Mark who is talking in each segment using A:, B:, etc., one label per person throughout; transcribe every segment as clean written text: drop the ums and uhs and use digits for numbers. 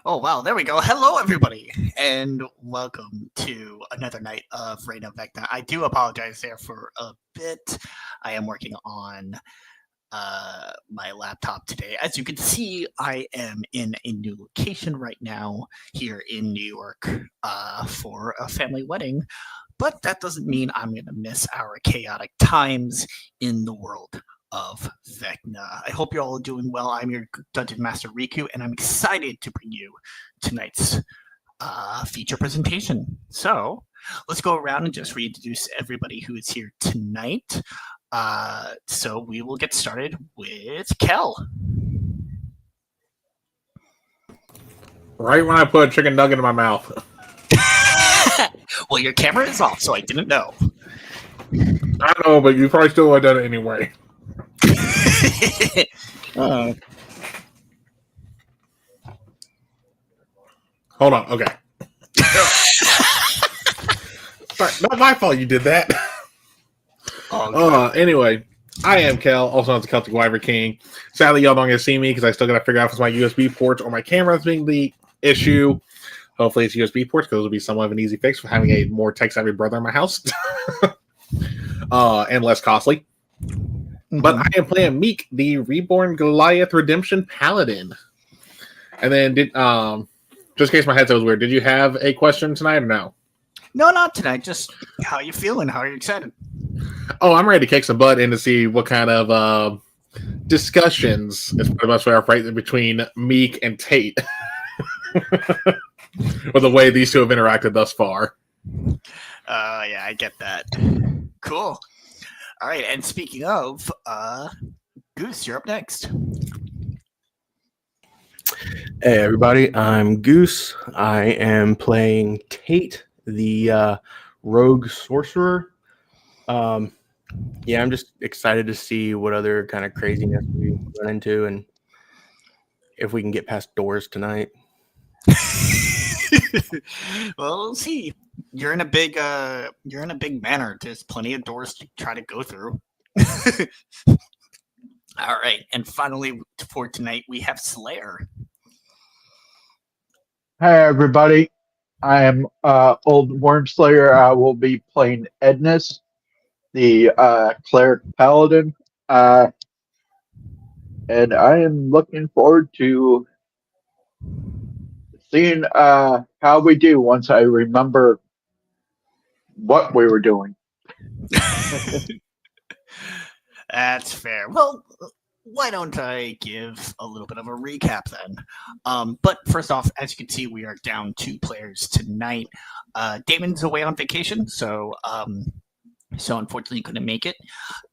A: Oh, wow. There we go. Hello, everybody, and welcome to another night of Reign of Vecna. I do apologize there for a bit. I am working on my laptop today. As you can see, I am in a new location right now here in New York for a family wedding. But that doesn't mean I'm going to miss our chaotic times in the world of Vecna. I hope you're all doing well. I'm your Dungeon Master Riku, and I'm excited to bring you tonight's feature presentation. So let's go around and just reintroduce everybody who is here tonight. So we will get started with Kel.
B: Right when I put a chicken nugget in my mouth.
A: Well, your camera is off, so I didn't know.
B: I know, but you probably still would have done it anyway. Hold on. Okay. Sorry, not my fault you did that. Anyway, I am Kel, also known as the Celtic Wyvern King. Sadly, y'all don't get to see me because I still got to figure out if it's my USB ports or my camera that's being the issue. Hopefully, it's USB ports because it'll be somewhat of an easy fix for having a more tech-savvy brother in my house. And less costly. Mm-hmm. But I am playing Meek, the Reborn Goliath Redemption Paladin. And then, just in case my headset was weird, did you have a question tonight or no?
A: No, not tonight. Just how you feeling? How are you excited?
B: Oh, I'm ready to kick some butt and to see what kind of discussions is pretty much right between Meek and Tate. Or the way these two have interacted thus far.
A: Yeah, I get that. Cool. All right, and speaking of, Goose, you're up next.
C: Hey, everybody. I'm Goose. I am playing Tate, the rogue sorcerer. I'm just excited to see what other kind of craziness we run into and if we can get past doors tonight.
A: Well, we'll see. You're in a big manor. There's plenty of doors to try to go through. All right, and finally for tonight we have Slayer.
D: Hi everybody, I am Old Wormslayer. I will be playing Ednus, the cleric paladin, and I am looking forward to seeing how we do once I remember what we were doing.
A: That's fair. Well, why don't I give a little bit of a recap then? But first off, as you can see, we are down 2 players tonight. Damon's away on vacation, so unfortunately couldn't make it.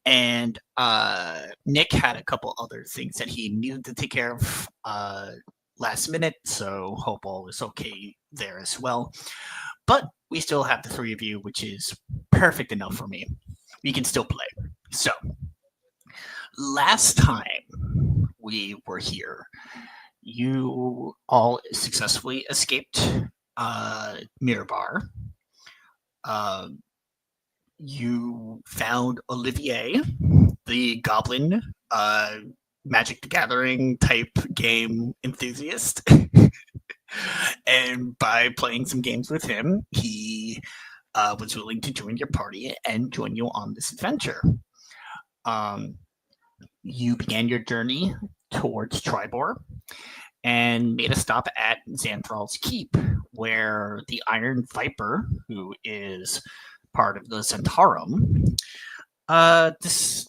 A: And Nick had a couple other things that he needed to take care of last minute, so hope all is okay there as well. But we still have the 3 of you, which is perfect enough for me. We can still play. So, last time we were here, you all successfully escaped Mirabar. You found Olivier, the goblin, Magic the Gathering type game enthusiast. And by playing some games with him, he was willing to join your party and join you on this adventure. You began your journey towards Tribor and made a stop at Xanthral's Keep, where the Iron Viper, who is part of the Insanitarium, this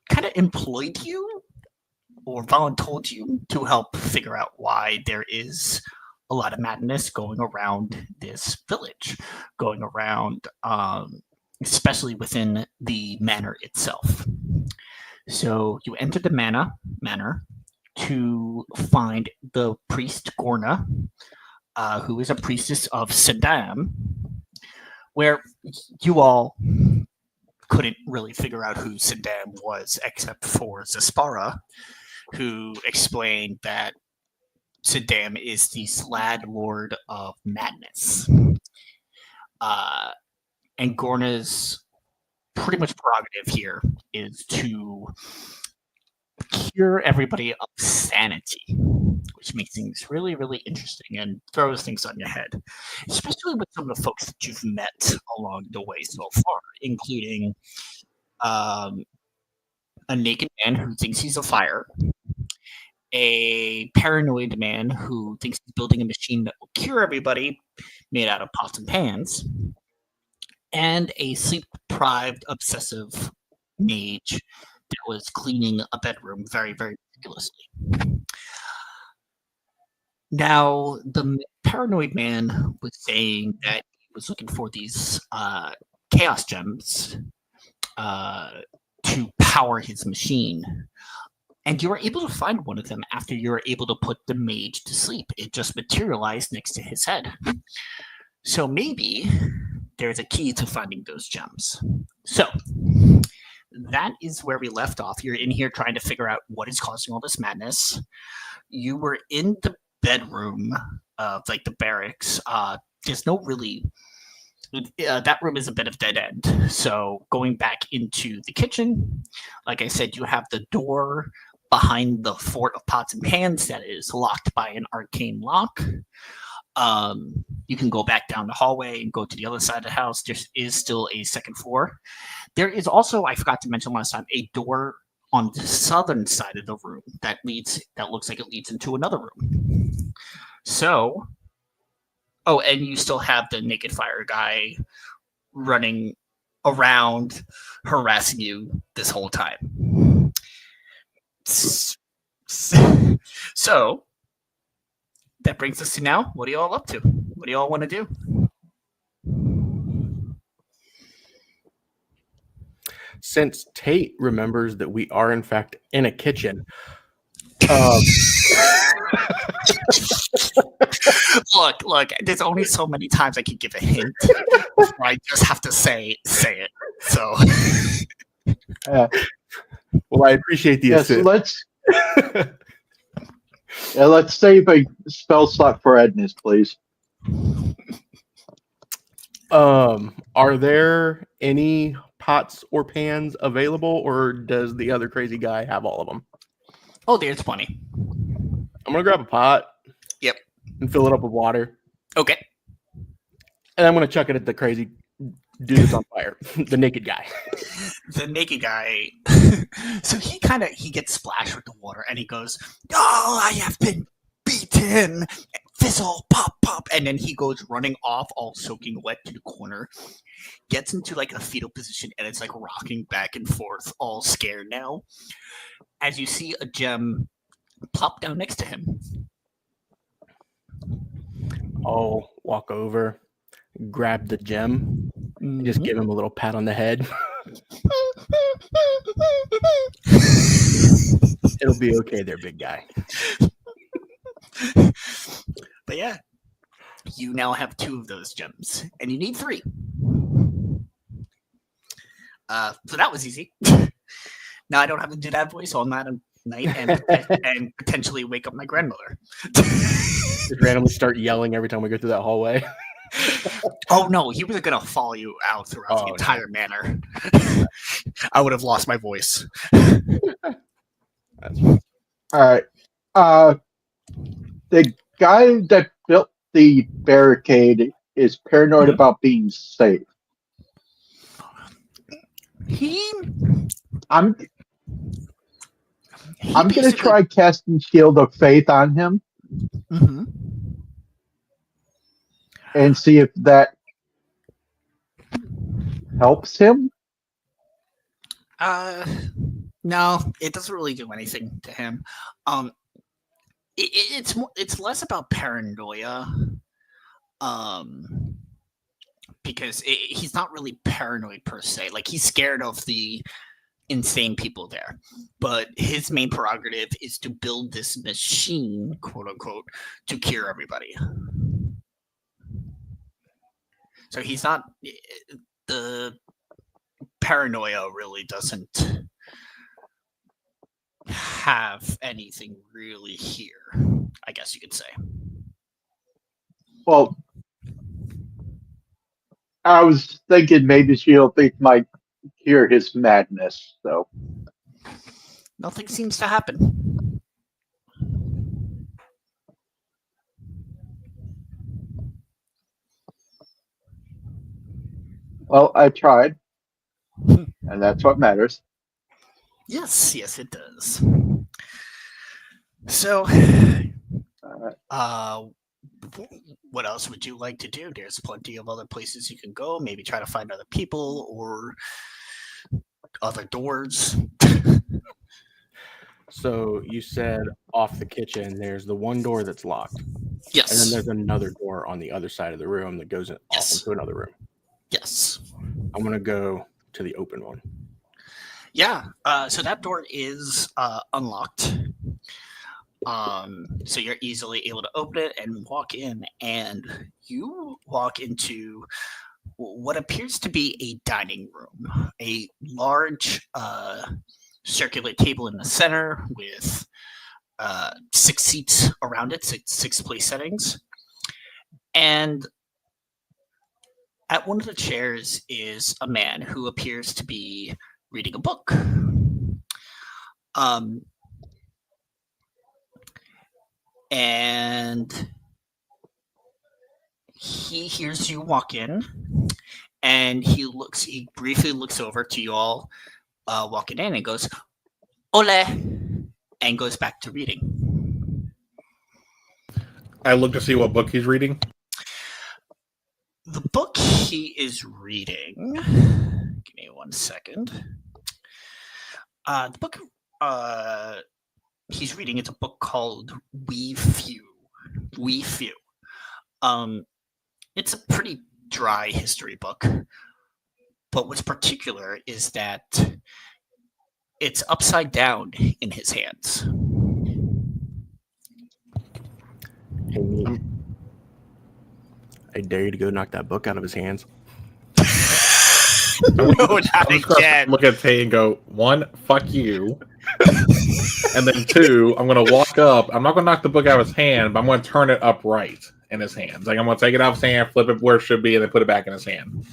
A: kind of employed you or volunteered you to help figure out why there is a lot of madness going around this village, going around, especially within the manor itself. So you entered the manor to find the priest Gorna, who is a priestess of Sadam, where you all couldn't really figure out who Sadam was except for Zaspara, who explained that Sadam is the Slad Lord of Madness. And Gorna's pretty much prerogative here is to cure everybody of sanity. which makes things really, really interesting and throws things on your head, especially with some of the folks that you've met along the way so far, including um, a naked man who thinks he's a fire, a paranoid man who thinks he's building a machine that will cure everybody made out of pots and pans, and a sleep-deprived, obsessive mage that was cleaning a bedroom very, very meticulously. Now, the paranoid man was saying that he was looking for these chaos gems to power his machine. And you were able to find one of them after you were able to put the mage to sleep. It just materialized next to his head. So maybe there's a key to finding those gems. So that is where we left off. You're in here trying to figure out what is causing all this madness. You were in the bedroom of like the barracks. There's no really... that room is a bit of dead end. So going back into the kitchen, like I said, you have the door behind the fort of pots and pans that is locked by an arcane lock. You can go back down the hallway and go to the other side of the house. There is still a second floor. There is also, I forgot to mention last time, a door on the southern side of the room that looks like it leads into another room. So, oh, and you still have the naked fire guy running around harassing you this whole time. So that brings us to now. What are you all up to? What do you all want to do?
C: Since Tate remembers that we are in fact in a kitchen,
A: Look, there's only so many times I can give a hint before I just have to say it. So
C: well, I appreciate the assist.
D: Let's save a spell slot for Edna's, please.
C: Are there any pots or pans available, or does the other crazy guy have all of them?
A: Oh, there's plenty.
C: I'm gonna grab a pot.
A: Yep.
C: And fill it up with water.
A: Okay.
C: And I'm gonna chuck it at the crazy dude that's on fire, the naked guy.
A: The naked guy. So he gets splashed with the water, and he goes, "Oh, I have been beaten." Fizzle, pop, pop, and then he goes running off, all soaking wet, to the corner. Gets into like a fetal position, and it's like rocking back and forth, all scared now. As you see a gem plop down next to him.
C: I'll walk over, grab the gem, and just give him a little pat on the head. It'll be okay there, big guy.
A: But yeah, you now have 2 of those gems, and you need 3. So that was easy. Now I don't have to do that voice all night and potentially wake up my grandmother.
C: Just randomly start yelling every time we go through that hallway.
A: Oh no, he was gonna follow you out throughout the entire manor. I would have lost my voice.
C: That's fine.
D: All right. The guy that built the barricade is paranoid about being safe. I'm going to try casting Shield of Faith on him and see if that helps him.
A: No, it doesn't really do anything to him. It's less about paranoia, because he's not really paranoid per se. Like, he's scared of the insane people there, but his main prerogative is to build this machine, quote unquote, to cure everybody. So he's not... The paranoia really doesn't have anything really here, I guess you could say.
D: Well, I was thinking maybe Shield of Faith might cure his madness, so.
A: Nothing seems to happen.
D: Well, I tried, and that's what matters.
A: Yes, yes, it does. So,
D: Uh,
A: what else would you like to do? There's plenty of other places you can go. Maybe try to find other people or other doors.
C: So you said off the kitchen, there's the one door that's locked, and then
A: Yes.
C: there's another door on the other side of the room that goes off
A: Yes.
C: into another room.
A: Yes.
C: I'm gonna go to the open one.
A: Yeah. So that door is unlocked. So you're easily able to open it and walk in, and you walk into what appears to be a dining room, a large circular table in the center with 6 seats around it, six place settings. And at one of the chairs is a man who appears to be reading a book. And he hears you walk in, and he briefly looks over to you all walking in and goes, "Ole," and goes back to reading.
B: I look to see what book he's reading.
A: The book he is reading, give me 1 second. The book he's reading is a book called We Few. It's a pretty dry history book, but what's particular is that it's upside down in his hands.
C: Hey, me. I dare you to go knock that book out of his hands.
A: No, not again.
B: Look at Tay and go, 1, fuck you. And then 2, I'm going to walk up. I'm not going to knock the book out of his hand, but I'm going to turn it upright in his hands. Like, I'm going to take it out of his hand, flip it where it should be, and then put it back in his hand.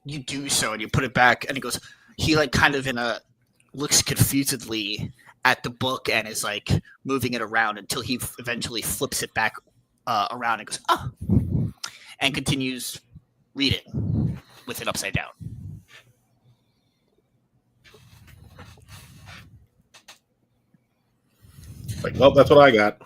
A: You do so, and you put it back, and he like kind of looks confusedly at the book and is like moving it around until he eventually flips it back around and goes, "Oh," and continues reading with it upside down.
B: Like, well, that's what I got.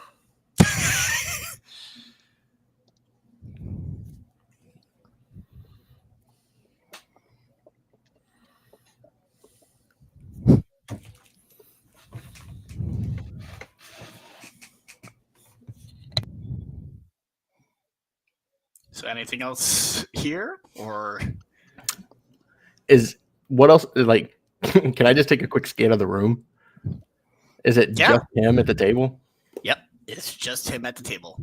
A: So anything else here, or
C: Is what else? Like, can I just take a quick scan of the room? Is it just him at the table?
A: Yep, it's just him at the table.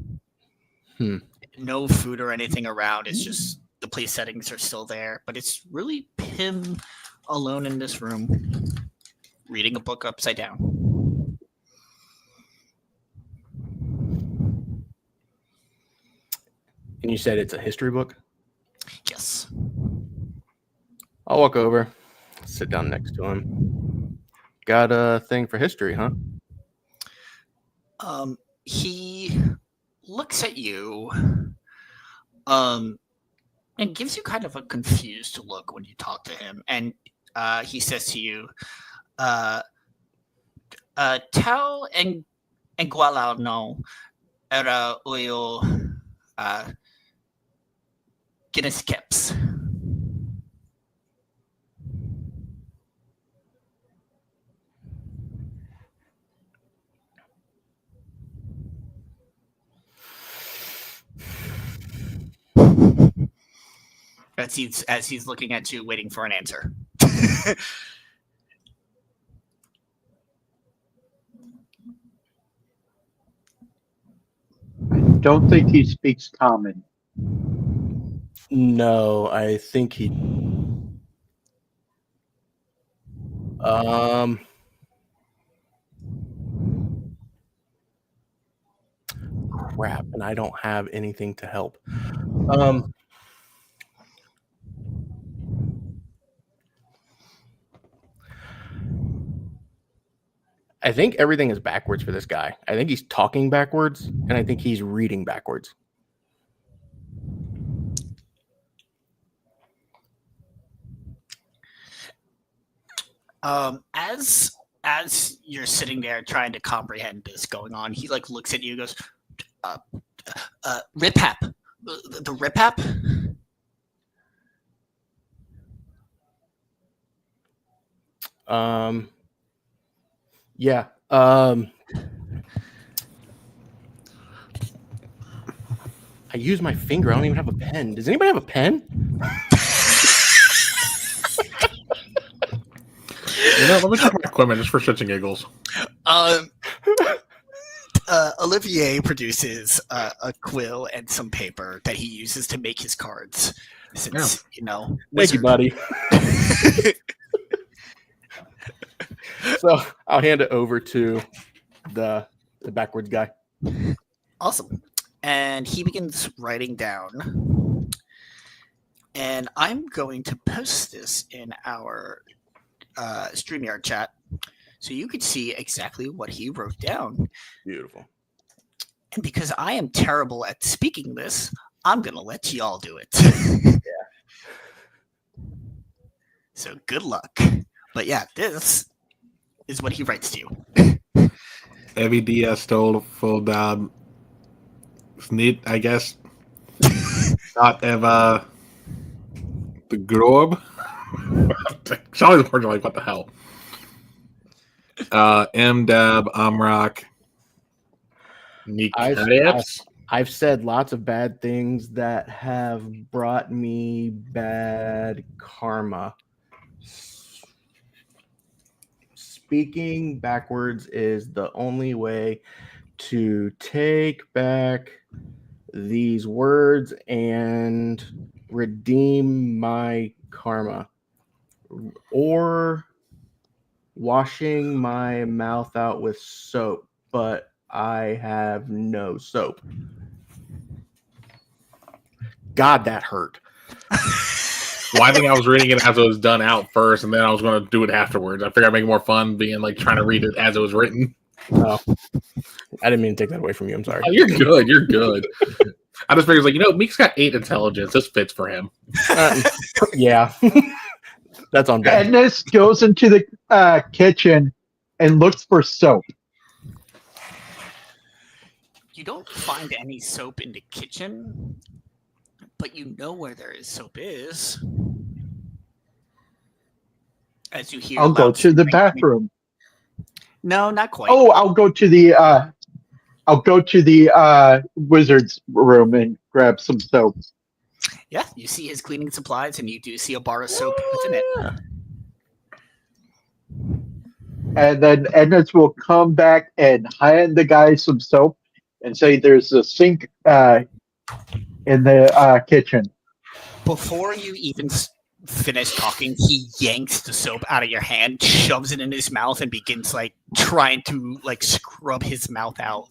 C: No
A: food or anything around. It's just the place settings are still there, but it's really him alone in this room, reading a book upside down.
C: And you said it's a history book?
A: Yes.
C: I'll walk over, sit down next to him. Got a thing for history, huh?
A: He looks at you, and gives you kind of a confused look when you talk to him, and he says to you, "Tao and Gualao no era oyo Guinness. As he's looking at you, waiting for an answer.
D: I don't think he speaks common.
C: No, I think he. Crap, and I don't have anything to help. I think everything is backwards for this guy. I think he's talking backwards, and I think he's reading backwards.
A: As you're sitting there trying to comprehend this going on, he like looks at you and goes, uh, Rip-hap. The Rip-hap?
C: Yeah. I use my finger. I don't even have a pen. Does anybody have a pen?
B: Let me check my equipment just for shits and giggles.
A: Olivier produces a quill and some paper that he uses to make his cards. Since
C: Thank you, buddy. So I'll hand it over to the backwards guy.
A: Awesome. And he begins writing down. And I'm going to post this in our StreamYard chat so you could see exactly what he wrote down.
C: Beautiful.
A: And because I am terrible at speaking this, I'm going to let y'all do it. So good luck. But yeah, this is what he writes to you.
B: Every day I stole full dab. Snit, I guess. Not ever the globe. Some of the words are like, what the hell? M-Dab, Amrock,
C: I've said lots of bad things that have brought me bad karma. Speaking backwards is the only way to take back these words and redeem my karma. Or washing my mouth out with soap, but I have no soap. God, that hurt.
B: Well, I think I was reading it as it was done out first, and then I was going to do it afterwards. I figured I'd make it more fun being like trying to read it as it was written.
C: Oh, I didn't mean to take that away from you. I'm sorry.
B: Oh, you're good. You're good. I just figured, like, Meek's got 8 intelligence. This fits for him.
C: Yeah. That's on bad.
D: Edness goes into the kitchen and looks for soap.
A: You don't find any soap in the kitchen, but you know where there is soap is. As you hear,
D: I'll go to the bathroom.
A: No, not quite.
D: Oh, I'll go to the wizard's room and grab some soap.
A: Yeah, you see his cleaning supplies, and you do see a bar of soap within it.
D: And then Edness will come back and hand the guy some soap and say there's a sink in the kitchen.
A: Before you even finish talking, he yanks the soap out of your hand, shoves it in his mouth, and begins trying to scrub his mouth out.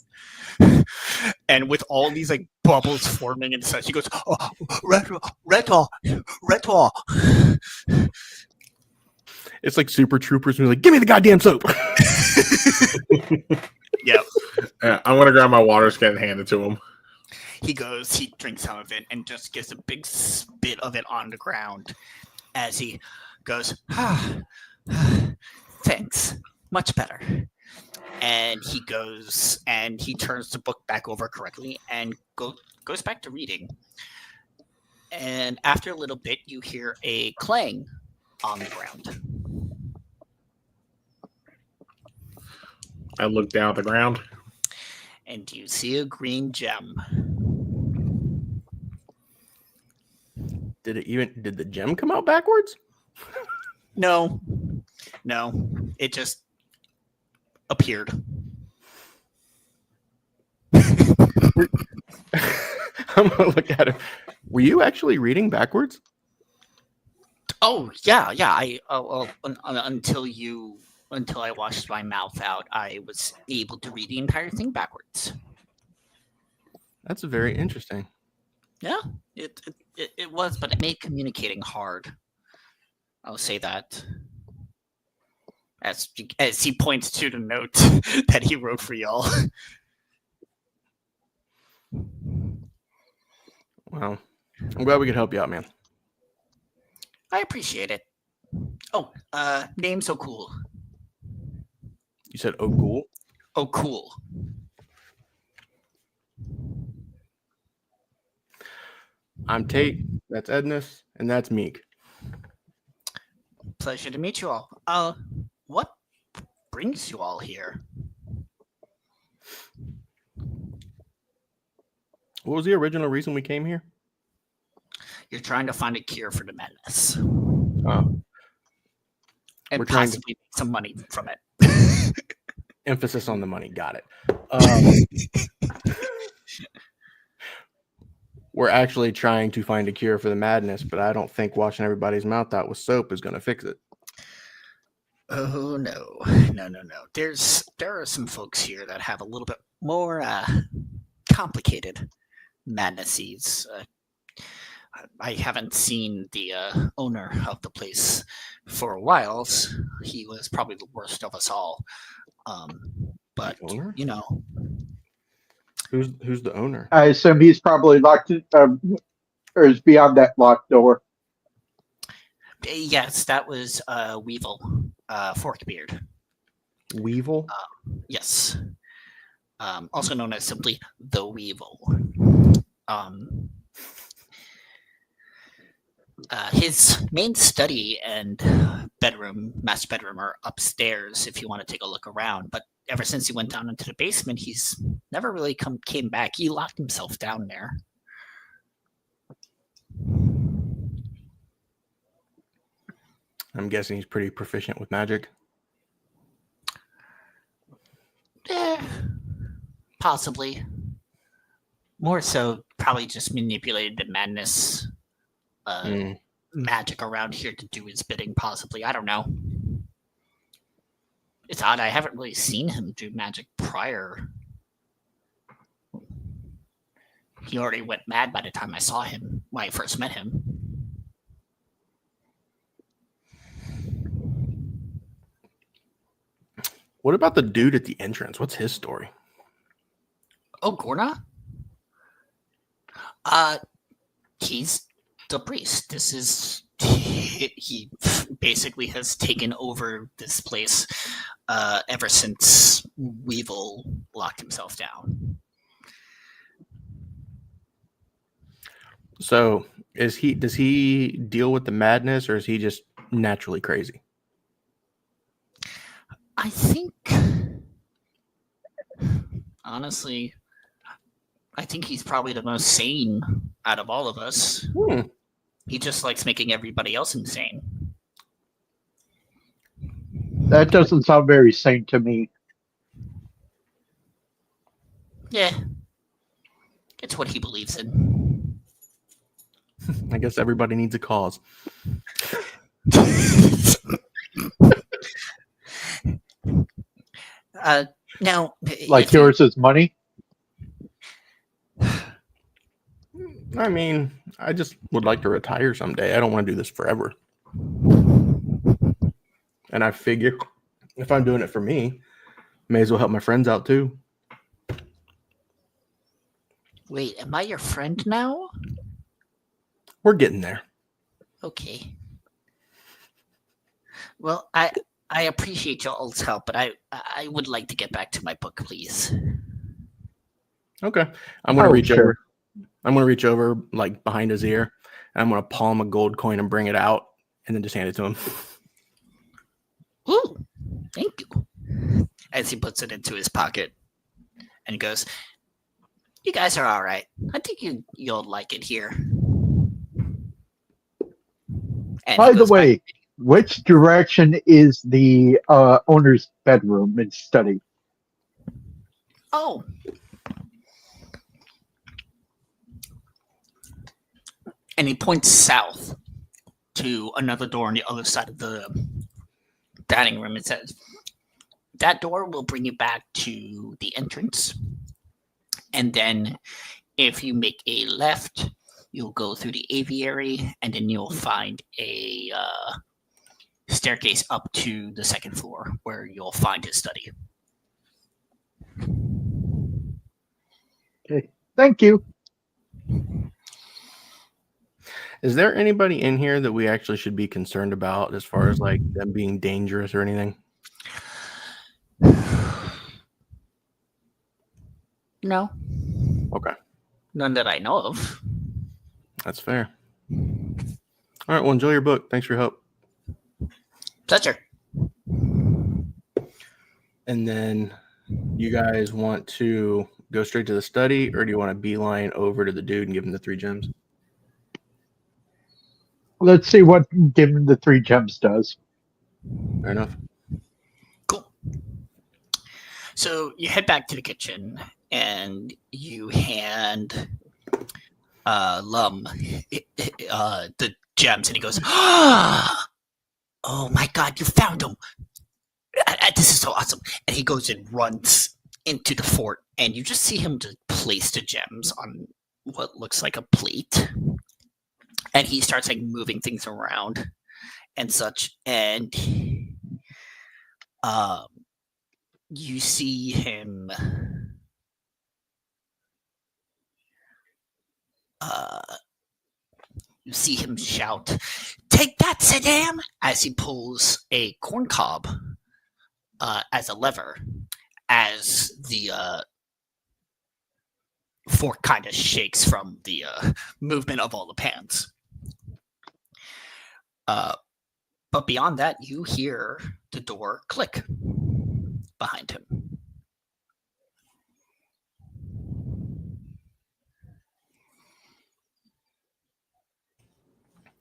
A: And with all these bubbles forming and such, he goes, "Oh, Retor.
C: It's like Super Troopers. We're like, give me the goddamn soap.
A: Yep.
B: I'm going to grab my water skin and hand it to him.
A: He drinks some of it and just gets a big spit of it on the ground as he goes, thanks, much better. And he goes and he turns the book back over correctly and goes back to reading. And after a little bit, you hear a clang on the ground.
B: I look down at the ground.
A: And you see a green gem.
C: Did the gem come out backwards?
A: No, it just appeared.
C: I'm gonna look at him. Were you actually reading backwards?
A: Oh yeah. Until I washed my mouth out, I was able to read the entire thing backwards.
C: That's very interesting.
A: Yeah, it was, but it made communicating hard. I'll say that. As he points to the note that he wrote for y'all.
C: Well, I'm glad we could help you out, man.
A: I appreciate it. Oh, name's so cool.
C: You said, "Oh, cool."
A: Oh, cool.
C: I'm Tate. That's Edness, and that's Meek.
A: Pleasure to meet you all. What brings you all here?
C: What was the original reason we came here?
A: You're trying to find a cure for the madness.
C: Oh,
A: And
C: we're trying to-
A: possibly make some money from it.
C: emphasis on the money. Got it. We're actually trying to find a cure for the madness, but I don't think washing everybody's mouth out with soap is going to fix it.
A: Oh no. There are some folks here that have a little bit more complicated madnesses. I haven't seen the owner of the place for a while. He was probably the worst of us all. But
C: The owner?
A: you know,
C: Who's the owner?
D: I assume he's probably locked or is beyond that locked door.
A: yes, that was Weevil, Forkbeard.
C: Weevil?
A: Yes, also known as simply the Weevil. His main study and master bedroom, are upstairs if you want to take a look around. But ever since he went down into the basement, he's never really came back. He locked himself down there.
C: I'm guessing he's pretty proficient with magic.
A: Possibly. More so, probably just manipulated the madness magic around here to do his bidding, possibly. I don't know. It's odd, I haven't really seen him do magic prior. He already went mad by the time I saw him, when I first met him.
C: What about the dude at the entrance? What's his story?
A: Oh, Gorna? He's the priest. This is... He basically has taken over this place ever since Weevil locked himself down.
C: So, does he deal with the madness, or is he just naturally crazy?
A: I think... Honestly, I think he's probably the most sane out of all of us. He just likes making everybody else insane.
D: That doesn't sound very sane to me.
A: Yeah. It's what he believes in.
C: I guess everybody needs a cause.
A: Now,
D: Like yours is money?
C: I mean, I just would like to retire someday. I don't want to do this forever. And I figure if I'm doing it for me, may as well help my friends out too.
A: Wait, am I your friend now?
C: We're getting there.
A: Okay. Well, I appreciate y'all's help, but I would like to get back to my book, please.
C: Okay. I'm going to reach
D: sure.
C: over. I'm going to reach over like behind his ear, and I'm going to palm a gold coin and bring it out and then just hand it to him.
A: Ooh, thank you. As he puts it into his pocket and goes, "You guys are all right. I think you'll like it here." And
D: By
A: he
D: the
A: goes
D: way,
A: back-
D: which direction is the owner's bedroom and study?
A: Oh. And he points south to another door on the other side of the dining room and says, "That door will bring you back to the entrance. And then if you make a left, you'll go through the aviary, and then you'll find a staircase up to the second floor where you'll find his study."
D: Okay. Thank you.
C: Is there anybody in here that we actually should be concerned about as far as like them being dangerous or anything?
A: No.
C: Okay.
A: None that I know of.
C: That's fair. All right. Well, enjoy your book. Thanks for your help.
A: Pleasure.
C: And then you guys want to go straight to the study, or do you want to beeline over to the dude and give him the 3 gems?
D: Let's see what giving the 3 gems does.
C: Fair enough.
A: Cool. So you head back to the kitchen and you hand Lum the gems, and he goes, "Oh my God, you found them! This is so awesome!" And he goes and runs into the fort, and you just see him just place the gems on what looks like a plate, and he starts like moving things around and such, and you see him shout, "Take that, Saddam!" as he pulls a corn cob as a lever, as the fork kind of shakes from the movement of all the pans. But beyond that, you hear the door click behind him.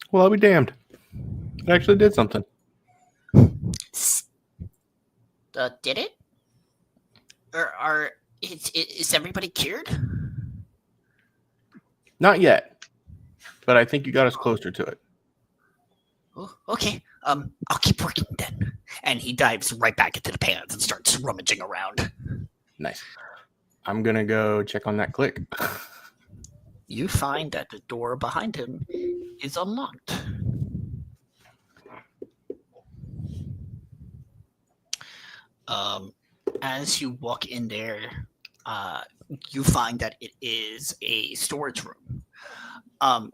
C: Well, I'll be damned. It actually did something.
A: Did it? Or is everybody cured?
C: Not yet, but I think you got us closer to it.
A: Oh, okay. I'll keep working then. And he dives right back into the pans and starts rummaging around.
C: Nice. I'm gonna go check on that click.
A: You find that the door behind him is unlocked. As you walk in there, you find that it is a storage room.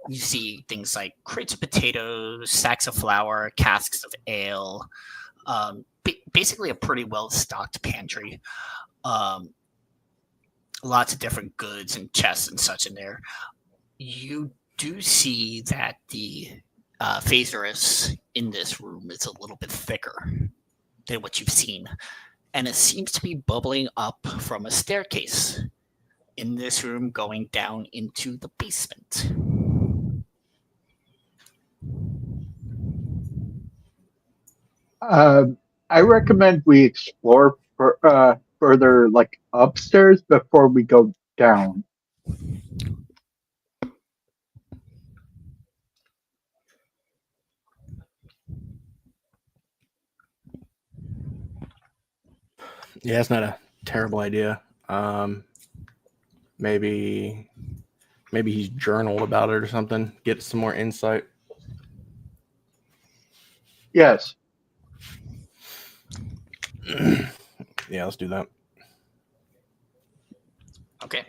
A: You see things like crates of potatoes, sacks of flour, casks of ale, basically a pretty well-stocked pantry. Lots of different goods and chests and such in there. You do see that the Phaserus in this room is a little bit thicker than what you've seen, and it seems to be bubbling up from a staircase in this room going down into the basement.
D: I recommend we explore further, like upstairs, before we go down.
C: Yeah, it's not a terrible idea. Maybe he's journaled about it or something. Get some more insight.
D: Yes.
C: Yeah, let's do that.
A: Okay.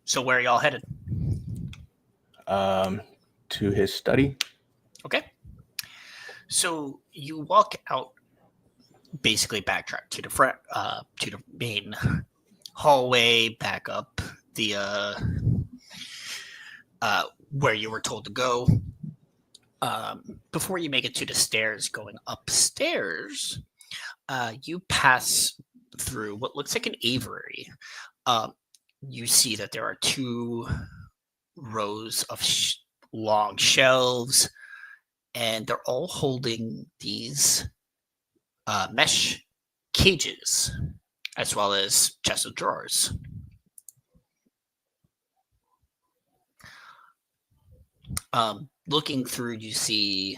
A: So where are y'all headed?
C: To his study.
A: Okay. So you walk out, basically backtrack to the front, to the main hallway, back up the where you were told to go. Before you make it to the stairs going upstairs, you pass through what looks like an aviary. You see that there are 2 rows of long shelves, and they're all holding these mesh cages, as well as chests of drawers. Looking through, you see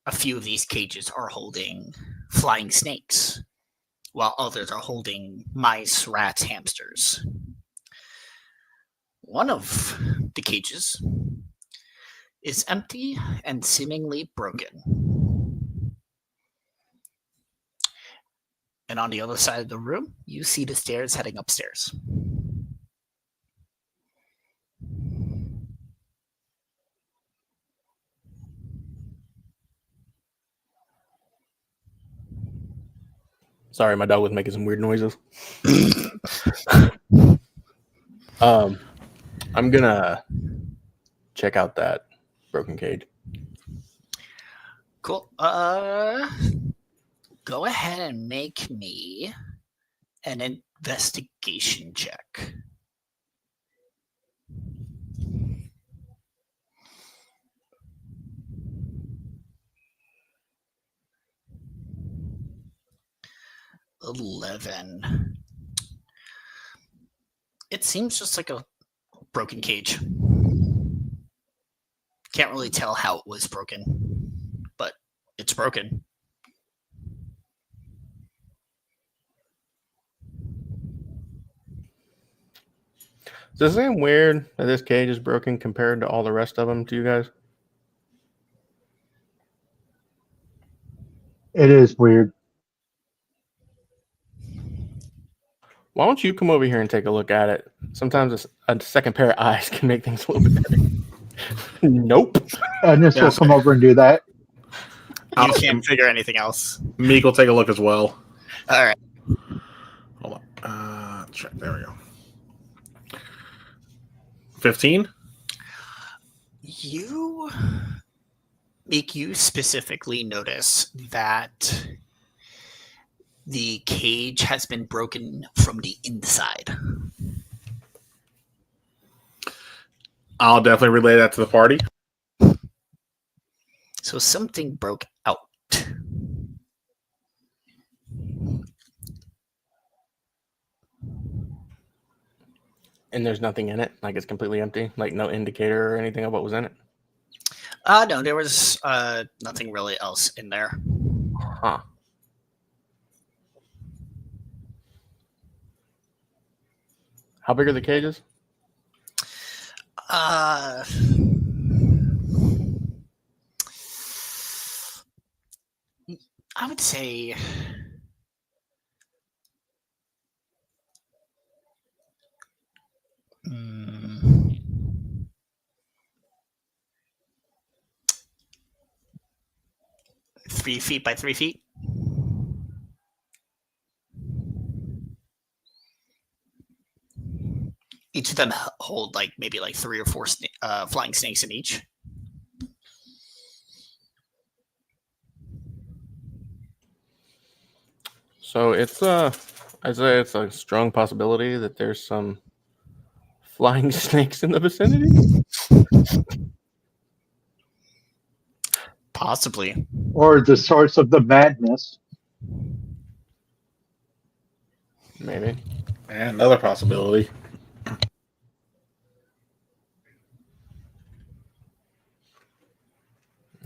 A: a few of these cages are holding flying snakes, while others are holding mice, rats, hamsters. One of the cages is empty and seemingly broken. And on the other side of the room, you see the stairs heading upstairs.
C: Sorry, my dog was making some weird noises. I'm gonna check out that broken cage.
A: Cool. Go ahead and make me an investigation check. $11. It seems just like a broken cage. Can't really tell how it was broken, but it's broken.
C: Does it seem weird that this cage is broken compared to all the rest of them to you guys?
D: It is weird.
C: Why don't you come over here and take a look at it? Sometimes a second pair of eyes can make things a little bit better. Nope.
D: Edness will come over and do that.
A: You can't figure anything else.
B: Meek will take a look as well.
A: All right.
B: Hold on. Check. There we go. 15?
A: You specifically notice that the cage has been broken from the inside.
B: I'll definitely relay that to the party.
A: So something broke out.
C: And there's nothing in it? Like it's completely empty? Like no indicator or anything of what was in it?
A: No, there was nothing really else in there.
C: Huh. How big are the cages?
A: I would say 3 feet by 3 feet. Each of them hold maybe 3 or 4 flying snakes in each.
C: So it's I'd say it's a strong possibility that there's some flying snakes in the vicinity.
A: Possibly.
D: Or the source of the madness.
C: Maybe.
B: And another possibility.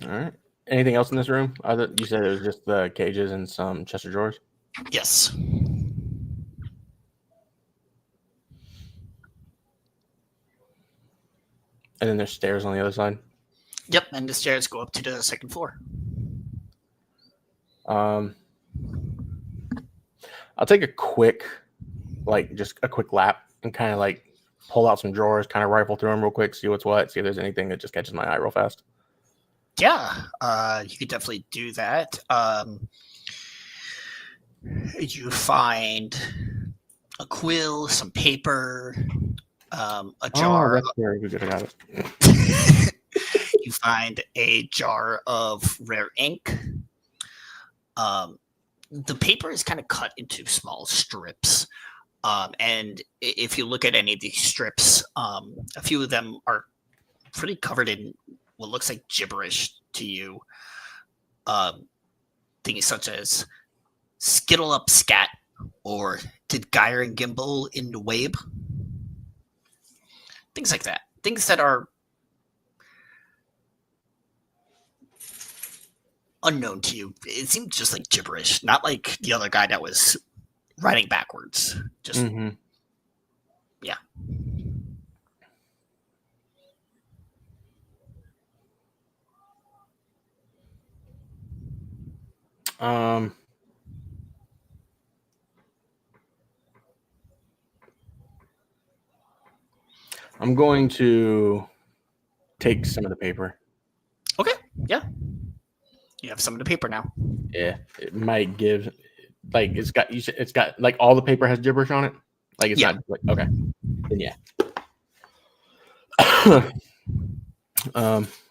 C: All right. Anything else in this room? You said it was just the cages and some chest of drawers?
A: Yes.
C: And then there's stairs on the other side?
A: Yep, and the stairs go up to the second floor.
C: I'll take a quick, just a quick lap and kind of pull out some drawers, kind of rifle through them real quick, see what's what, see if there's anything that just catches my eye real fast.
A: Yeah, you could definitely do that. You find a quill, some paper, a jar.
C: Oh, that's very good. I got it.
A: You find a jar of rare ink. The paper is kind of cut into small strips. And if you look at any of these strips, a few of them are pretty covered in what looks like gibberish to you. Things such as skittle up scat or did Geyer and Gimble in the Wabe? Things like that. Things that are unknown to you. It seemed just like gibberish, not like the other guy that was writing backwards. Just yeah.
C: I'm going to take some of the paper.
A: Okay. Yeah. You have some of the paper now.
C: Yeah, it might give like it's got like all the paper has gibberish on it. Like it's not like okay. Then yeah.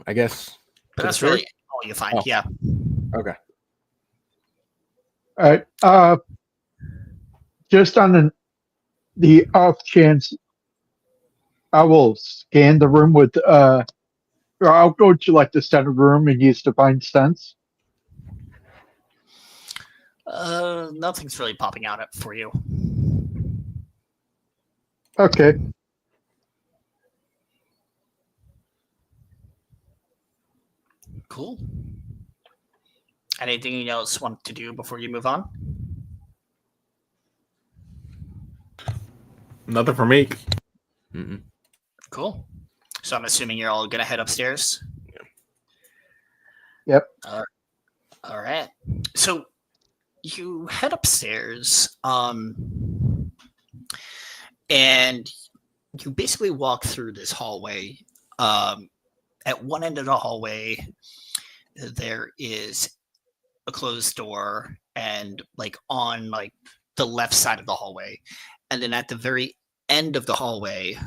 C: I guess.
A: But that's really all you find.
C: Oh.
A: Yeah.
C: Okay.
D: All right. Just on the off chance, I will scan the room with. Or I'll go to like the center room and use divine sense.
A: Nothing's really popping out for you.
D: Okay.
A: Cool. Anything you else want to do before you move on?
B: Nothing for me.
C: Mm-mm.
A: Cool. So I'm assuming you're all gonna head upstairs.
D: Yep.
A: All right. So you head upstairs, and you basically walk through this hallway. At one end of the hallway, there is a closed door, and like on like the left side of the hallway, and then at the very end of the hallway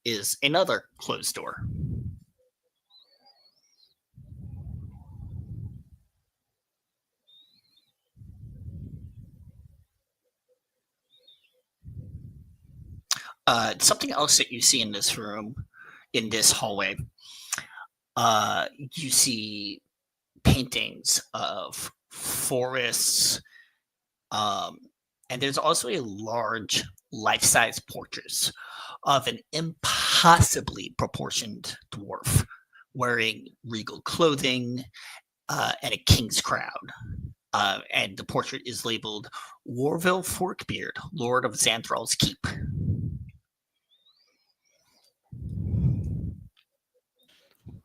A: is another closed door. Something else that you see in this room, in this hallway, you see paintings of forests, and there's also a large life-size portrait of an impossibly proportioned dwarf wearing regal clothing and a king's crown. And the portrait is labeled Warville Forkbeard, Lord of Xanthral's Keep.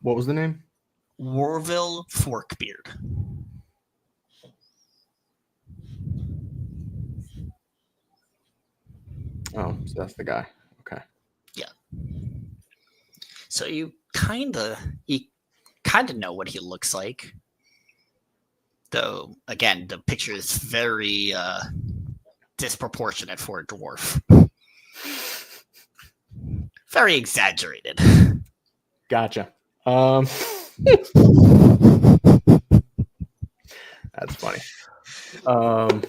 C: What was the name?
A: Warville Forkbeard.
C: Oh, so that's the guy. Okay.
A: Yeah. So you kind of know what he looks like. Though again, the picture is very disproportionate for a dwarf. Very exaggerated.
C: Gotcha. That's funny. And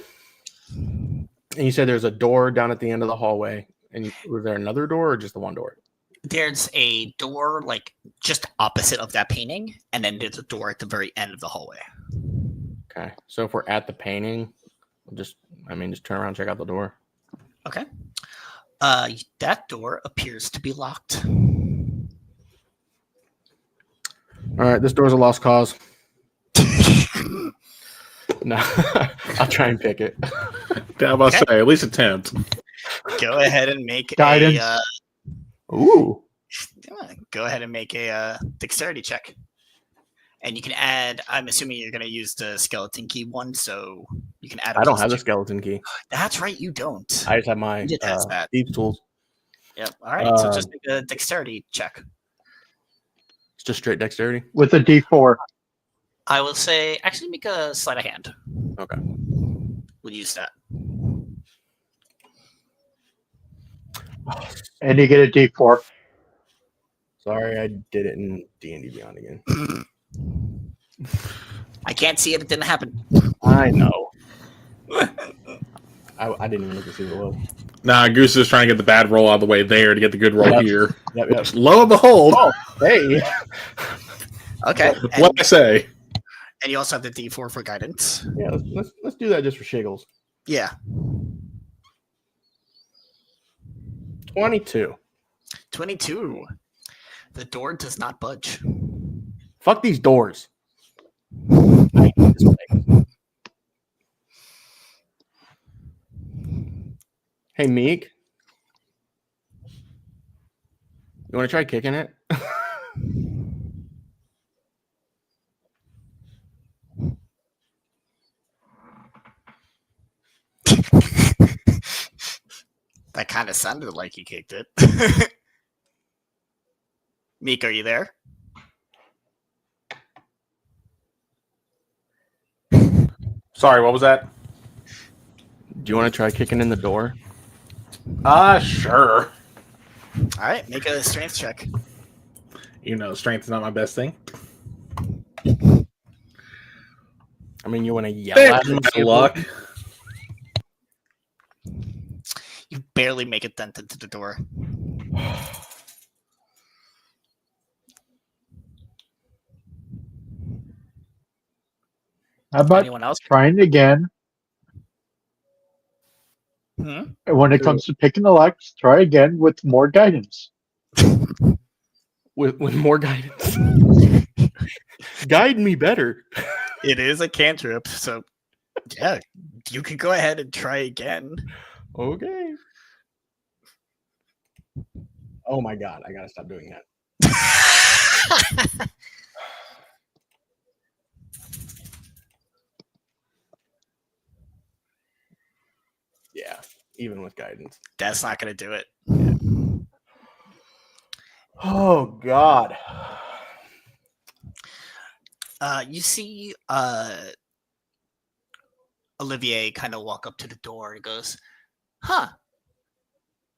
C: you said there's a door down at the end of the hallway. And was there another door or just the one door?
A: There's a door like just opposite of that painting, and then there's a door at the very end of the hallway.
C: Okay. So if we're at the painting, we'll just turn around and check out the door.
A: Okay. That door appears to be locked.
C: All right, this door's a lost cause. No, I'll try and pick it.
B: Yeah, I was about to say, at least attempt.
A: Go ahead and make
D: Guidance.
C: Ooh.
A: Go ahead and make a dexterity check. And you can add, I'm assuming you're going to use the skeleton key one, so you can add
C: I don't have the skeleton key.
A: That's right, you don't.
C: I just have my thieves tools.
A: Yep. All right, so just make a dexterity check.
C: It's just straight dexterity?
D: With a D4.
A: I will say, actually make a sleight of hand.
C: Okay.
A: We'll use that.
D: And you get a D4.
C: Sorry, I did it in D&D Beyond again.
A: I can't see it. It didn't happen.
C: I know. I didn't even look to see what it was.
B: Nah, Goose is trying to get the bad roll out of the way there to get the good roll here.
C: Yep.
B: Lo and behold.
C: Oh, hey.
A: Okay.
B: What I say?
A: And you also have the D4 for guidance.
C: Yeah, let's do that just for shiggles.
A: Yeah.
C: 22.
A: 22. The door does not budge.
C: Fuck these doors. I hate this place. Hey, Meek. You want to try kicking it?
A: That kind of sounded like you kicked it. Meek, are you there?
B: Sorry, what was that?
C: Do you want to try kicking in the door?
B: Sure.
A: All right, make a strength check.
B: You know, strength is not my best thing.
C: I mean, you want to yell at him?
B: Good luck.
A: You barely make a dent into the door.
D: How about
A: Anyone else?
D: trying again?
A: Hmm?
D: And when it comes to picking the locks, try again with more guidance.
C: With more guidance. Guide me better.
A: It is a cantrip, so yeah, you can go ahead and try again.
C: Okay. Oh my god, I gotta stop doing that. Yeah, even with guidance.
A: That's not going to do it.
C: Oh god.
A: You see Olivier kind of walk up to the door and goes, huh,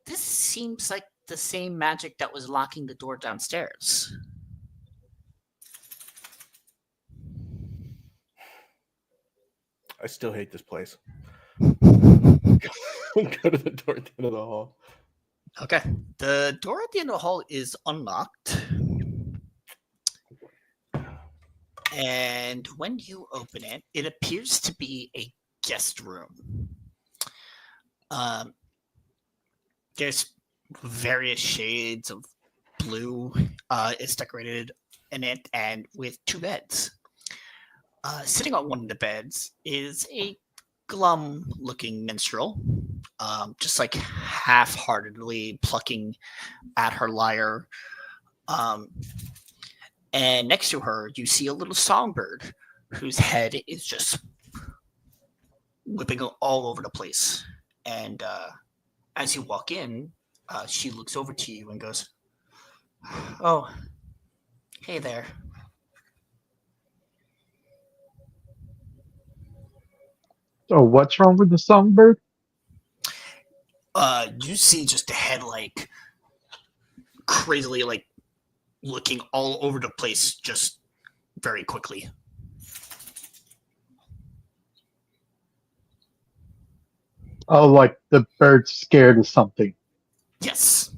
A: this seems like the same magic that was locking the door downstairs.
C: I still hate this place. Go to the door at the end of the hall.
A: Okay. The door at the end of the hall is unlocked. And when you open it, it appears to be a guest room. There's various shades of blue. It's decorated in it, and with two beds. Sitting on one of the beds is a glum-looking minstrel, just like half-heartedly plucking at her lyre. And next to her, you see a little songbird whose head is just whipping all over the place. And as you walk in, she looks over to you and goes, "Oh, hey there."
D: So what's wrong with the songbird?
A: You see just the head like crazily like looking all over the place just very quickly.
D: Oh, like the bird's scared of something.
A: Yes.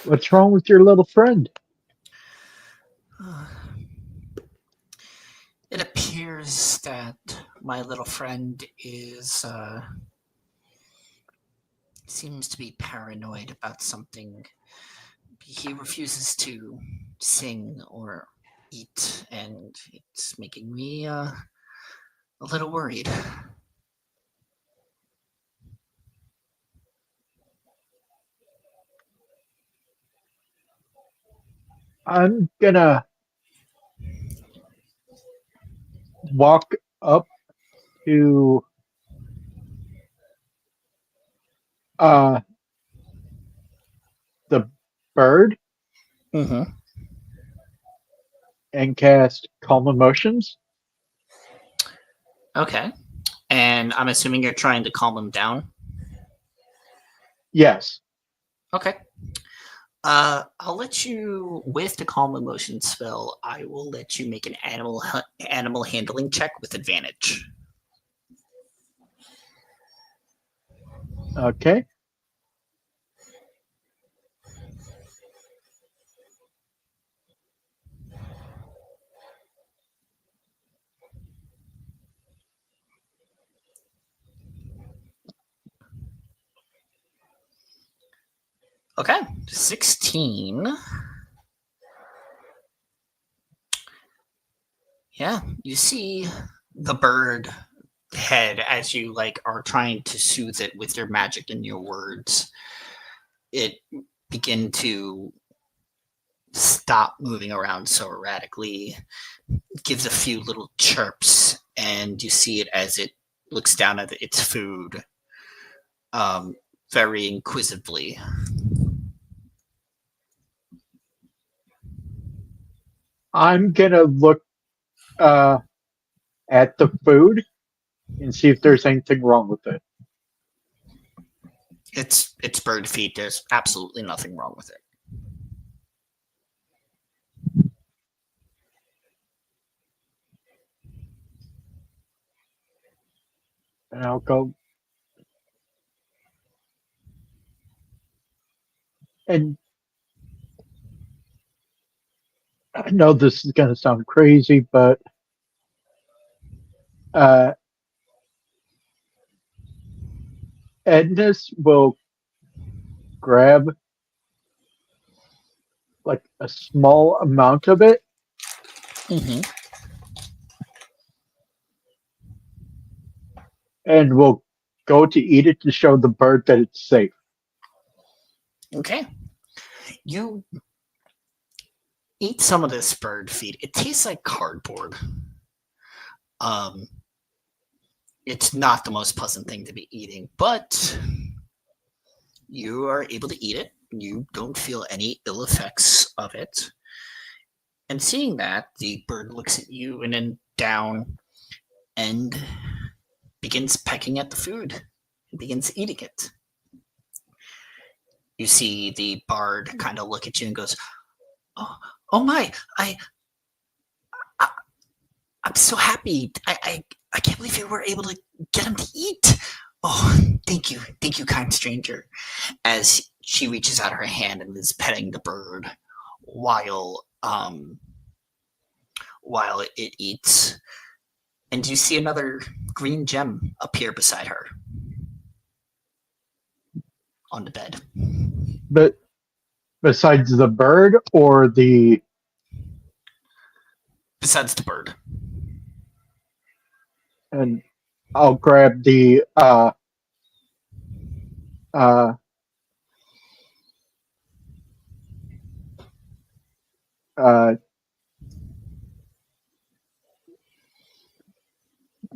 D: What's wrong with your little friend?
A: It appears that my little friend is seems to be paranoid about something. He refuses to sing or eat, and it's making me a little worried.
D: I'm gonna walk up to the bird
A: Mm-hmm.
D: and cast Calm Emotions.
A: Okay. And I'm assuming you're trying to calm him down.
D: Yes.
A: Okay. I'll let you, with the calm emotion spell, I will let you make an animal handling check with advantage.
D: Okay.
A: Okay. 16. Yeah, you see the bird head as you like are trying to soothe it with your magic and your words. It begin to stop moving around so erratically, gives a few little chirps, and you see it as it looks down at its food. very inquisitively.
D: I'm gonna look at the food and see if there's anything wrong with it.
A: It's bird feed. There's absolutely nothing wrong with it.
D: And I'll go. And I know this is gonna sound crazy, but Edna's will grab like a small amount of it
A: Mm-hmm.
D: and will go to eat it to show the bird that it's safe.
A: Okay. You eat some of this bird feed. It tastes like cardboard. It's not the most pleasant thing to be eating, but you are able to eat it. You don't feel any ill effects of it. And seeing that, the bird looks at you and then down and begins pecking at the food and begins eating it. You see the bard kind of look at you and goes, "Oh my! I'm so happy! I can't believe you were able to get him to eat. Oh, thank you, kind stranger." As she reaches out her hand and is petting the bird while it eats, and you see another green gem appear beside her on the bed.
D: But besides the bird or the
A: Besides the bird.
D: and I'll grab the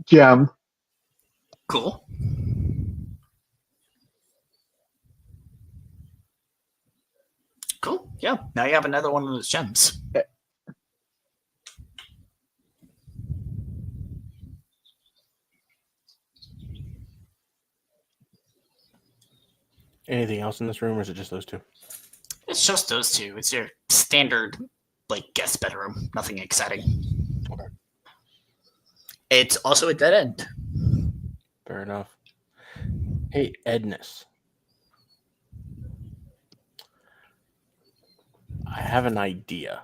D: gem.
A: Cool. Cool. Yeah. Now you have another one of those gems.
C: Anything else in this room, or is it just those two?
A: It's just those two. It's your standard, like, guest bedroom. Nothing exciting.
C: Okay.
A: It's also a dead end.
C: Fair enough. Hey, Edness. I have an idea.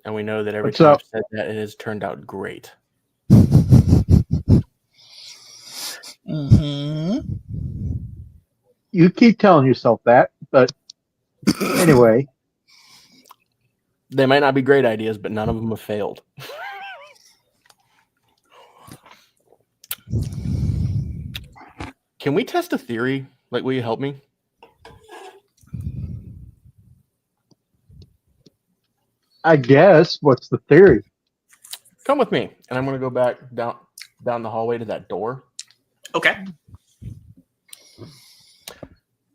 C: And we know that every
D: What's
C: time
D: up?
C: I've said that, it has turned out great.
A: Mm-hmm.
D: You keep telling yourself that, but anyway,
C: They might not be great ideas, but none of them have failed. Can we test a theory? Like, will you help me?
D: I guess what's the theory?
C: Come with me, and I'm going to go back down the hallway to that door,
A: Okay.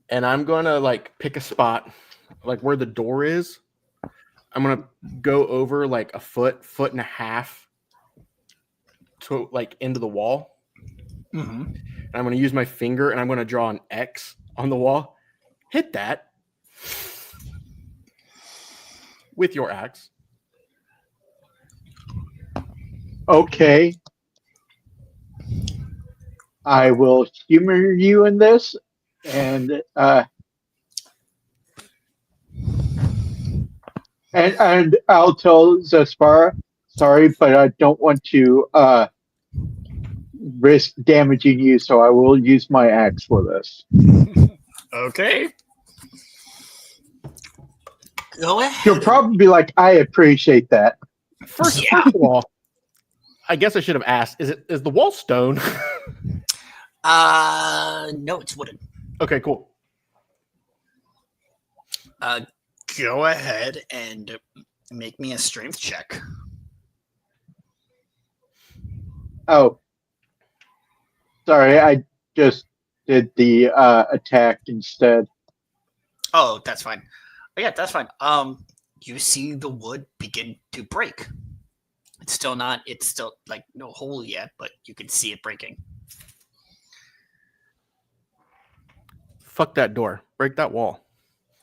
C: and I'm going to like pick a spot, like where the door is. I'm going to go over like a foot and a half to like into the wall.
A: Mm-hmm.
C: And I'm going to use my finger, and I'm going to draw an X on the wall. Hit that with your axe.
D: Okay. I will humor you in this, and I'll tell Zespara, sorry, but I don't want to risk damaging you, so I will use my axe for this.
A: Okay. Go ahead.
D: You'll probably be like, I appreciate that.
C: First of all, I guess I should have asked: is the wall stone?
A: No, it's wooden.
C: Okay, cool.
A: Go ahead and make me a strength check.
D: Oh. Sorry, I just did the attack instead.
A: Oh, that's fine. Oh, yeah, that's fine. You see the wood begin to break. It's still like no hole yet, but you can see it breaking.
C: Fuck that door. Break that wall.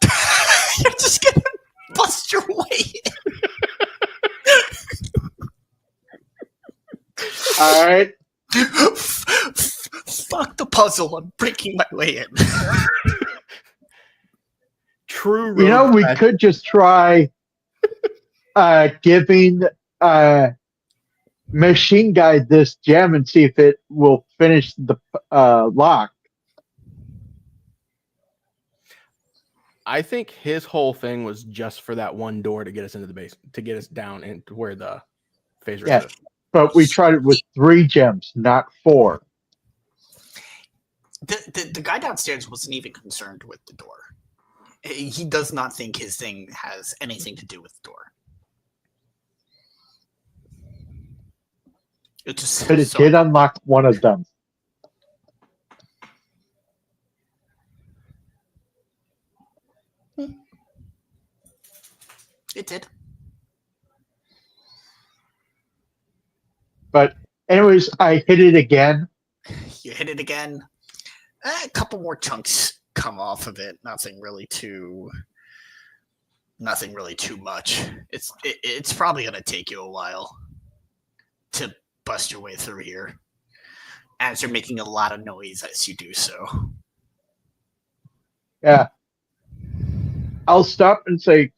A: You're just gonna bust your way in.
D: All right.
A: Fuck the puzzle. I'm breaking my way in.
C: True.
D: You know, we could just try giving Machine Guy this gem and see if it will finish the lock.
C: I think his whole thing was just for that one door to get us into the base, to get us down into where the phaser
D: Yeah.
C: is.
D: But we tried it with 3 gems, not 4.
A: The guy downstairs wasn't even concerned with the door. He does not think his thing has anything to do with the door. It just
D: But it did unlock one of them.
A: It did.
D: But anyways, I hit it again.
A: You hit it again. A couple more chunks come off of it. Nothing really too much. It's probably gonna take you a while to bust your way through here, as you're making a lot of noise as you do so.
D: Yeah. I'll stop and say,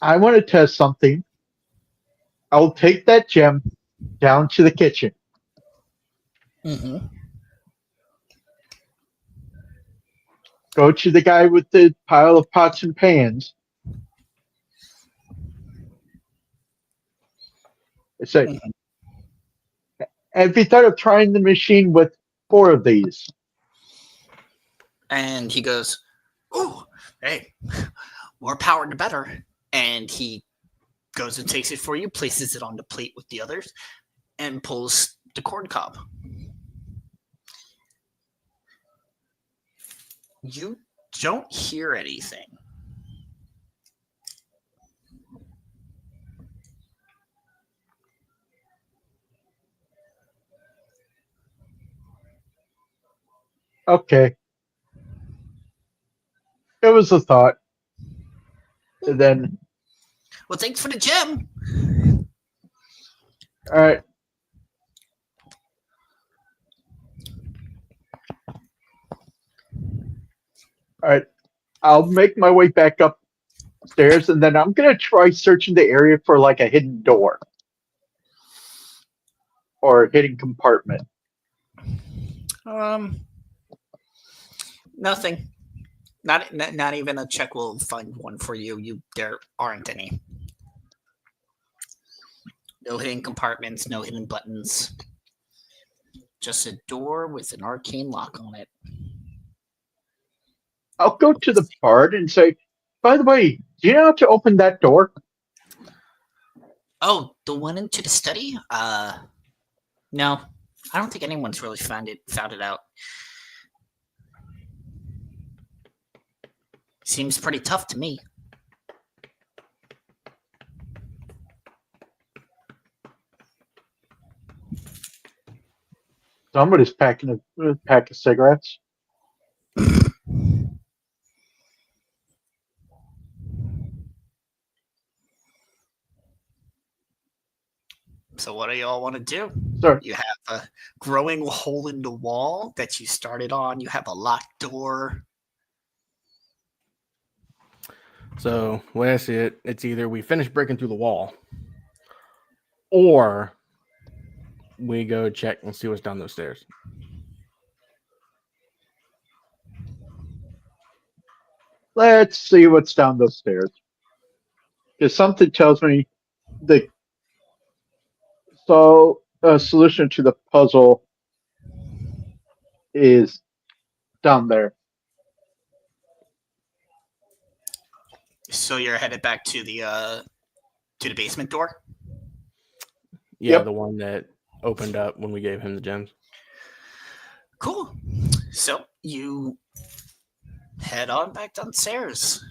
D: I want to test something. I'll take that gem down to the kitchen.
A: Mm-hmm.
D: Go to the guy with the pile of pots and pans. I say, have you thought of trying the machine with 4 of these?
A: And he goes, "Oh, hey, more power the better." And he goes and takes it for you, places it on the plate with the others, and pulls the corn cob. You don't hear anything.
D: Okay. It was a thought. And then,
A: Well, thanks for the gem.
D: all right. All right. I'll make my way back upstairs, and then I'm going to try searching the area for like a hidden door or a hidden compartment.
A: Nothing. Not even a check will find one for you. There aren't any. No hidden compartments, no hidden buttons. Just a door with an arcane lock on it.
D: I'll go to the bard and say, by the way, do you know how to open that door?
A: Oh, the one into the study? No. I don't think anyone's really found it out. Seems pretty tough to me.
D: Somebody's packing a pack of cigarettes.
A: So what do y'all want to do?
D: Sir.
A: You have a growing hole in the wall that you started on. You have a locked door.
C: So, the way I see it, it's either we finish breaking through the wall, or we go check and see what's down those stairs.
D: Let's see what's down those stairs. Because something tells me the solution to the puzzle is down there.
A: So you're headed back to the basement door?
C: Yeah,
D: Yep.
C: The one that opened up when we gave him the gems.
A: Cool. So you head on back downstairs,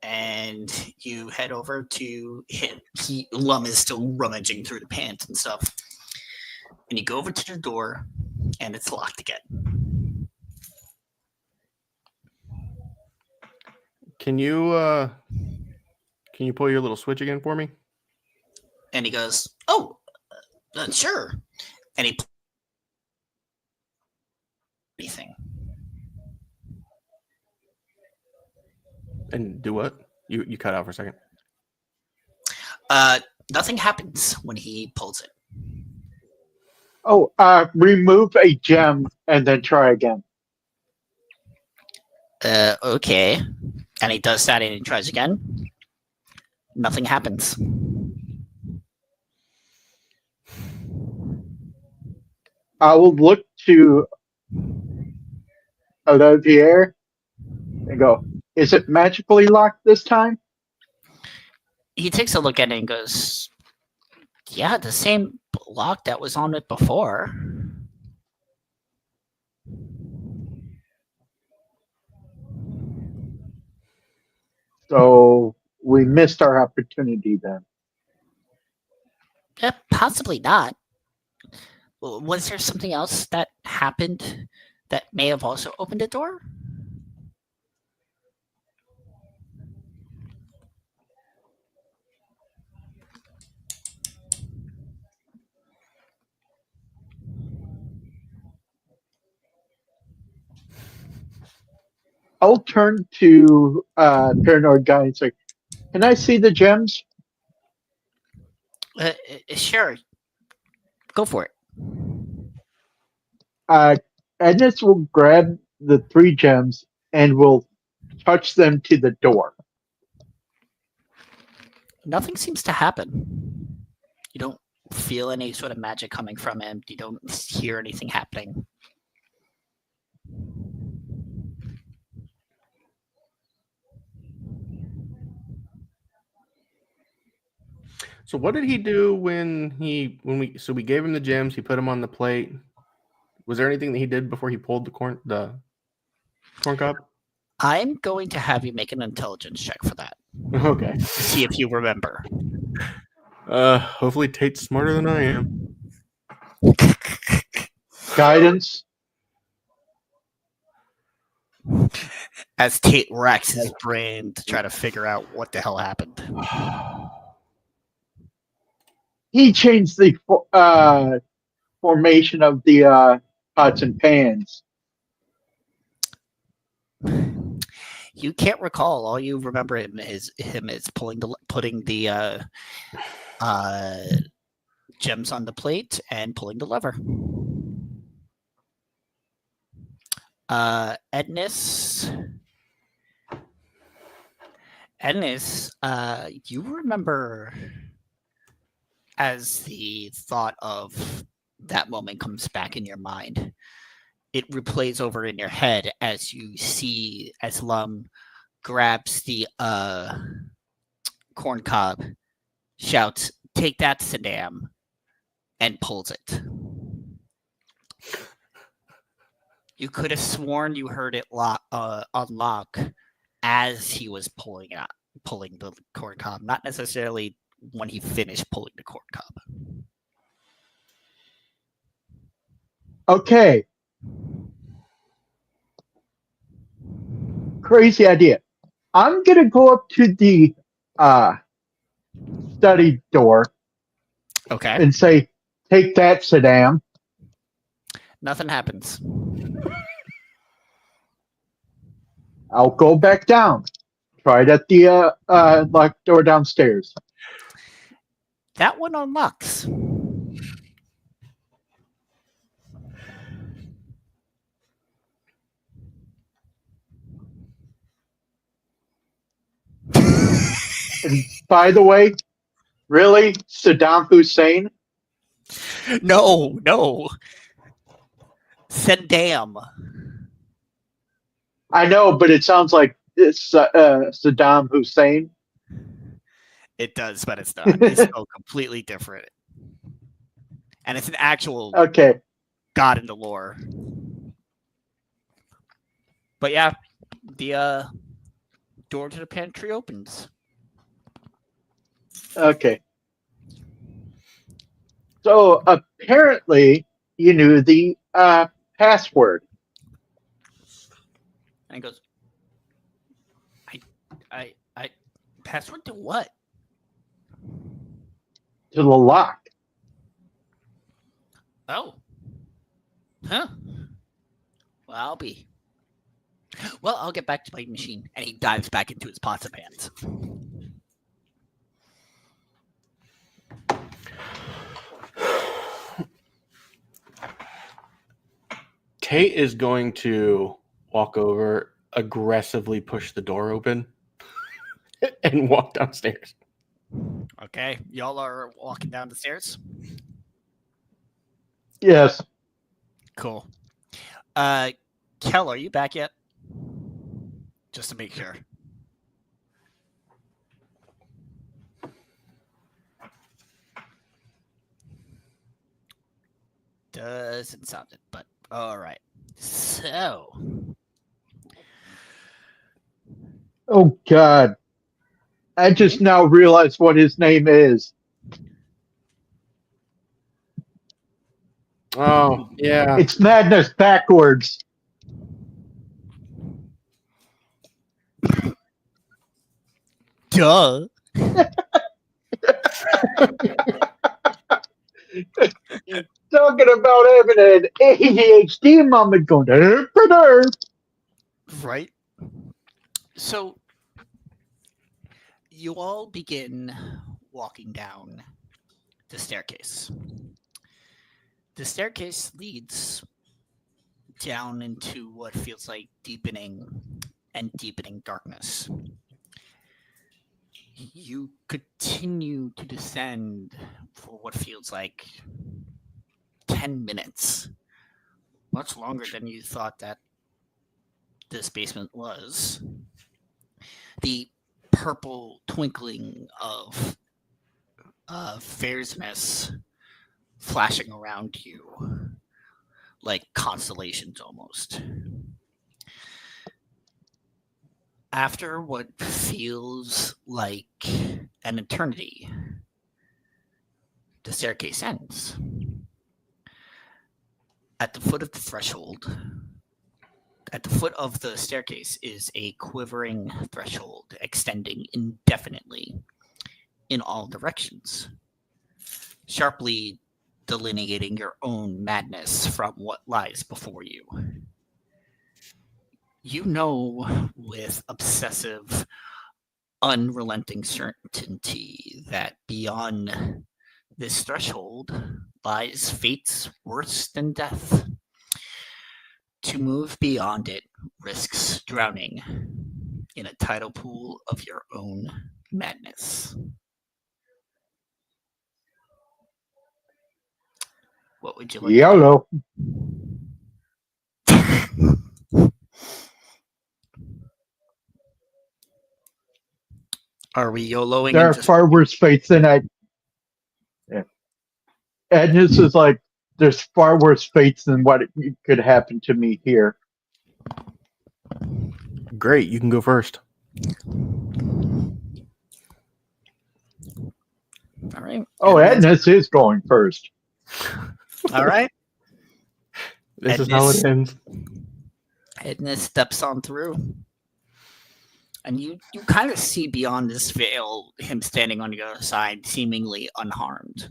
A: and you head over to him. Lum is still rummaging through the pants and stuff, and you go over to the door, and it's locked again.
C: Can you pull your little switch again for me?
A: And he goes, "Oh, sure." And he anything.
C: And do what? You cut out for a second.
A: Nothing happens when he pulls it.
D: Oh, remove a gem and then try again.
A: Okay. And he does that and he tries again. Nothing happens.
D: I will look to Olivier and go, is it magically locked this time?
A: He takes a look at it and goes, yeah, the same lock that was on it before.
D: So we missed our opportunity then.
A: Possibly not. Was there something else that happened that may have also opened the door?
D: I'll turn to Paranoid Guy and say, can I see the gems?
A: Sure. Go for it.
D: Ednis will grab the 3 gems and will touch them to the door.
A: Nothing seems to happen. You don't feel any sort of magic coming from him. You don't hear anything happening.
C: So what did he do when we gave him the gems, he put them on the plate. Was there anything that he did before he pulled the corn cob?
A: I'm going to have you make an intelligence check for that.
C: Okay.
A: To see if you remember.
C: Hopefully Tate's smarter than I am.
D: Guidance.
A: As Tate racks his brain to try to figure out what the hell happened.
D: He changed the formation of the pots and pans.
A: You can't recall. All you remember him is putting the gems on the plate and pulling the lever. Ednis, you remember as the thought of that moment comes back in your mind, it replays over in your head as you see as Lum grabs the corn cob, shouts, "Take that, Saddam," and pulls it. You could have sworn you heard it unlock as he was pulling the corn cob, not necessarily when he finished pulling the corn cob.
D: Okay. Crazy idea. I'm going to go up to the study door.
A: Okay.
D: And say, take that, Saddam.
A: Nothing happens.
D: I'll go back down. Try it at the locked door downstairs.
A: That one unlocks.
D: And by the way, really, Saddam Hussein?
A: No. Saddam.
D: I know, but it sounds like it's Saddam Hussein.
A: It does, but it's not. It's so completely different. And it's an actual
D: okay
A: god in the lore. But yeah, the door to the pantry opens.
D: Okay. So apparently you knew the password.
A: And he goes, I password to what?
D: To the lock.
A: Oh. Huh. Well, I'll get back to my machine. And he dives back into his pots and pans.
C: Tate is going to walk over, aggressively push the door open, and walk downstairs.
A: Okay, y'all are walking down the stairs.
D: Yes.
A: Cool. Kel, are you back yet? Just to make sure. Doesn't sound it, but all right. So,
D: Oh God. I just now realized what his name is.
C: Oh, yeah.
D: It's Madness backwards.
A: duh.
D: Talking about having an ADHD moment going,
A: Right? So, you all begin walking down the staircase. The staircase leads down into what feels like deepening and deepening darkness. You continue to descend for what feels like 10 minutes, much longer than you thought that this basement was. The purple twinkling of fierceness flashing around you like constellations almost. After what feels like an eternity, the staircase ends. At the foot of the threshold, at the foot of the staircase is a quivering threshold extending indefinitely in all directions, sharply delineating your own madness from what lies before you. You know with obsessive, unrelenting certainty that beyond this threshold lies fates worse than death. To move beyond it risks drowning in a tidal pool of your own madness. What would you like?
D: YOLO.
A: Are we YOLOing?
D: There are far worse fates than I. Yeah. Agnes is like, there's far worse fates than what could happen to me here.
C: Great, you can go first.
A: All right.
D: Oh, Agnes is going first.
A: All right.
C: This is how it ends.
A: Edna steps on through. And you kind of see beyond this veil him standing on the other side, seemingly unharmed.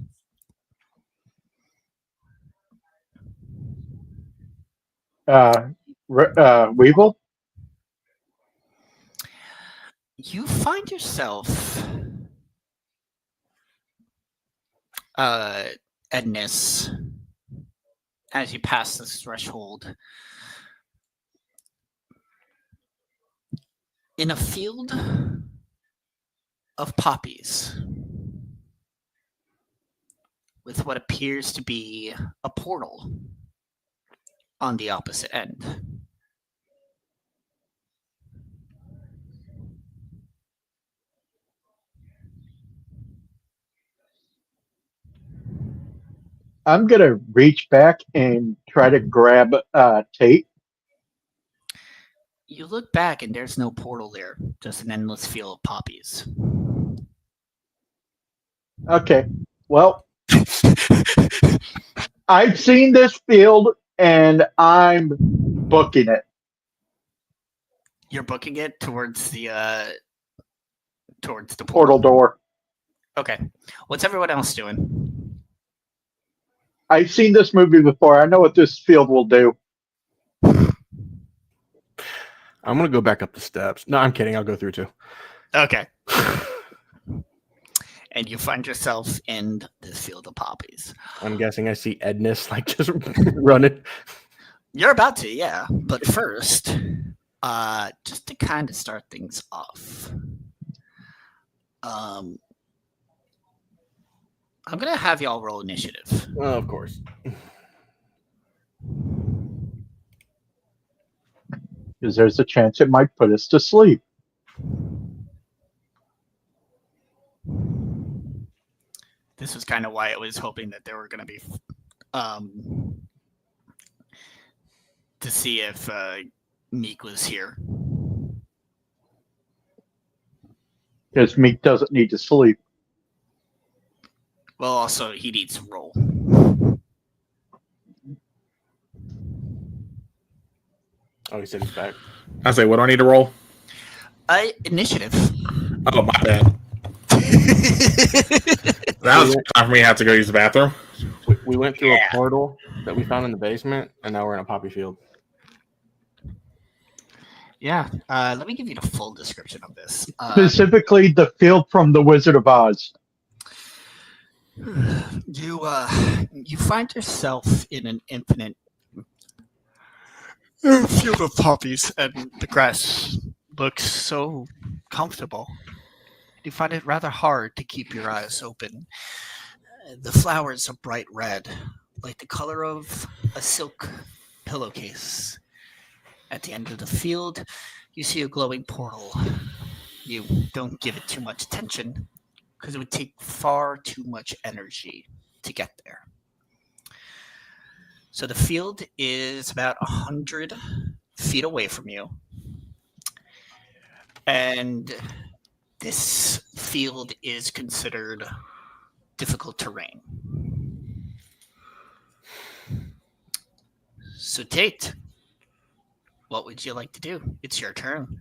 D: Weevil?
A: You find yourself, Ednis, as you pass this threshold, in a field of poppies with what appears to be a portal on the opposite end.
D: I'm going to reach back and try to grab Tate.
A: You look back and there's no portal there, just an endless field of poppies.
D: Okay. Well, I've seen this field and I'm booking it.
A: You're booking it towards the
D: Portal door.
A: Okay. What's everyone else doing?
D: I've seen this movie before. I know what this field will do.
C: I'm gonna go back up the steps. No, I'm kidding. I'll go through too.
A: Okay. And you find yourself in this field of poppies.
C: I'm guessing I see Edness like just running.
A: You're about to, yeah. But first, just to kind of start things off, I'm gonna have y'all roll initiative.
C: Oh, of course.
D: Because there's a chance it might put us to sleep.
A: This was kind of why I was hoping that there were going to be to see if Meek was here.
D: Because Meek doesn't need to sleep.
A: Well, also he needs to roll.
C: Oh, he said he's back.
B: I say, what do I need to roll?
A: Initiative.
B: Oh, my bad. That was time for me to have to go use the bathroom.
C: We went through a portal that we found in the basement, and now we're in a poppy field.
A: Yeah. Let me give you the full description of this.
D: Specifically, the field from The Wizard of Oz.
A: You find yourself in an infinite field of poppies, and the grass looks so comfortable. You find it rather hard to keep your eyes open. The flowers are bright red, like the color of a silk pillowcase. At the end of the field, you see a glowing portal. You don't give it too much attention, because it would take far too much energy to get there. So the field is about 100 feet away from you. And this field is considered difficult terrain. So Tate, what would you like to do? It's your turn.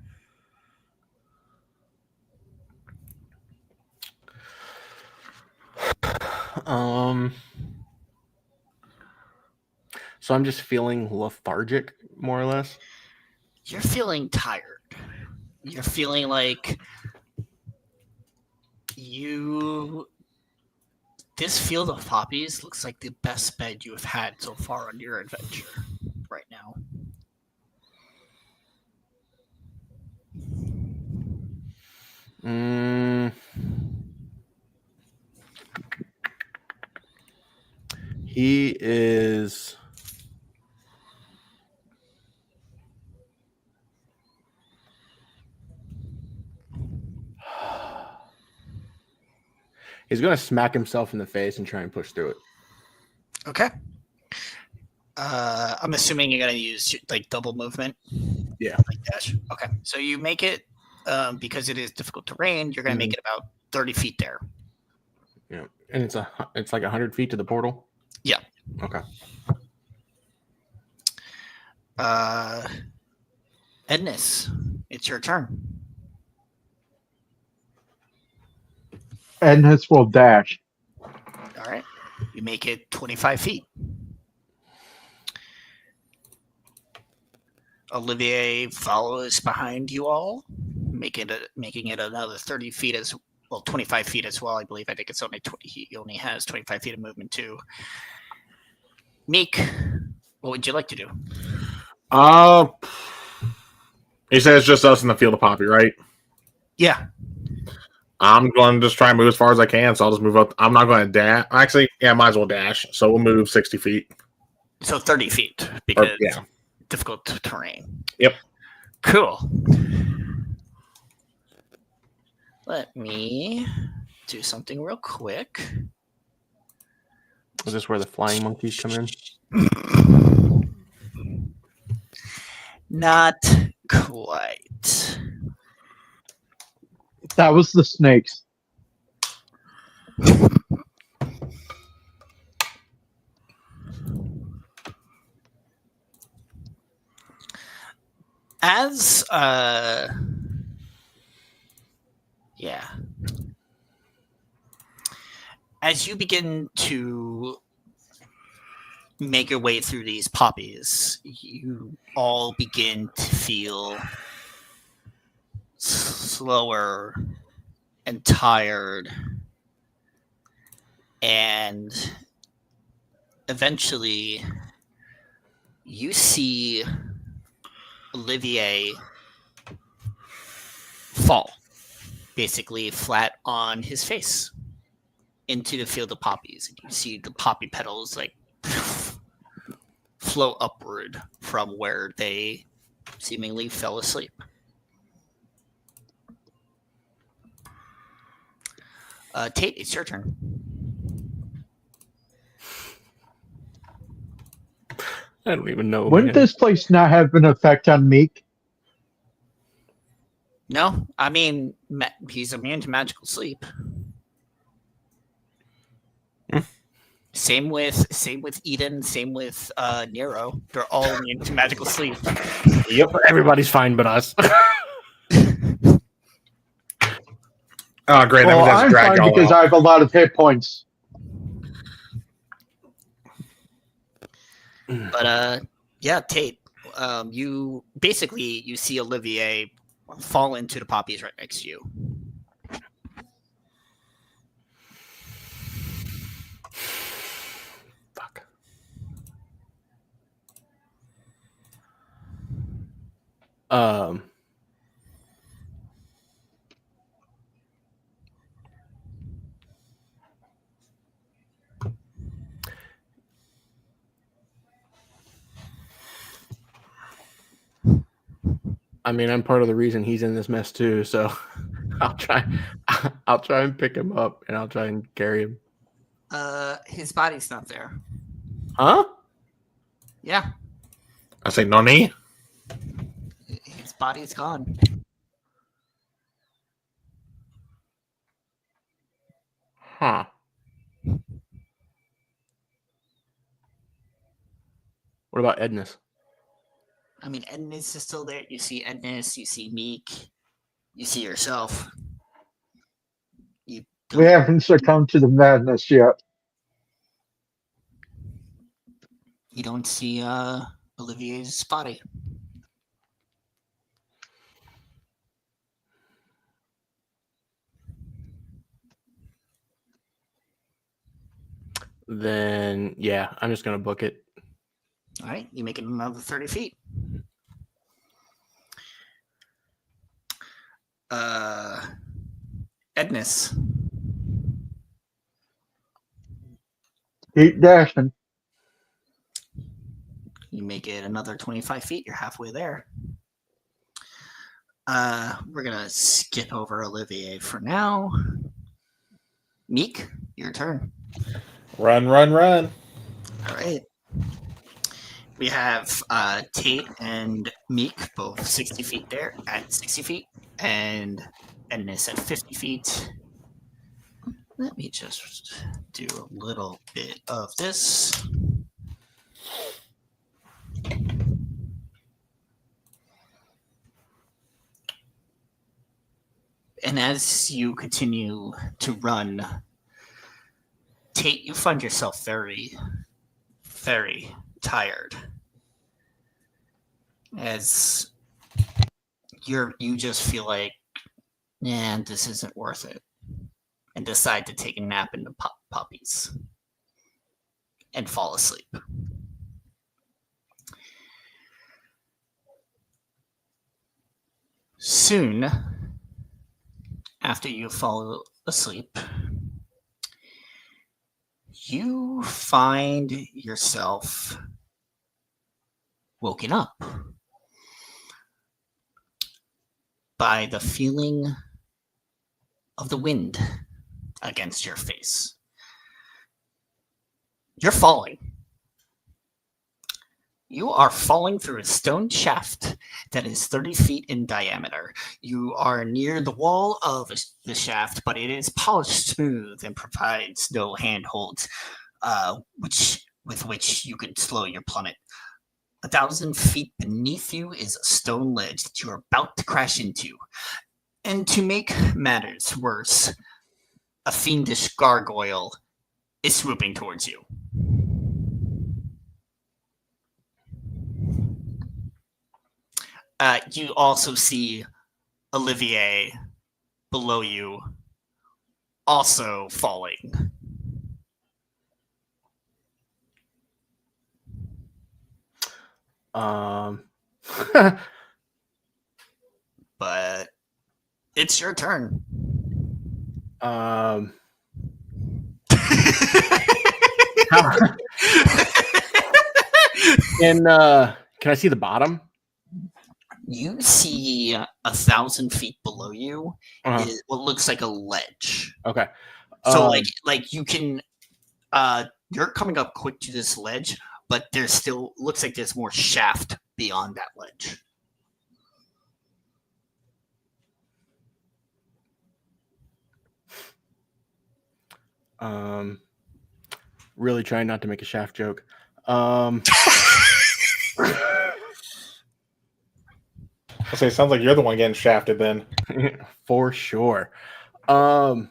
C: So I'm just feeling lethargic, more or less.
A: You're feeling tired. You're feeling like this field of poppies looks like the best bed you have had so far on your adventure right now.
C: He is. He's going to smack himself in the face and try and push through it.
A: Okay. I'm assuming you're going to use like double movement.
C: Yeah.
A: Like dash. Okay. So you make it, because it is difficult terrain, you're going to make it about 30 feet there.
C: Yeah. And it's like 100 feet to the portal?
A: Yeah.
C: Okay.
A: Edness, it's your turn.
D: Edness will dash.
A: All right. You make it 25 feet. Olivier follows behind you all, making it another 30 feet as well, 25 feet as well. I believe. I think it's only 20. He only has 25 feet of movement too. Meek, what would you like to do?
B: He says it's just us in the field of poppy, right?
A: Yeah.
B: I'm going to just try and move as far as I can, so I'll just move up. I'm not going to dash. Actually, yeah, might as well dash. So we'll move 60 feet.
A: So 30 feet because
B: yeah.
A: Difficult terrain.
B: Yep.
A: Cool. Let me do something real quick.
C: Is this where the flying monkeys come in?
A: Not quite.
D: That was the snakes.
A: As yeah. As you begin to make your way through these poppies, you all begin to feel slower and tired, and eventually you see Olivier fall, basically flat on his face into the field of poppies. You see the poppy petals like flow upward from where they seemingly fell asleep. Tate, it's your turn.
C: I don't even know.
D: Wouldn't
C: Man.
D: this place not have an effect on Meek?
A: No, I mean he's immune to magical sleep. Same with Eden. Same with Nero. They're all immune to magical sleep.
C: Yep, everybody's fine but us.
B: Oh, great. That
D: Well,
B: means that's
D: I'm
B: dragged
D: fine
B: all
D: because
B: out.
D: I have a lot of hit points.
A: But yeah, Tate. You see Olivier fall into the poppies right next to you.
C: Fuck. I mean, I'm part of the reason he's in this mess too, so I'll try and pick him up and I'll try and carry him.
A: His body's not there.
C: Huh?
A: Yeah,
B: I say nani.
A: his body's gone.
C: Huh. What about Edness?
A: I mean, Edness is still there. You see Edness, you see Meek, you see yourself.
D: We haven't succumbed to the madness yet.
A: You don't see Olivier's body.
C: Then yeah, I'm just gonna book it.
A: All right, you make it another 30 feet. Edness.
D: Keep dashing.
A: You make it another 25 feet. You're halfway there. We're going to skip over Olivier for now. Meek, your turn.
B: Run, run, run.
A: All right. We have Tate and Meek both 60 feet there at 60 feet, and Edness at 50 feet. Let me just do a little bit of this. And as you continue to run, Tate, you find yourself very, very tired. As you just feel like, this isn't worth it. And decide to take a nap in the poppies and fall asleep. Soon after you fall asleep, you find yourself woken up by the feeling of the wind against your face. You're falling. You are falling through a stone shaft that is 30 feet in diameter. You are near the wall of the shaft, but it is polished smooth and provides no handholds, with which you could slow your plummet. 1,000 feet beneath you is a stone ledge that you are about to crash into. And to make matters worse, a fiendish gargoyle is swooping towards you. You also see Olivier below you, also falling. But it's your turn.
C: Can I see the bottom?
A: You see 1,000 feet below you is what looks like a ledge.
C: Okay.
A: So like you can you're coming up quick to this ledge, but there's still looks like there's more shaft beyond that ledge.
C: Really trying not to make a shaft joke.
B: I'll say it sounds like you're the one getting shafted then.
C: For sure. I'm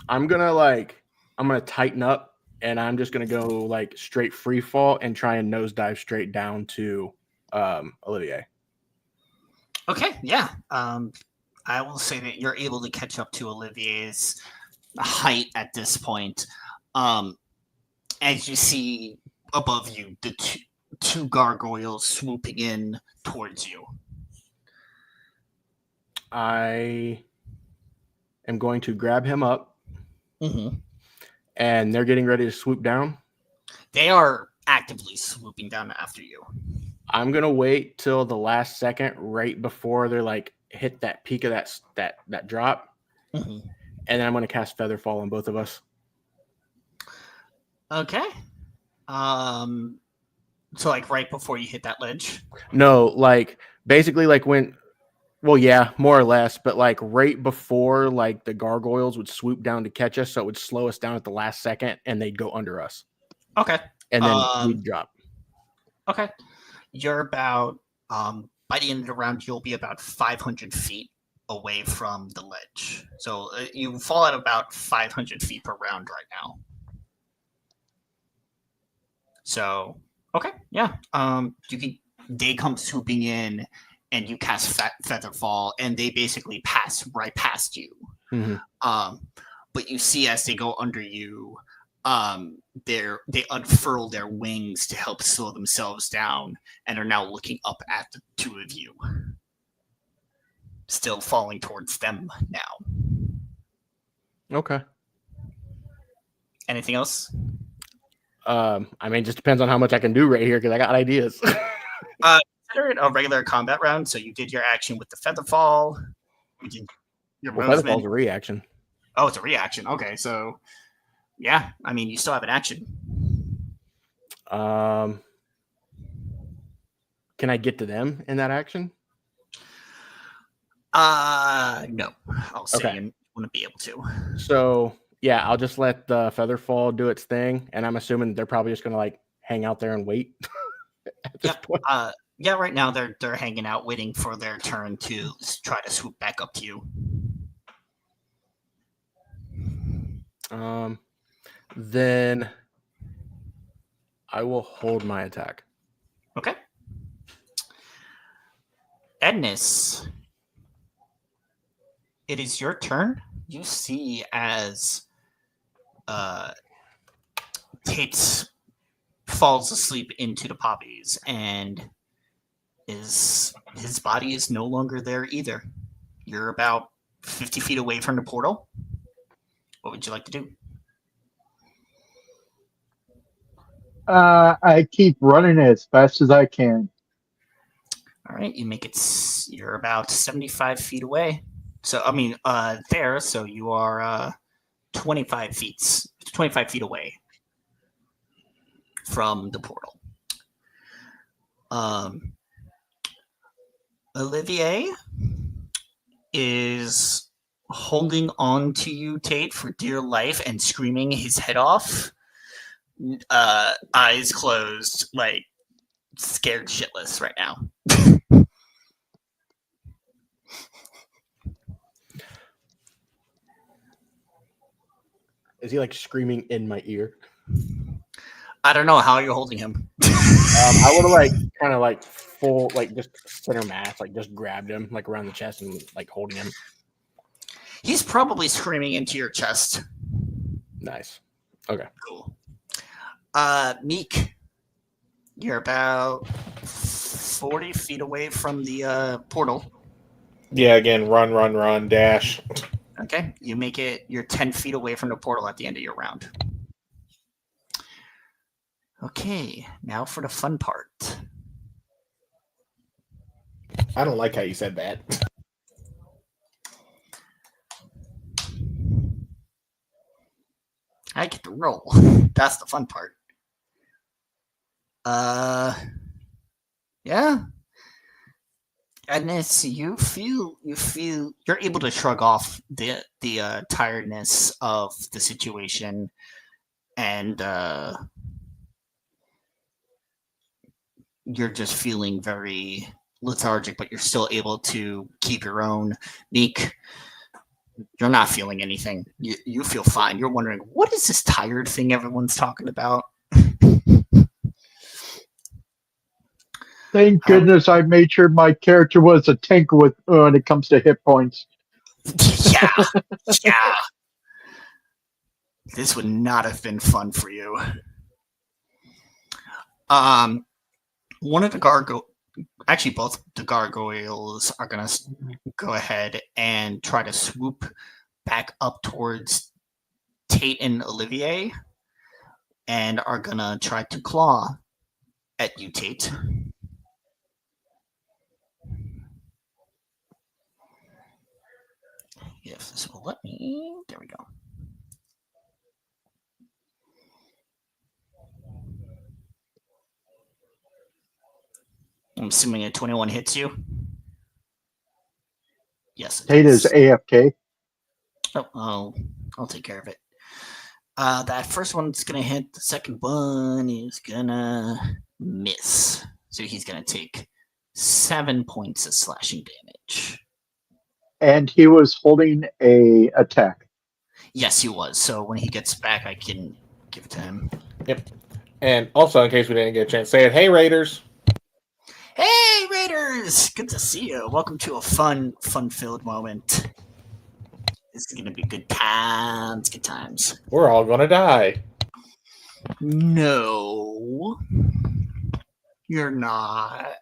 C: gonna tighten up and I'm just gonna go like straight free fall and try and nosedive straight down to Olivier.
A: Okay, yeah. I will say that you're able to catch up to Olivier's height at this point. As you see above you, the two gargoyles swooping in towards you.
C: I am going to grab him up,
A: and
C: they're getting ready to swoop down.
A: They are actively swooping down after you.
C: I'm gonna wait till the last second, right before they're like hit that peak of that drop, and then I'm gonna cast Featherfall on both of us.
A: Okay. So like right before you hit that ledge?
C: No, like basically like when. Well, yeah, more or less, but like right before like the gargoyles would swoop down to catch us, so it would slow us down at the last second and they'd go under us.
A: Okay.
C: And then we'd drop.
A: Okay. You're about by the end of the round you'll be about 500 feet away from the ledge. So you fall at about 500 feet per round right now. So okay, yeah. They come swooping in and you cast Featherfall, and they basically pass right past you. But you see as they go under you, they unfurl their wings to help slow themselves down, and are now looking up at the two of you, still falling towards them now.
C: Okay.
A: Anything else?
C: I mean, it just depends on how much I can do right here because I got ideas.
A: Consider it a regular combat round, so you did your action with the Featherfall. You did your
C: Featherfall's a reaction.
A: Oh, it's a reaction. Okay, so yeah, I mean, you still have an action.
C: Can I get to them in that action?
A: No. I'll say you wouldn't be able to.
C: So yeah, I'll just let the Featherfall do its thing, and I'm assuming they're probably just gonna like hang out there and wait at this point.
A: Yeah, right now they're hanging out, waiting for their turn to try to swoop back up to you.
C: Then I will hold my attack.
A: Okay. Ednis, it is your turn. You see as Tate falls asleep into the poppies, and his body is no longer there either. You're about 50 feet away from the portal. What would you like to do?
D: I keep running as fast as I can.
A: All right, you make it. You're about 75 feet away. So I mean, there. So you are 25 feet away from the portal. Olivier is holding on to you, Tate, for dear life and screaming his head off. Eyes closed, like scared shitless right now.
C: Is he like screaming in my ear?
A: I don't know how you're holding him.
C: I would have like kind of like full like just center mass, like just grabbed him like around the chest and like holding him.
A: He's probably screaming into your chest.
C: Nice. Okay.
A: Cool. Meek, you're about 40 feet away from the portal.
B: Yeah, again, run, dash.
A: Okay, you make it. You're 10 feet away from the portal at the end of your round. Okay, now for the fun part.
B: I don't like how you said that.
A: I get to roll. That's the fun part. Yeah. Agnes, you feel you're able to shrug off the tiredness of the situation, and you're just feeling very lethargic, but you're still able to keep your own. Meek, you're not feeling anything. You feel fine. You're wondering, what is this tired thing everyone's talking about?
D: Thank goodness I made sure my character was a tank with when it comes to hit points.
A: Yeah. This would not have been fun for you. One of the actually both the gargoyles are gonna go ahead and try to swoop back up towards Tate and Olivier, and are gonna try to claw at you, Tate. If this will let me, there we go. I'm assuming a 21 hits you. Yes.
D: Tate is AFK.
A: Oh, I'll take care of it. That first one's gonna hit. The second one is gonna miss. So he's gonna take 7 points of slashing damage.
D: And he was holding a attack.
A: Yes, he was. So when he gets back, I can give it to him.
B: Yep. And also, in case we didn't get a chance to say it, hey Raiders.
A: Hey Raiders! Good to see you. Welcome to a fun-filled moment. This is gonna be good times. Good times.
B: We're all gonna die.
A: No, you're not.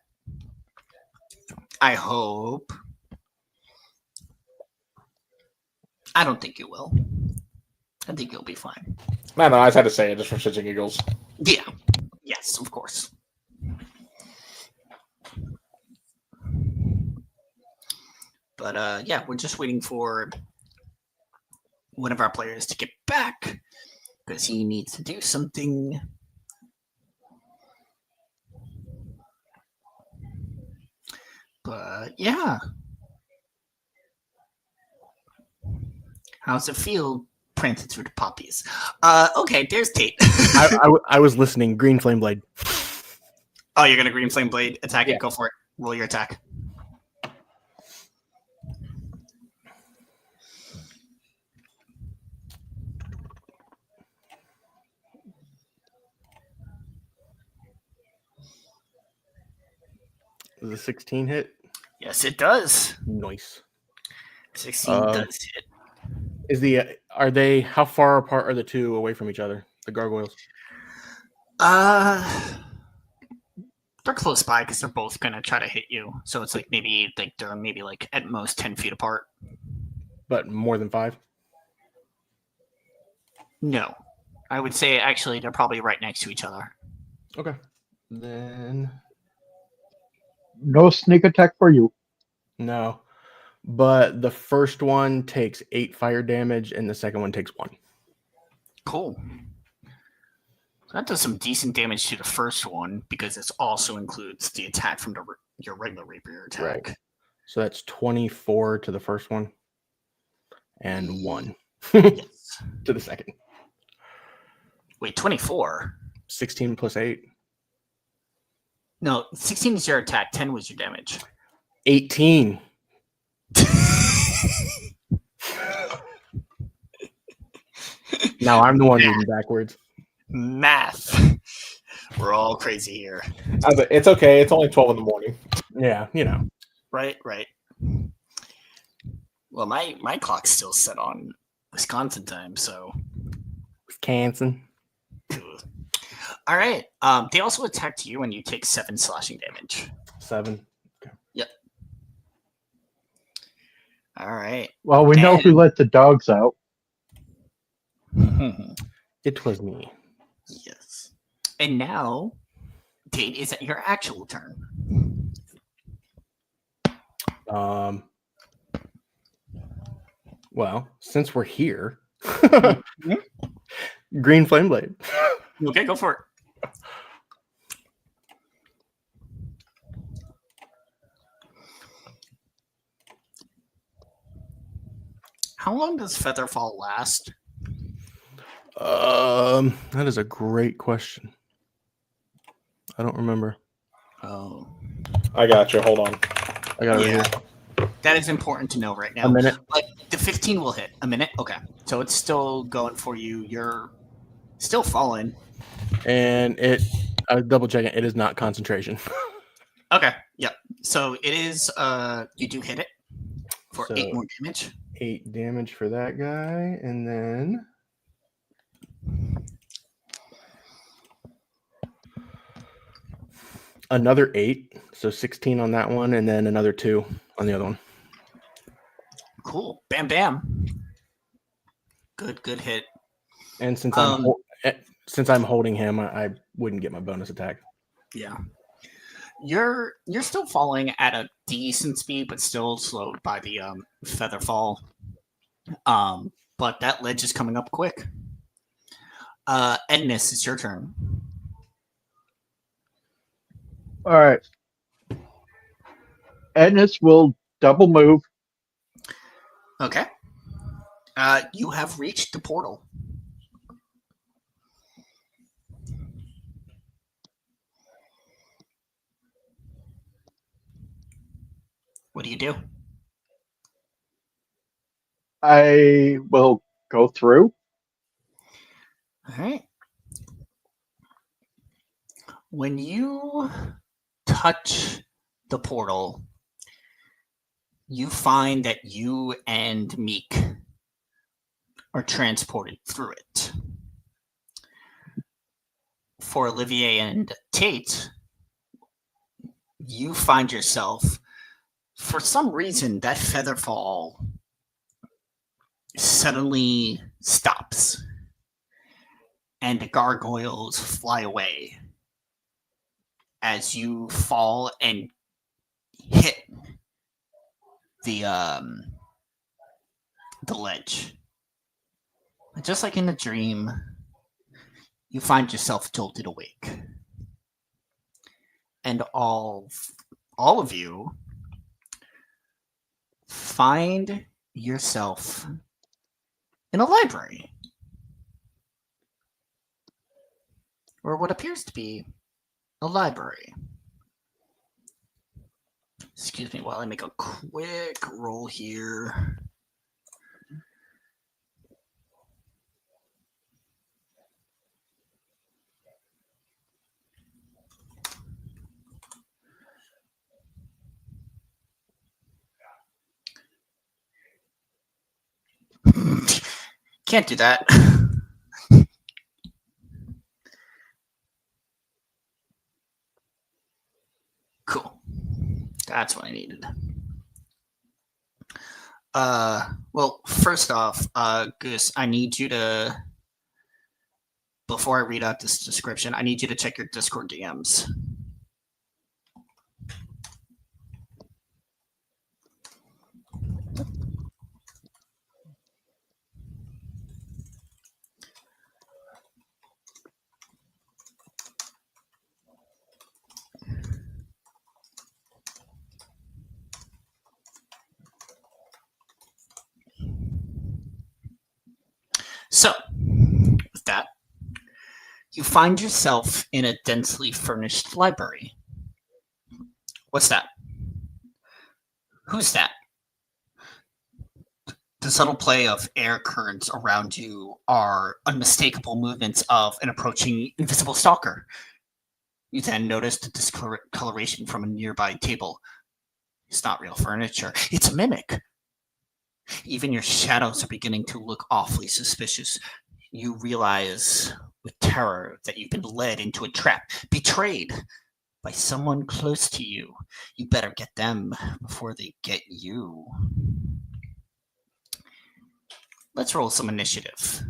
A: I hope. I don't think you will. I think you'll be fine.
B: No, I just had to say it just for shits and giggles.
A: Yeah. Yes, of course. But yeah, we're just waiting for one of our players to get back because he needs to do something. But yeah. How's it feel prancing through the poppies? Okay, there's Tate.
C: I was listening. Green Flame Blade.
A: Oh, you're gonna Green Flame Blade attack
C: Yeah.
A: it? Go for it. Roll your attack.
C: Does a 16 hit?
A: Yes, it does.
C: Nice.
A: 16 does hit.
C: Are they, how far apart are the two away from each other? The gargoyles?
A: They're close by because they're both gonna try to hit you. So it's like they're maybe like at most 10 feet apart.
C: But more than 5?
A: No, I would say actually they're probably right next to each other.
C: Okay. Then
D: No sneak attack for you.
C: no. But the first one takes 8 fire damage and the second one takes 1.
A: Cool. That does some decent damage to the first one because it also includes the attack from your regular rapier attack.
C: Right. So that's 24 to the first one and 1
A: Yes.
C: to the second.
A: Wait, 24?
C: 16 plus 8.
A: No, 16 is your attack. 10 was your damage.
C: 18. Now I'm the one reading backwards.
A: Math. We're all crazy here.
B: It's okay. It's only 12 in the morning.
C: Yeah, you know.
A: Right. Well, my clock's still set on Wisconsin time, so.
C: Wisconsin.
A: Cool. All right. They also attacked you, and you take 7 slashing damage.
C: 7. Okay.
A: Yep. All right.
D: Well, we know who let the dogs out.
C: It was me.
A: Yes. And now, Date is at your actual turn.
C: Well, since we're here, Green Flame Blade.
A: Okay, go for it. How long does Featherfall last?
C: That is a great question. I don't remember.
A: Oh.
B: I got you. Hold on.
C: I got it right
A: Yeah.
C: here.
A: That is important to know right now.
C: A minute.
A: But the 15 will hit. A minute? Okay. So it's still going for you. You're still falling.
C: And I double checking. It is not concentration.
A: Okay. Yep. So it is, you do hit it for
C: So-
A: 8 more damage.
C: 8 damage for that guy. And then another 8. So 16 on that one. And then another 2 on the other one.
A: Cool. Bam, bam. Good hit.
C: And since I'm holding him, I wouldn't get my bonus attack.
A: Yeah. You're still falling at a decent speed, but still slowed by the feather fall. But that ledge is coming up quick. Edness, it's your turn.
D: All right. Edness will double move.
A: Okay. You have reached the portal. What do you do?
D: I will go through.
A: All right. When you touch the portal, you find that you and Meek are transported through it. For Olivier and Tate, you find yourself, for some reason, that featherfall suddenly stops and the gargoyles fly away as you fall and hit the ledge. Just like in a dream, you find yourself jolted awake. And all of you find yourself in a library. Or what appears to be a library. Excuse me while I make a quick roll here. Can't do that. Cool. That's what I needed. Well, first off, Goose, I need you to, before I read out this description, I need you to check your Discord DMs. You find yourself in a densely furnished library. What's that? Who's that? The subtle play of air currents around you are unmistakable movements of an approaching invisible stalker. You then notice the discoloration from a nearby table. It's not real furniture. It's a mimic. Even your shadows are beginning to look awfully suspicious. You realize with terror that you've been led into a trap, betrayed by someone close to you. You better get them before they get you. Let's roll some initiative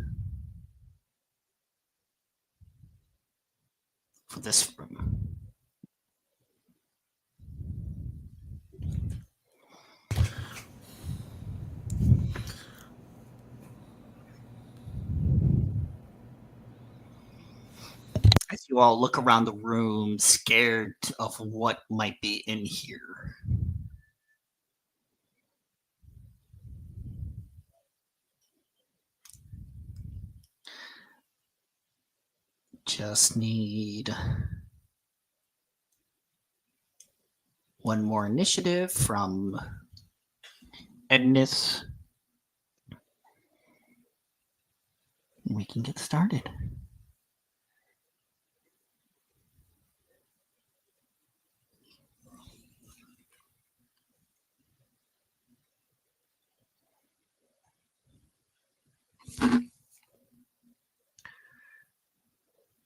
A: for this room. As you all look around the room, scared of what might be in here. Just need one more initiative from Ednis. We can get started.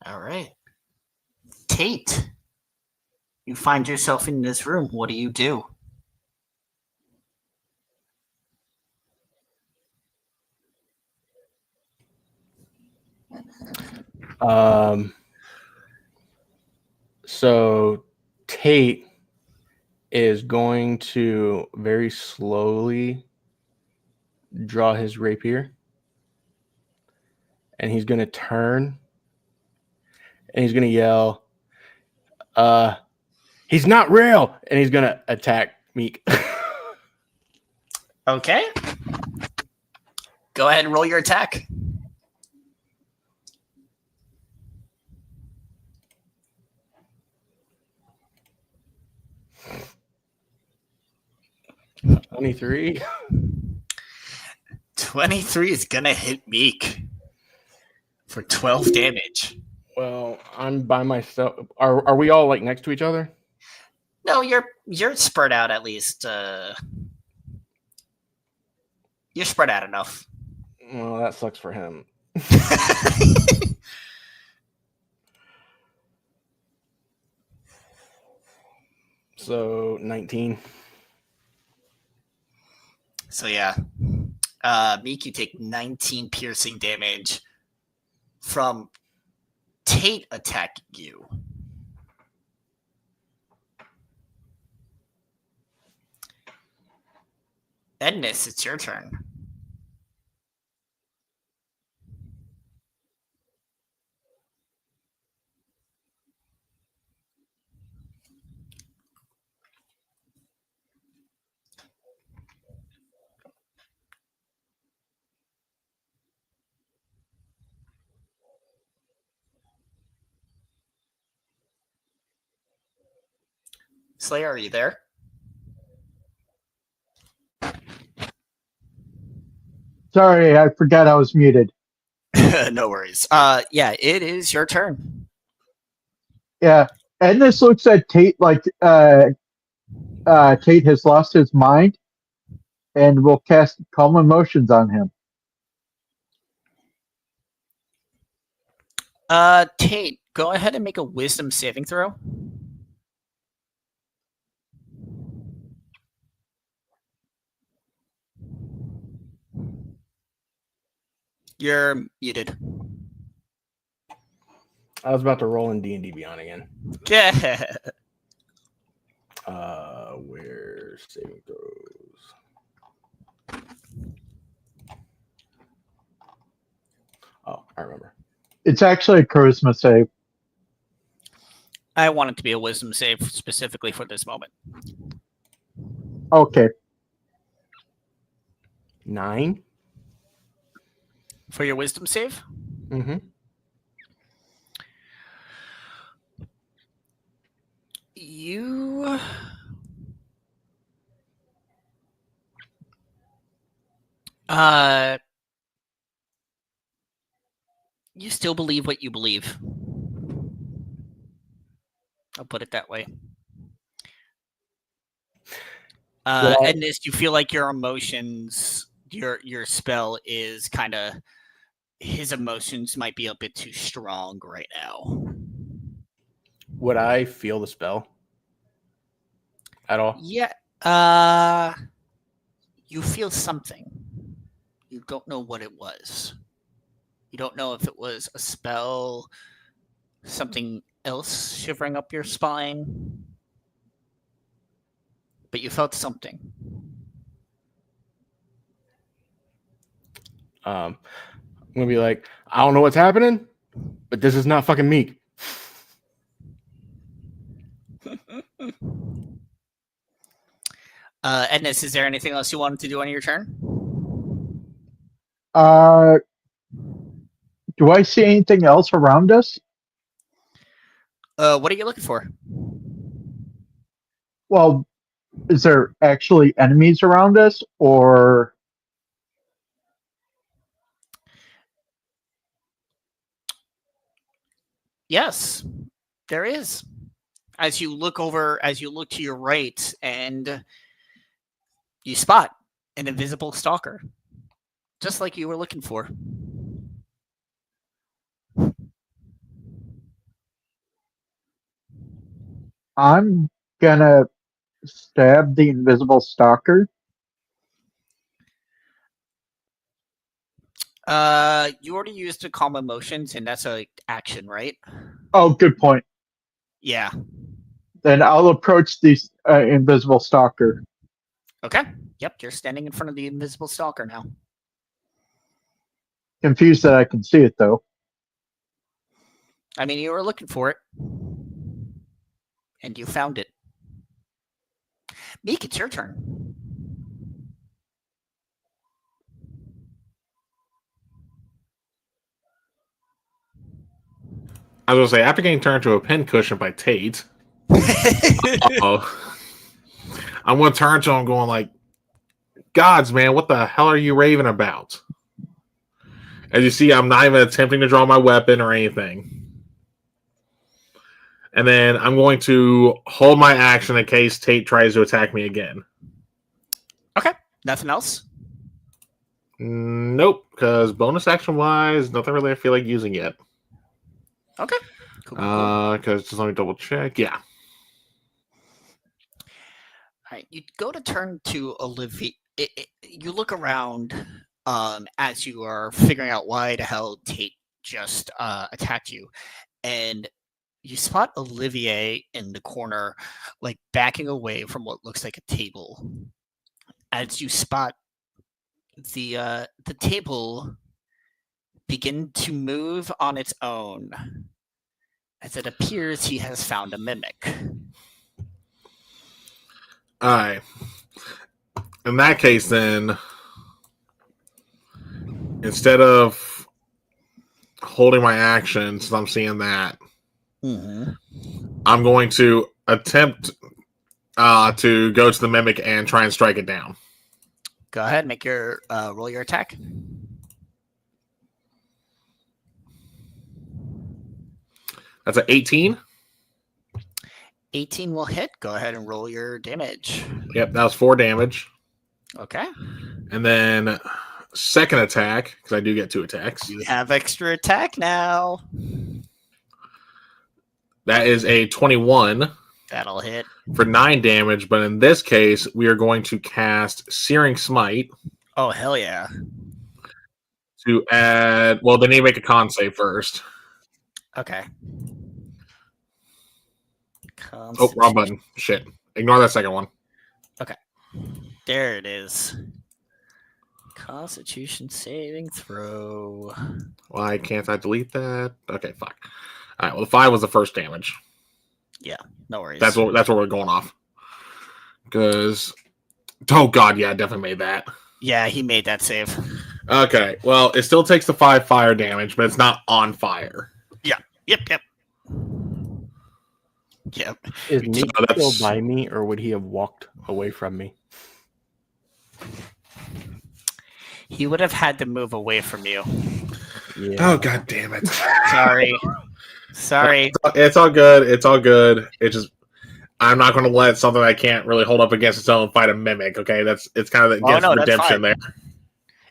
A: All right. Tate, you find yourself in this room. What do you do?
C: So Tate is going to very slowly draw his rapier, and he's going to turn, and he's going to yell, he's not real, and he's going to attack Meek.
A: Okay. Go ahead and roll your attack.
C: $23.
A: 23 is gonna hit Meek for 12 damage.
C: Well, I'm by myself. Are we all like next to each other?
A: No, you're spread out at least. You're spread out enough.
C: Well, that sucks for him. So 19.
A: So yeah, Meek, you take 19 piercing damage from Tate attacking you. Ednis, it's your turn. Slayer, are you there?
D: Sorry, I forgot I was muted.
A: No worries. Yeah, it is your turn.
D: Yeah, and this looks at Tate like Tate has lost his mind, and will cast calm emotions on him.
A: Tate, go ahead and make a wisdom saving throw. You're muted.
C: I was about to roll in D&D Beyond again.
A: Yeah.
C: Where's saving throws? Oh, I remember.
D: It's actually a charisma save.
A: I want it to be a wisdom save specifically for this moment.
D: Okay.
C: 9.
A: For your wisdom save?
C: Mm-hmm.
A: You you still believe what you believe. I'll put it that way. And this, you feel like your emotions, your spell is kind of, his emotions might be a bit too strong right now.
C: Would I feel the spell at all?
A: Yeah. You feel something. You don't know what it was. You don't know if it was a spell, something else shivering up your spine, but you felt something.
C: I'm gonna be like, I don't know what's happening, but this is not fucking Meek.
A: Edness, is there anything else you wanted to do on your turn?
D: Do I see anything else around us?
A: What are you looking for?
D: Well, is there actually enemies around us, or
A: Yes, there is. As you look to your right, and you spot an invisible stalker, just like you were looking for.
D: I'm gonna stab the invisible stalker?
A: You already used to calm emotions, and that's a action, right?
D: Oh, good point.
A: Yeah.
D: Then I'll approach the invisible stalker.
A: Okay. Yep, you're standing in front of the invisible stalker now.
D: Confused that I can see it, though.
A: I mean, you were looking for it, and you found it. Meek, it's your turn.
B: I was gonna say, after getting turned to a pincushion by Tate, I'm gonna turn to him, going like, "Gods, man, what the hell are you raving about?" As you see, I'm not even attempting to draw my weapon or anything. And then I'm going to hold my action in case Tate tries to attack me again.
A: Okay. Nothing else?
B: Nope, because bonus action wise, nothing really I feel like using yet.
A: Okay. Cool.
B: Because just let me double check. Yeah.
A: All right. You go to turn to Olivia. You look around as you are figuring out why the hell Tate just attacked you. And you spot Olivier in the corner, like backing away from what looks like a table. As you spot the table begin to move on its own, as it appears he has found a mimic.
B: All right. In that case, then, instead of holding my action, since I'm seeing that, I'm going to attempt to go to the mimic and try and strike it down.
A: Go ahead, make your roll your attack.
B: That's an 18.
A: 18 will hit. Go ahead and roll your damage.
B: Yep, that was 4 damage.
A: Okay.
B: And then second attack, because I do get 2 attacks.
A: You have extra attack now.
B: That is a 21.
A: That'll hit.
B: For 9 damage, but in this case, we are going to cast Searing Smite.
A: Oh, hell yeah.
B: To add... Well, they need to make a con save first.
A: Okay.
B: Oh, wrong button. Shit. Ignore that second one.
A: Okay. There it is. Constitution saving throw.
B: Why can't I delete that? Okay, fuck. All right, well, the 5 was the first damage.
A: Yeah, no worries.
B: That's what we're going off. Because... Oh, God, yeah, I definitely made that.
A: Yeah, he made that save.
B: Okay, well, it still takes the 5 fire damage, but it's not on fire.
A: Yeah. Yep.
C: Is Meek
B: So that's-
C: still by me, or would he have walked away from me?
A: He would have had to move away from you.
C: Yeah.
B: Oh god damn it!
A: Sorry. Sorry.
B: It's all good. It's all good. It's just I'm not going to let something I can't really hold up against its own fight a mimic. Okay, it's kind of against
A: no, that's
B: redemption
A: fine.
B: there.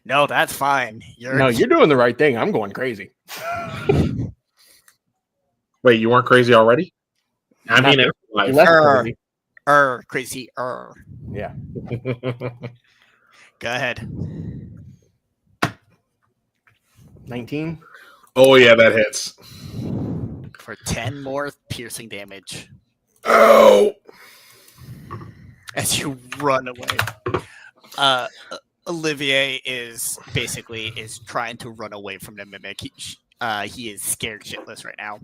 A: No, that's fine.
C: No, you're doing the right thing. I'm going crazy.
B: Wait, you weren't crazy already? I mean, in life.
C: Less
A: Err.
C: crazy.
A: Crazy.
C: Yeah.
A: Go ahead.
C: 19.
B: Oh yeah, that hits.
A: For 10 more piercing damage
B: Oh,
A: as you run away. Olivier is trying to run away from the mimic. He is scared shitless right now.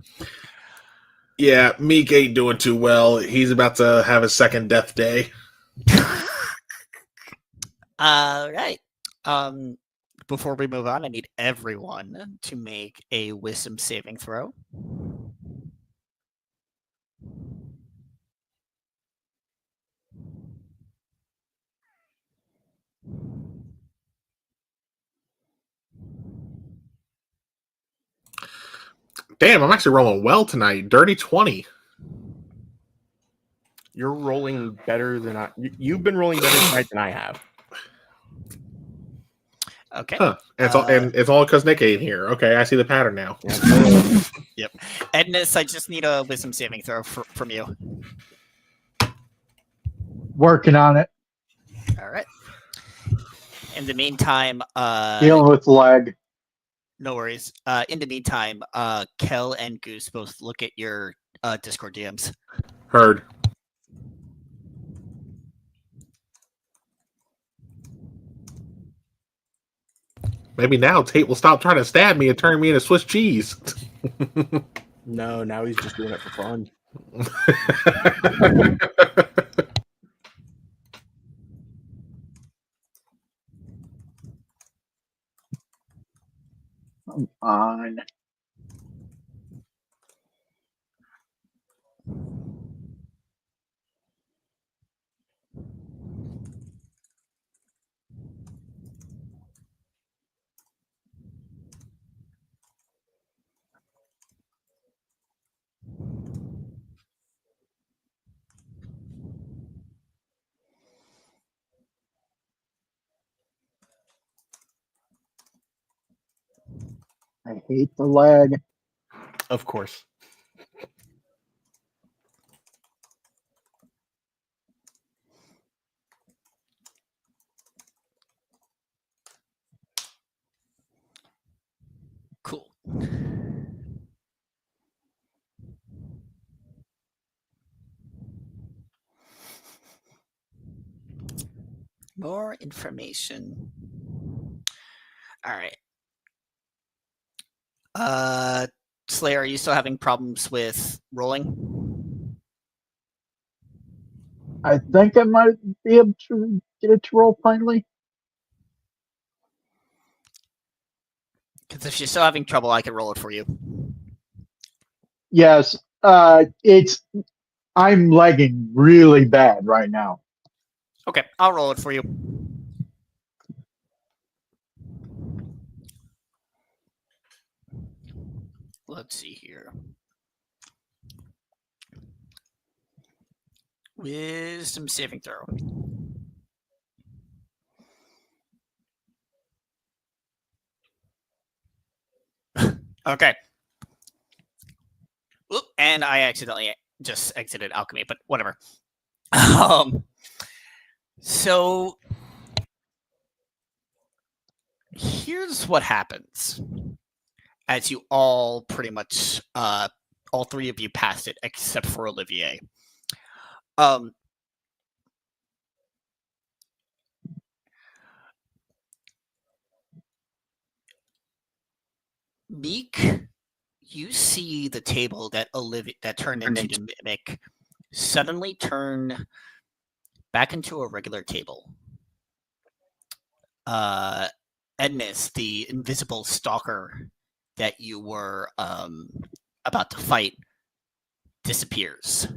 B: yeah. Meek ain't doing too well. He's about to have a second death day.
A: All right. Before we move on, I need everyone to make a wisdom saving throw.
B: Damn, I'm actually rolling well tonight. Dirty 20.
C: You're rolling better than you've been rolling better tonight than I have.
A: Okay.
B: Huh. And it's all because Nick ain't here. Okay, I see the pattern now.
C: Yeah.
A: Yep. Edness, I just need a wisdom saving throw from you.
D: Working on it.
A: All right. In the meantime,
D: Dealing with lag.
A: no worries. In the meantime, Kel and Goose both look at your Discord DMs.
B: Heard. Maybe now Tate will stop trying to stab me and turn me into Swiss cheese.
C: No, now he's just doing it for fun.
D: Come on. I hate the lag.
C: Of course.
A: Cool. More information. All right. Slayer, are you still having problems with rolling?
D: I think I might be able to get it to roll finally.
A: Because if you're still having trouble, I can roll it for you.
D: Yes. I'm lagging really bad right now.
A: Okay, I'll roll it for you. Let's see here. Wisdom saving throw. Okay. Oop, and I accidentally just exited alchemy, but whatever. So here's what happens as you all pretty much all three of you passed it except for Olivier. Meek, you see the table that turned into the mimic suddenly turn back into a regular table. Ednis, the invisible stalker that you were about to fight, disappears.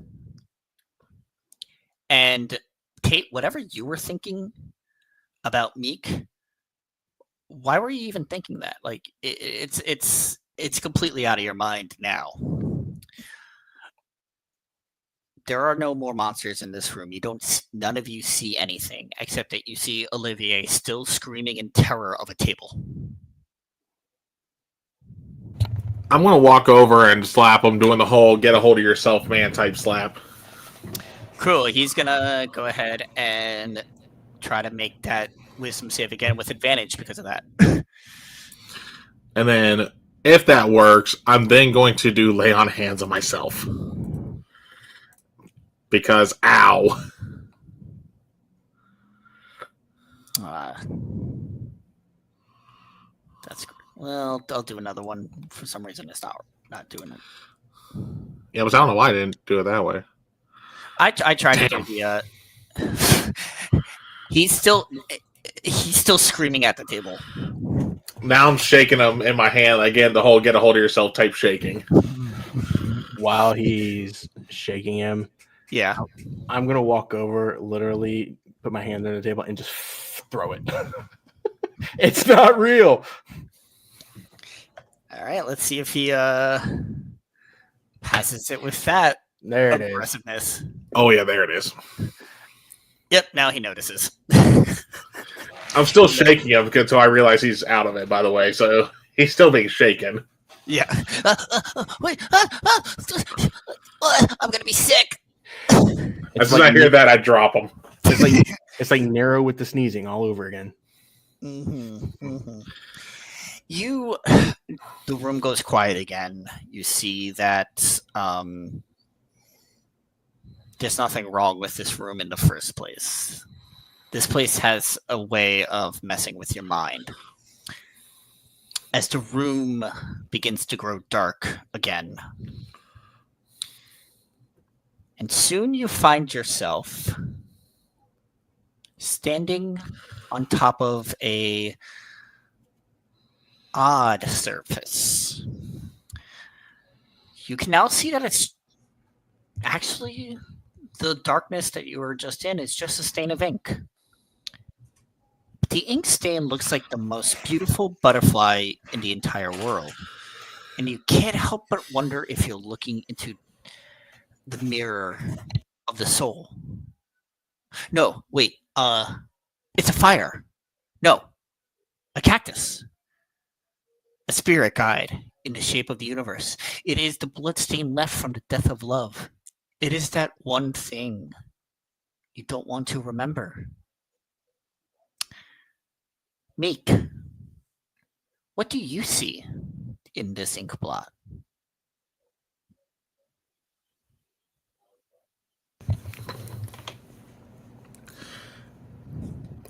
A: And Kate, whatever you were thinking about Meek, why were you even thinking that? Like, it's completely out of your mind now. There are no more monsters in this room. None of you see anything except that you see Olivier still screaming in terror of a table.
B: I'm gonna walk over and slap him, doing the whole "get a hold of yourself, man" type slap.
A: Cool. He's gonna go ahead and try to make that wisdom save again with advantage because of that.
B: And then, if that works, I'm then going to do lay on hands on myself. Because, ow.
A: That's well. I'll do another one. For some reason, it's not doing it.
B: Yeah, but I don't know why I didn't do it that way.
A: I tried to do the. He's still screaming at the table.
B: Now I'm shaking him in my hand again. The whole "get a hold of yourself" type shaking.
C: While he's shaking him,
A: Yeah.
C: I'm gonna walk over, literally put my hand on the table and just throw it. It's not real.
A: All right, let's see if he passes it with that
C: There it is.
A: aggressiveness.
B: Oh yeah, there it is.
A: Yep, now he notices.
B: I'm still shaking him until I realize he's out of it. By the way, so he's still being shaken.
A: Yeah. Wait. I'm gonna be sick.
B: As soon as I hear that, I drop him.
C: It's like Nero with the sneezing all over again.
A: The room goes quiet again. You see that there's nothing wrong with this room in the first place. This place has a way of messing with your mind. As the room begins to grow dark again, and soon you find yourself standing on top of a odd surface. You can now see that it's actually the darkness that you were just in is just a stain of ink. The ink stain looks like the most beautiful butterfly in the entire world. And you can't help but wonder if you're looking into the mirror of the soul. No, wait, it's a fire. No, a cactus. A spirit guide in the shape of the universe. It is the bloodstain left from the death of love. It is that one thing you don't want to remember. Meek, what do you see in this ink blot?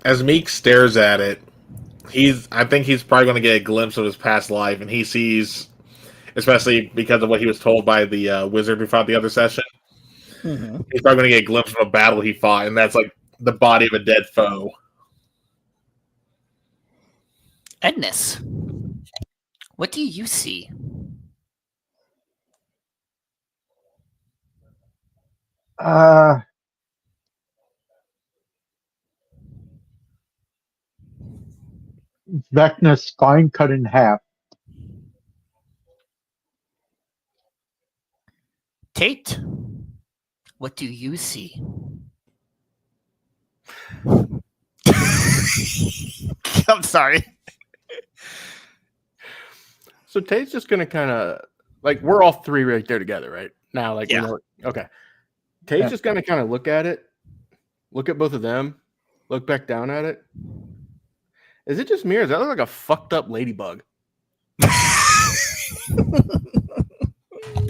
B: As Meek stares at it, I think he's probably going to get a glimpse of his past life, and he sees, especially because of what he was told by the wizard who fought the other session, he's probably going to get a glimpse of a battle he fought, and that's like the body of a dead foe.
A: Edness, what do you see?
D: Vecna's spine cut in half.
A: Tate, what do you see? I'm sorry.
C: So Tate's just gonna kind of like, we're all three right there together, right now. Like,
A: Yeah.
C: you know, okay. Tate's just gonna kind of look at it, look at both of them, look back down at it. Is it just me, or does that look like a fucked up ladybug?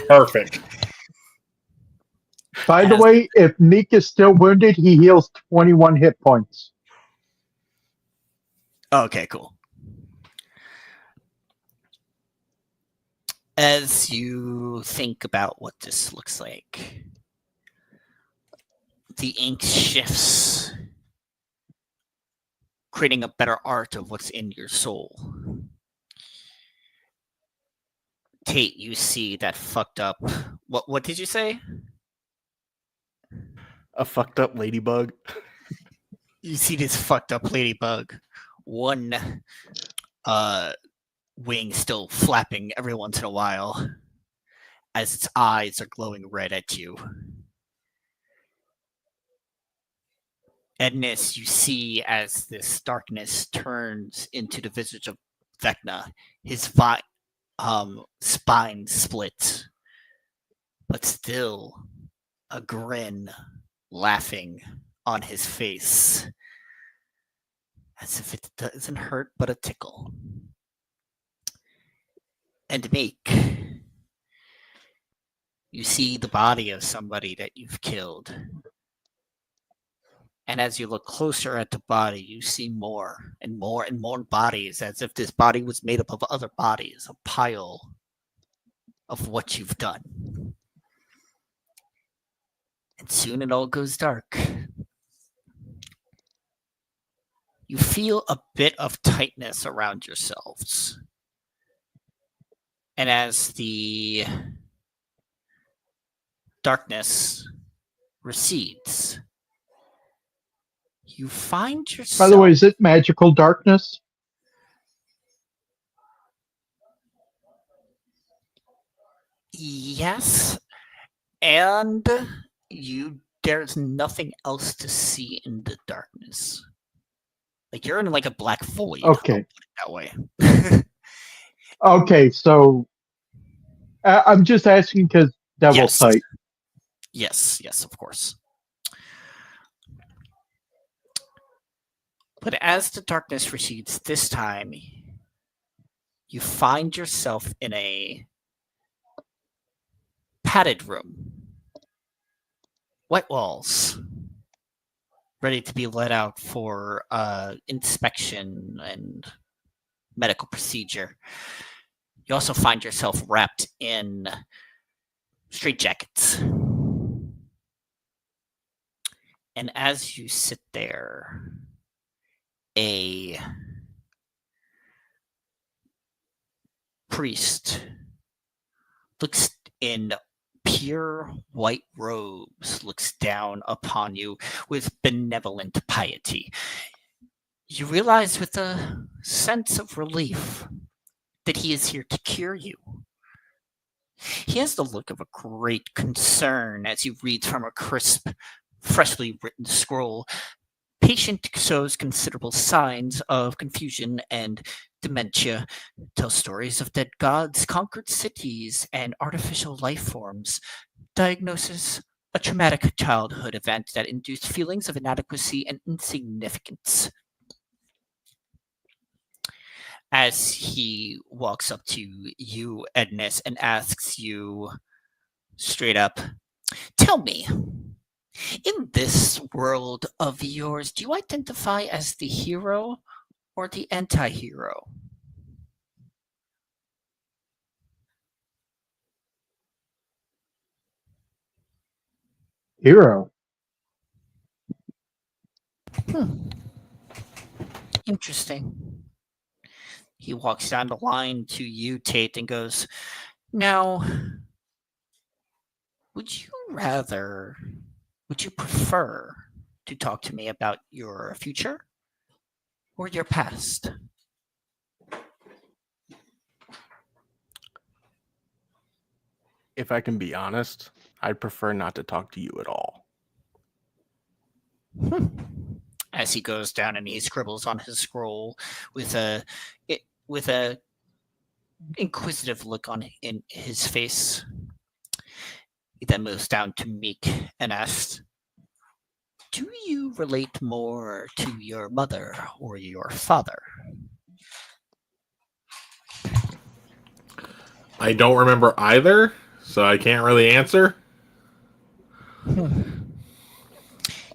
B: Perfect.
D: By the way, if Meek is still wounded, he heals 21 hit points.
A: Okay, cool. As you think about what this looks like, the ink shifts, creating a better art of what's in your soul. Tate, you see that fucked up. What did you say?
C: A fucked up ladybug.
A: You see this fucked up ladybug. One wing still flapping every once in a while as its eyes are glowing red at you. Edness, you see as this darkness turns into the visage of Vecna, his spine splits, but still a grin laughing on his face, as if it doesn't hurt but a tickle. And Meek, you see the body of somebody that you've killed. And as you look closer at the body, you see more and more and more bodies, as if this body was made up of other bodies, a pile of what you've done. And soon it all goes dark. You feel a bit of tightness around yourselves. And as the darkness recedes, you find yourself...
D: By the way, is it magical darkness?
A: Yes. And there's nothing else to see in the darkness. Like, you're in like a black void.
D: Okay.
A: I'll put it that way.
D: Okay, so I'm just asking because Devil
A: Yes.
D: Sight.
A: Yes, of course. But as the darkness recedes this time, you find yourself in a padded room. White walls, ready to be let out for inspection and medical procedure. You also find yourself wrapped in straitjackets. And as you sit there, a priest looks in pure white robes, looks down upon you with benevolent piety. You realize with a sense of relief that he is here to cure you. He has the look of a great concern as he reads from a crisp, freshly written scroll. Patient shows considerable signs of confusion and dementia, tells stories of dead gods, conquered cities, and artificial life forms. Diagnosis: a traumatic childhood event that induced feelings of inadequacy and insignificance. As he walks up to you, Edness, and asks you straight up, tell me, in this world of yours, do you identify as the hero or the anti-hero?
D: Hero.
A: Interesting. He walks down the line to you, Tate, and goes, now, would you prefer to talk to me about your future or your past?
C: If I can be honest, I'd prefer not to talk to you at all.
A: As he goes down and he scribbles on his scroll with a inquisitive look in his face. He then moves down to Meek and asks, do you relate more to your mother or your father?
B: I don't remember either, so I can't really answer.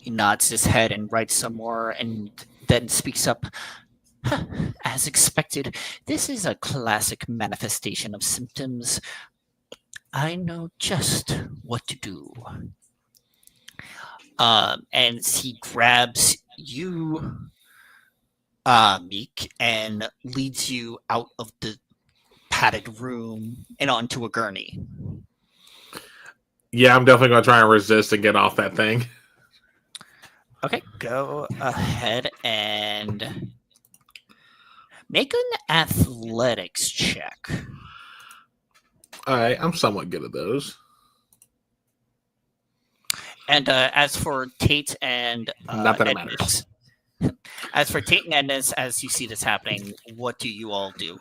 A: He nods his head and writes some more and then speaks up. As expected, this is a classic manifestation of symptoms. I know just what to do. And he grabs you, Meek, and leads you out of the padded room and onto a gurney.
B: Yeah, I'm definitely going to try and resist and get off that thing.
A: Okay, go ahead and make an athletics check.
B: All right, I'm somewhat good at those.
A: And as for Tate and
B: Not that it
A: Edmonds, as for Tate and Edmonds, as you see this happening, what do you all do?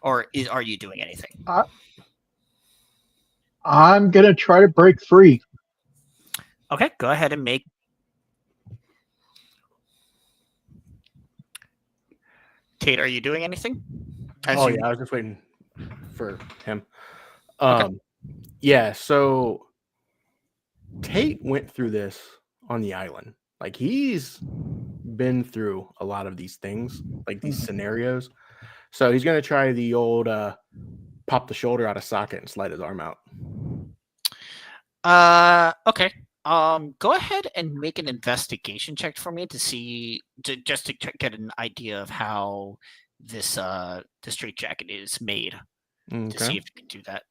A: Or are you doing anything?
D: I'm gonna try to break free.
A: Okay, go ahead and make. Tate, are you doing anything?
C: Yeah, I was just waiting for him.
A: Okay.
C: Yeah, so Tate went through this on the island. Like, he's been through a lot of these things, like these scenarios. So he's gonna try the old pop the shoulder out of socket and slide his arm out.
A: Okay. Go ahead and make an investigation check for me to see, just to get an idea of how this the straitjacket is made. To see if you can do that.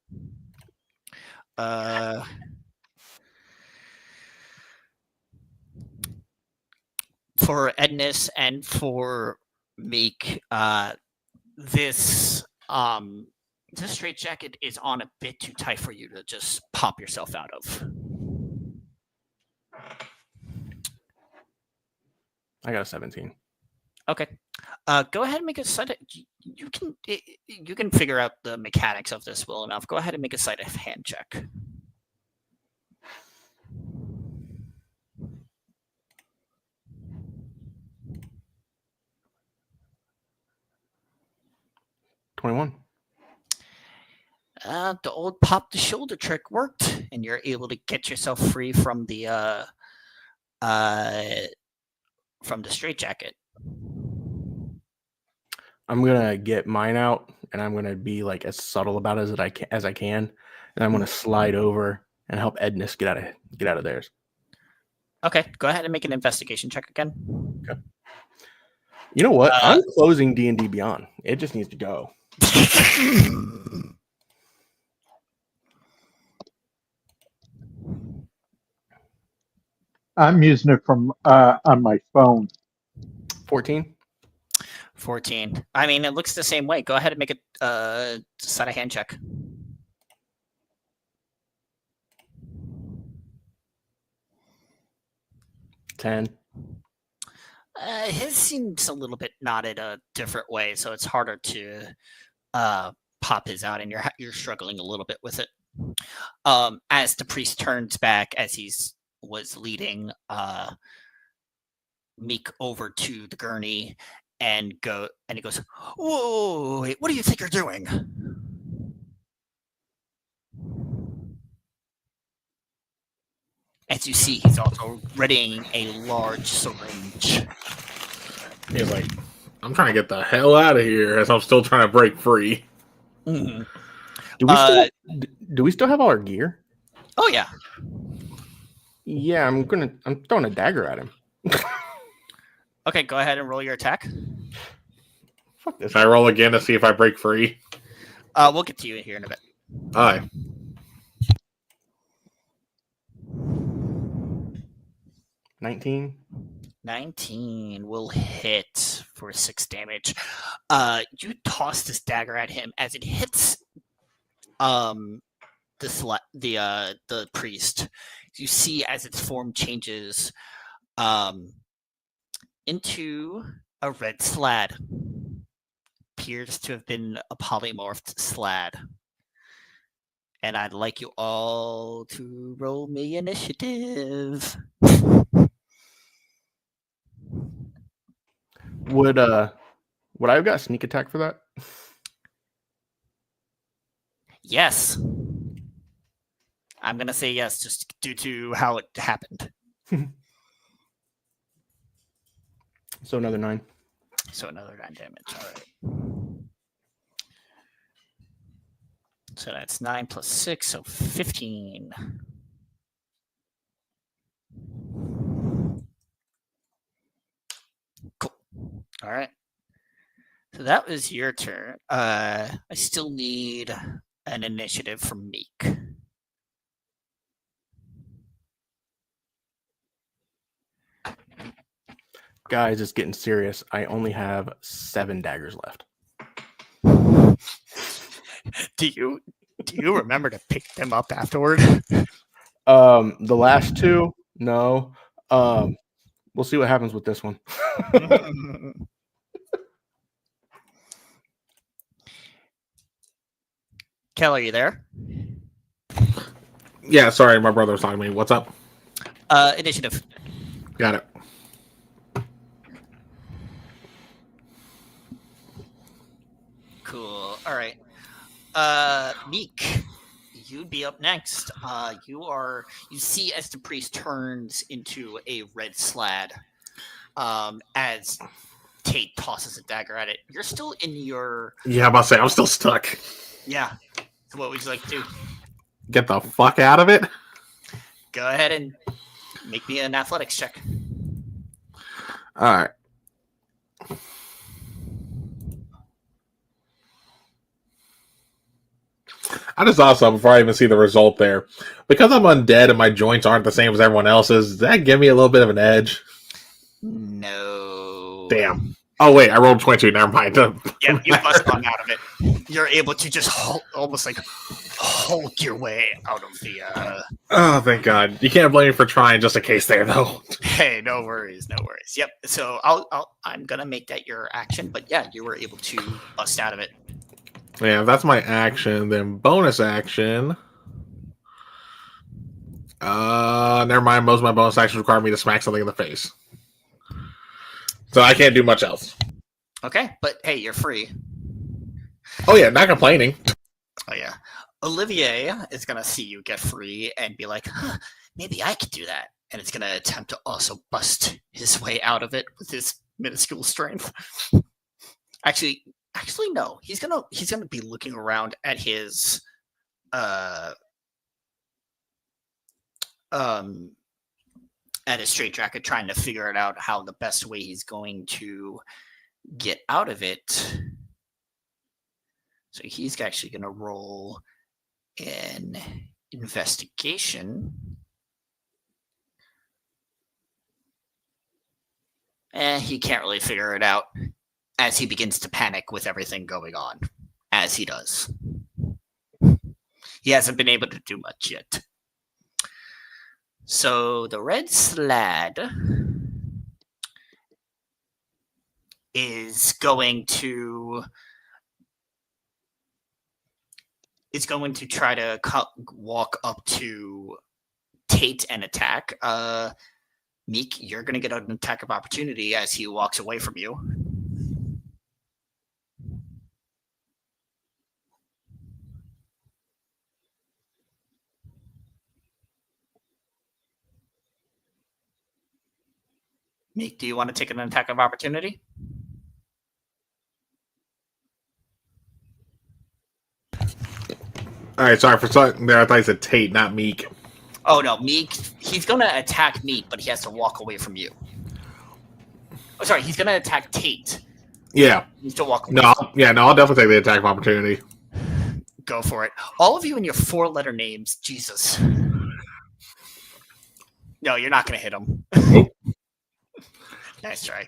A: For Edness and for Meek, this straitjacket is on a bit too tight for you to just pop yourself out of.
C: I got a 17.
A: Okay. Go ahead and make a side. You can figure out the mechanics of this well enough. Go ahead and make a sleight of hand check.
C: $21.
A: The old pop the shoulder trick worked, and you're able to get yourself free from the straitjacket.
C: I'm gonna get mine out, and I'm gonna be like as subtle about it as I can, and I'm gonna slide over and help Edness get out of theirs.
A: Okay, go ahead and make an investigation check again.
C: Okay. You know what? I'm closing D&D Beyond. It just needs to go.
D: I'm using it from on my phone.
C: 14.
A: 14. I mean, it looks the same way. Go ahead and make a sleight of hand check.
C: $10.
A: His seems a little bit knotted a different way, so it's harder to pop his out, and you're struggling a little bit with it. As the priest turns back, as was leading Meek over to the gurney, and he goes, "Whoa! Wait, what do you think you're doing?" As you see, he's also readying a large syringe.
B: He's like, I'm trying to get the hell out of here as I'm still trying to break free.
A: Mm-hmm.
C: Do we still have all our gear?
A: Oh yeah.
C: Yeah, I'm throwing a dagger at him.
A: Okay, go ahead and roll your attack.
B: Fuck this. Can I roll again to see if I break free?
A: We'll get to you here in a bit.
B: All right.
C: $19.
A: 19 will hit for 6 damage. You toss this dagger at him as it hits the priest. You see as its form changes into a red slad. Appears to have been a polymorphed slad. And I'd like you all to roll me initiative.
C: Would I have got sneak attack for that?
A: Yes. I'm going to say yes, just due to how it happened.
C: So another 9.
A: So another 9 damage. All right. So that's 9 plus 6, so 15. Cool. All right. So that was your turn. I still need an initiative from Meek.
C: guys, it's getting serious. I only have 7 daggers left.
A: Do you remember to pick them up afterward?
C: The last 2, no. We'll see what happens with this one.
A: Kel, are you there?
B: Yeah, sorry, my brother was talking to me. What's up?
A: Initiative.
B: Got it.
A: Cool. All right. Meek, you'd be up next. You see as the priest turns into a red slad, as Tate tosses a dagger at it. You're still in your...
B: Yeah, I'm about to say, I'm still stuck.
A: Yeah. So what would you like to do?
B: Get the fuck out of it.
A: Go ahead and make me an athletics check.
B: All right. I just saw something before I even see the result there. Because I'm undead and my joints aren't the same as everyone else's, does that give me a little bit of an edge?
A: No.
B: Damn. Oh, wait, I rolled 22. Never mind.
A: Yeah, you bust one out of it. You're able to just almost like Hulk your way out of the...
B: Oh, thank God. You can't blame me for trying just in case there, though.
A: Hey, no worries, no worries. Yep. So I'm gonna make that your action, but yeah, you were able to bust out of it.
B: Yeah, that's my action. Then bonus action. Never mind. Most of my bonus actions require me to smack something in the face. So I can't do much else.
A: Okay, but hey, you're free.
B: Oh, yeah, not complaining.
A: Oh yeah. Olivier is gonna see you get free and be like, huh, maybe I could do that. And it's gonna attempt to also bust his way out of it with his minuscule strength. Actually, no. He's gonna be looking around at his straitjacket, trying to figure it out how the best way he's going to get out of it. So he's actually gonna roll an investigation. And he can't really figure it out as he begins to panic with everything going on, as he does. He hasn't been able to do much yet. So the red slad is going to try to walk up to Tate and attack. Meek, you're going to get an attack of opportunity as he walks away from you. Meek, do you want to take an attack of opportunity?
B: All right, sorry for something there. I thought you said Tate, not Meek.
A: Oh, no, Meek. He's going to attack Meek, but he has to walk away from you. Oh, sorry, he's going to attack Tate.
B: Yeah.
A: He needs to walk away.
B: I'll definitely take the attack of opportunity.
A: Go for it. All of you in your 4-letter names, Jesus. No, you're not going to hit him.
B: Nope.
A: Nice try.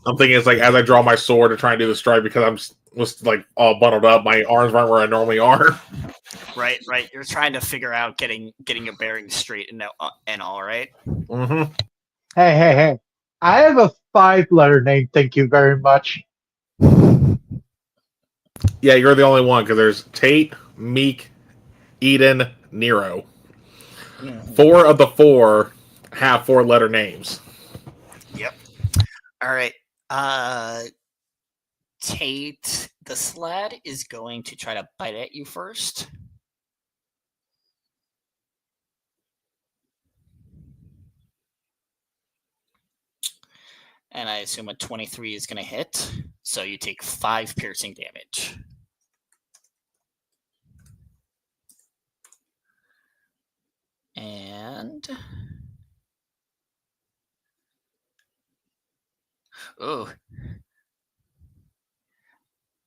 B: I'm thinking it's like as I draw my sword to try and do the strike because was like all bundled up, my arms aren't where I normally are.
A: Right. You're trying to figure out getting your bearings straight and all, right?
B: Mm-hmm.
D: Hey. I have a 5-letter name, thank you very much.
B: Yeah, you're the only one because there's Tate, Meek, Eden, Nero. 4 of the 4 have 4-letter names.
A: Yep. All right. Tate, the slad is going to try to bite at you first. And I assume a 23 is going to hit. So you take 5 piercing damage. And... oh.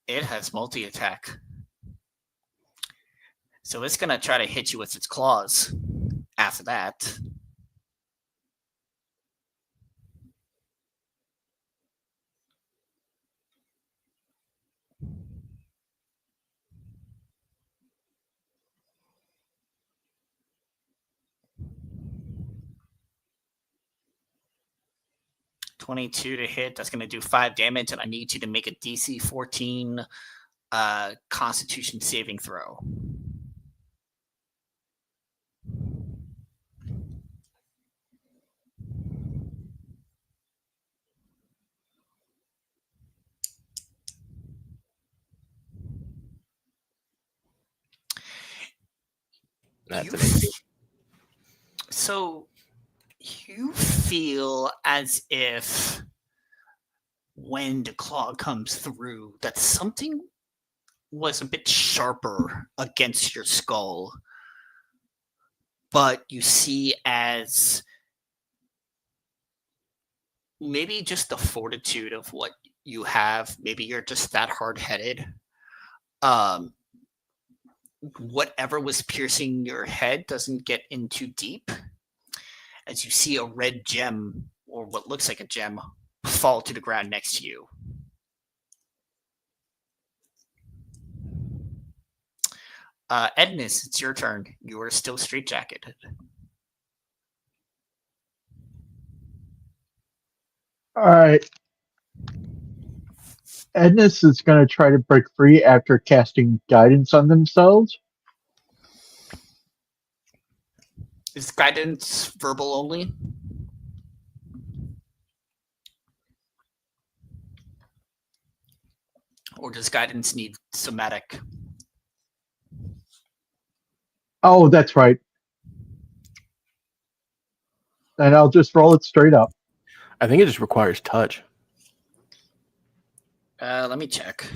A: It has multi-attack. So it's going to try to hit you with its claws after that. 22 to hit. That's going to do 5 damage, and I need you to make a DC 14 Constitution saving throw.
C: That's an 18.
A: So you feel as if when the claw comes through, that something was a bit sharper against your skull, but you see as maybe just the fortitude of what you have. Maybe you're just that hard-headed. Whatever was piercing your head doesn't get in too deep, as you see a red gem, or what looks like a gem, fall to the ground next to you. Ednus, it's your turn. You are still straitjacketed.
D: All right. Ednus is going to try to break free after casting guidance on themselves.
A: Is guidance verbal only? Or does guidance need somatic?
D: Oh, that's right. Then I'll just roll it straight up.
C: I think it just requires touch.
A: Let me check.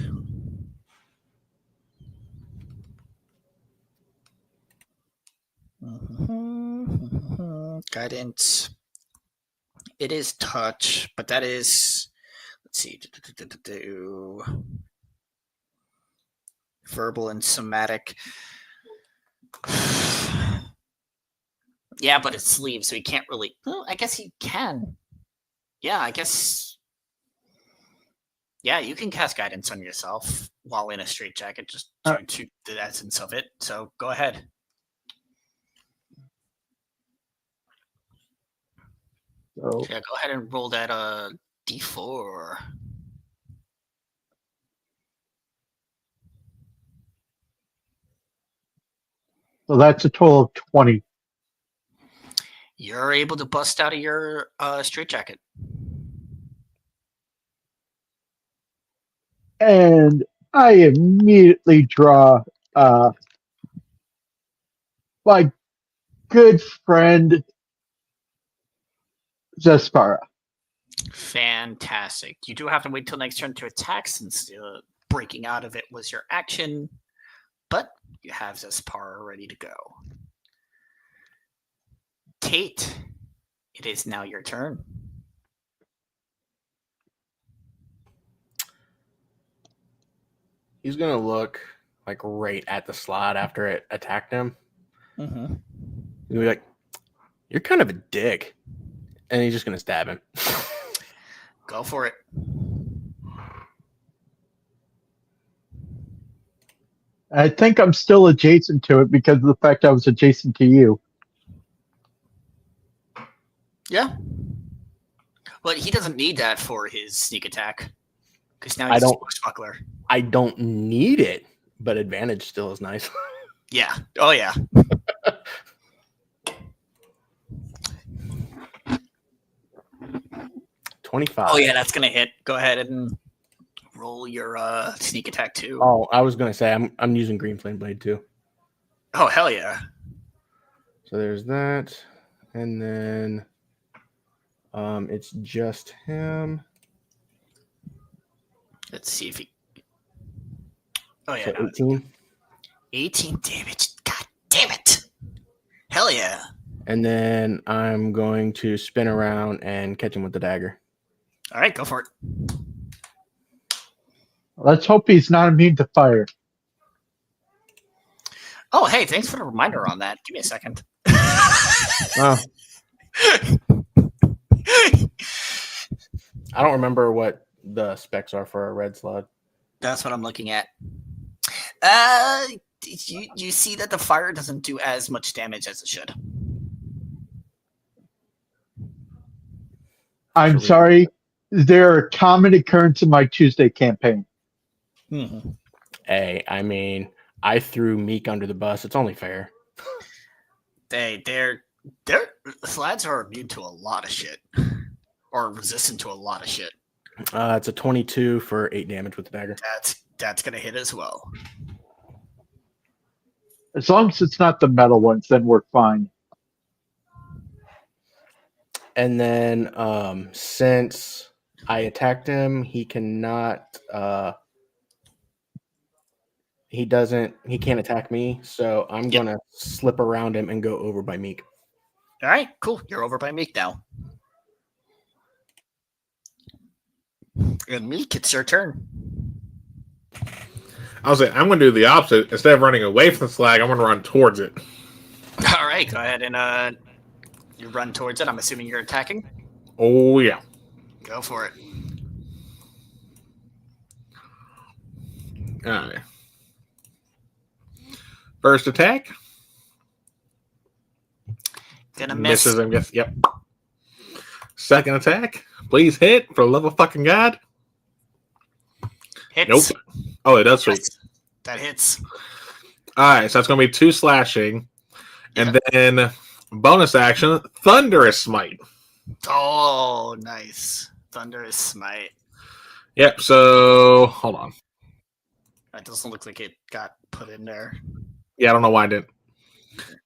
A: Guidance. It is touch, but that is, let's see, verbal and somatic. Yeah, but it's sleeve, so he can't really. Well, I guess he can. Yeah, I guess. Yeah, you can cast guidance on yourself while in a straitjacket, just to the essence of it. So go ahead.
D: So,
A: Yeah, go ahead and roll that D4.
D: so that's a total of 20.
A: You're able to bust out of your straitjacket.
D: And I immediately draw my good friend Zespara.
A: Fantastic. You do have to wait till next turn to attack, since breaking out of it was your action, but you have Zespara ready to go. Tate, it is now your turn.
C: He's gonna look like right at the slot after it attacked him.
A: Mm-hmm.
C: He's gonna be like, "You're kind of a dick," and he's just gonna stab him.
A: Go for it.
D: I think I'm still adjacent to it because of the fact I was adjacent to you.
A: Yeah. But he doesn't need that for his sneak attack, because now he's a swashbuckler.
C: I don't need it, but advantage still is nice.
A: Yeah. Oh, yeah.
C: 25.
A: Oh, yeah, that's going to hit. Go ahead and roll your sneak attack, too.
C: Oh, I was gonna say I'm using Green Flame Blade too.
A: Oh, hell yeah.
C: So there's that, and then it's just him.
A: Let's see if he. Oh, yeah.
C: So
A: No.
C: 18.
A: 18 damage. God damn it. Hell yeah.
C: And then I'm going to spin around and catch him with the dagger.
A: All right, go for it.
D: Let's hope he's not immune to fire.
A: Oh, hey, thanks for the reminder on that. Give me a second.
C: Oh. I don't remember what the specs are for a red slot.
A: That's what I'm looking at. You see that the fire doesn't do as much damage as it should.
D: I'm
C: Surreal.
D: sorry. They're a common occurrence in my Tuesday campaign.
A: Mhm.
C: Hey, I mean, I threw Meek under the bus. It's only fair.
A: Their slads are immune to a lot of shit, or resistant to a lot of shit.
C: It's a 22 for 8 damage with the dagger.
A: That's gonna hit as well.
D: As long as it's not the metal ones, then we're fine.
C: And then since I attacked him, he cannot he can't attack me, so I'm gonna slip around him and go over by Meek.
A: All right, cool. You're over by Meek now. And Meek, it's your turn.
B: I'll say I'm going to do the opposite. Instead of running away from the slag, I'm going to run towards it.
A: All right, go ahead and you run towards it. I'm assuming you're attacking.
B: Oh yeah,
A: Go for it.
B: all right. First attack
A: Gonna miss.
B: misses him. Yes, yep. Second attack, please hit for the love of fucking God.
A: Hits.
B: Nope. Oh, it does sweep.
A: Yes, that hits.
B: All right, so that's going to be 2 slashing, and then bonus action, thunderous smite.
A: Oh, nice. Thunderous smite.
B: Yep. So hold on.
A: That doesn't look like it got put in there.
B: Yeah, I don't know why I didn't.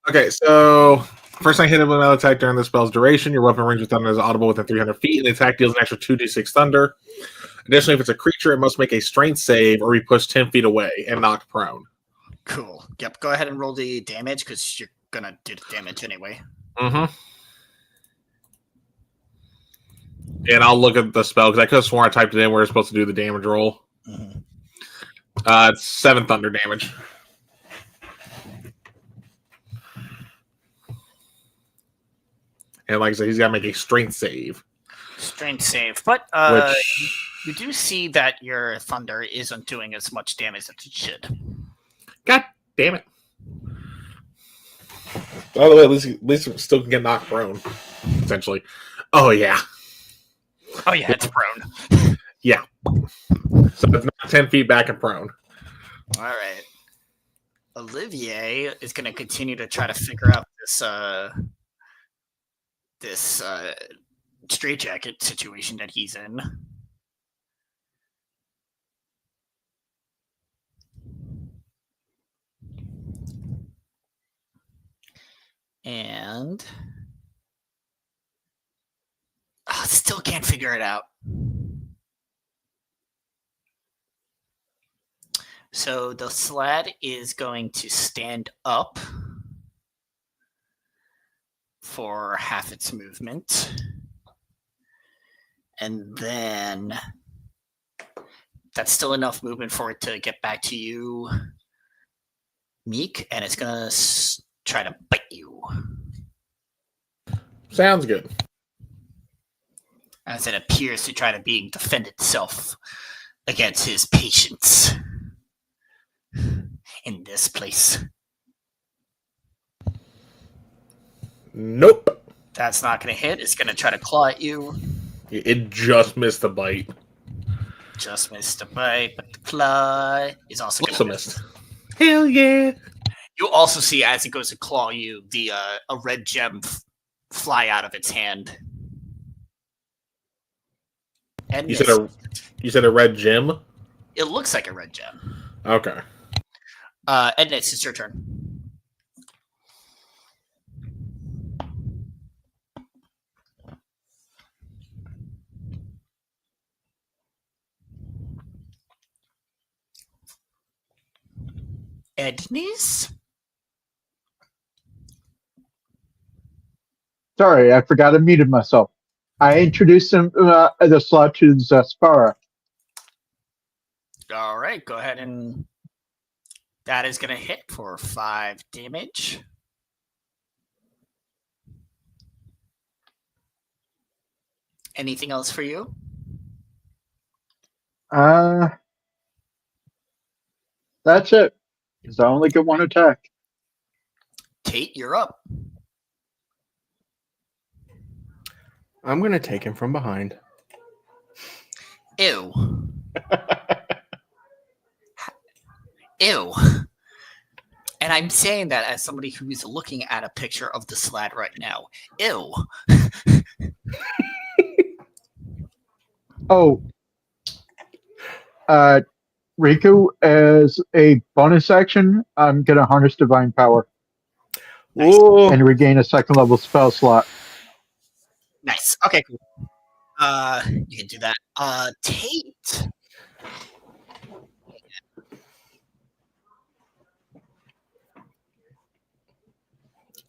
B: Okay, so first I hit him with another attack during the spell's duration. Your weapon range with thunder is audible within 300 feet, and the attack deals an extra 2d6 thunder. Additionally, if it's a creature, it must make a strength save or be pushed 10 feet away and knocked prone.
A: Cool. Yep. Go ahead and roll the damage because you're gonna do the damage anyway.
B: Mm-hmm. And I'll look at the spell because I could have sworn I typed it in where it's supposed to do the damage roll.
A: Mm-hmm.
B: It's 7 thunder damage. And like I said, he's got to make a strength save.
A: Strength save, but
B: Which...
A: you do see that your thunder isn't doing as much damage as it should.
B: God damn it. By the way, at least it still can get knocked prone, essentially. Oh, yeah.
A: Oh, yeah, it's prone.
B: Yeah. So it's not 10 feet back and prone.
A: All right. Olivier is going to continue to try to figure out this straitjacket situation that he's in. And still can't figure it out. So the sled is going to stand up for half its movement. And then that's still enough movement for it to get back to you, Meek, and it's going to try to bite you.
B: Sounds good.
A: As it appears to try to defend itself against his patience in this place.
B: Nope.
A: That's not going to hit. It's going to try to claw at you.
B: It just missed the bite.
A: Just missed the bite, but the claw is also going to miss.
B: Hell yeah.
A: You also see, as it goes to claw you, a red gem fly out of its hand. And
B: you said a red gem?
A: It looks like a red gem.
B: Okay.
A: And it's your turn. Ednies?
D: Sorry, I forgot I muted myself. I introduced him the slot to Zaspara.
A: All right, go ahead and that is going to hit for 5 damage. Anything else for you?
D: That's it. Because I only get one attack.
A: Tate, you're up.
C: I'm going to take him from behind.
A: Ew. Ew. And I'm saying that as somebody who is looking at a picture of the slad right now. Ew.
D: Oh, Riku, as a bonus action, I'm gonna harness divine power
A: Nice.
C: Whoa.
D: and regain a second level spell slot.
A: Nice. Okay, cool. You can do that. Tate.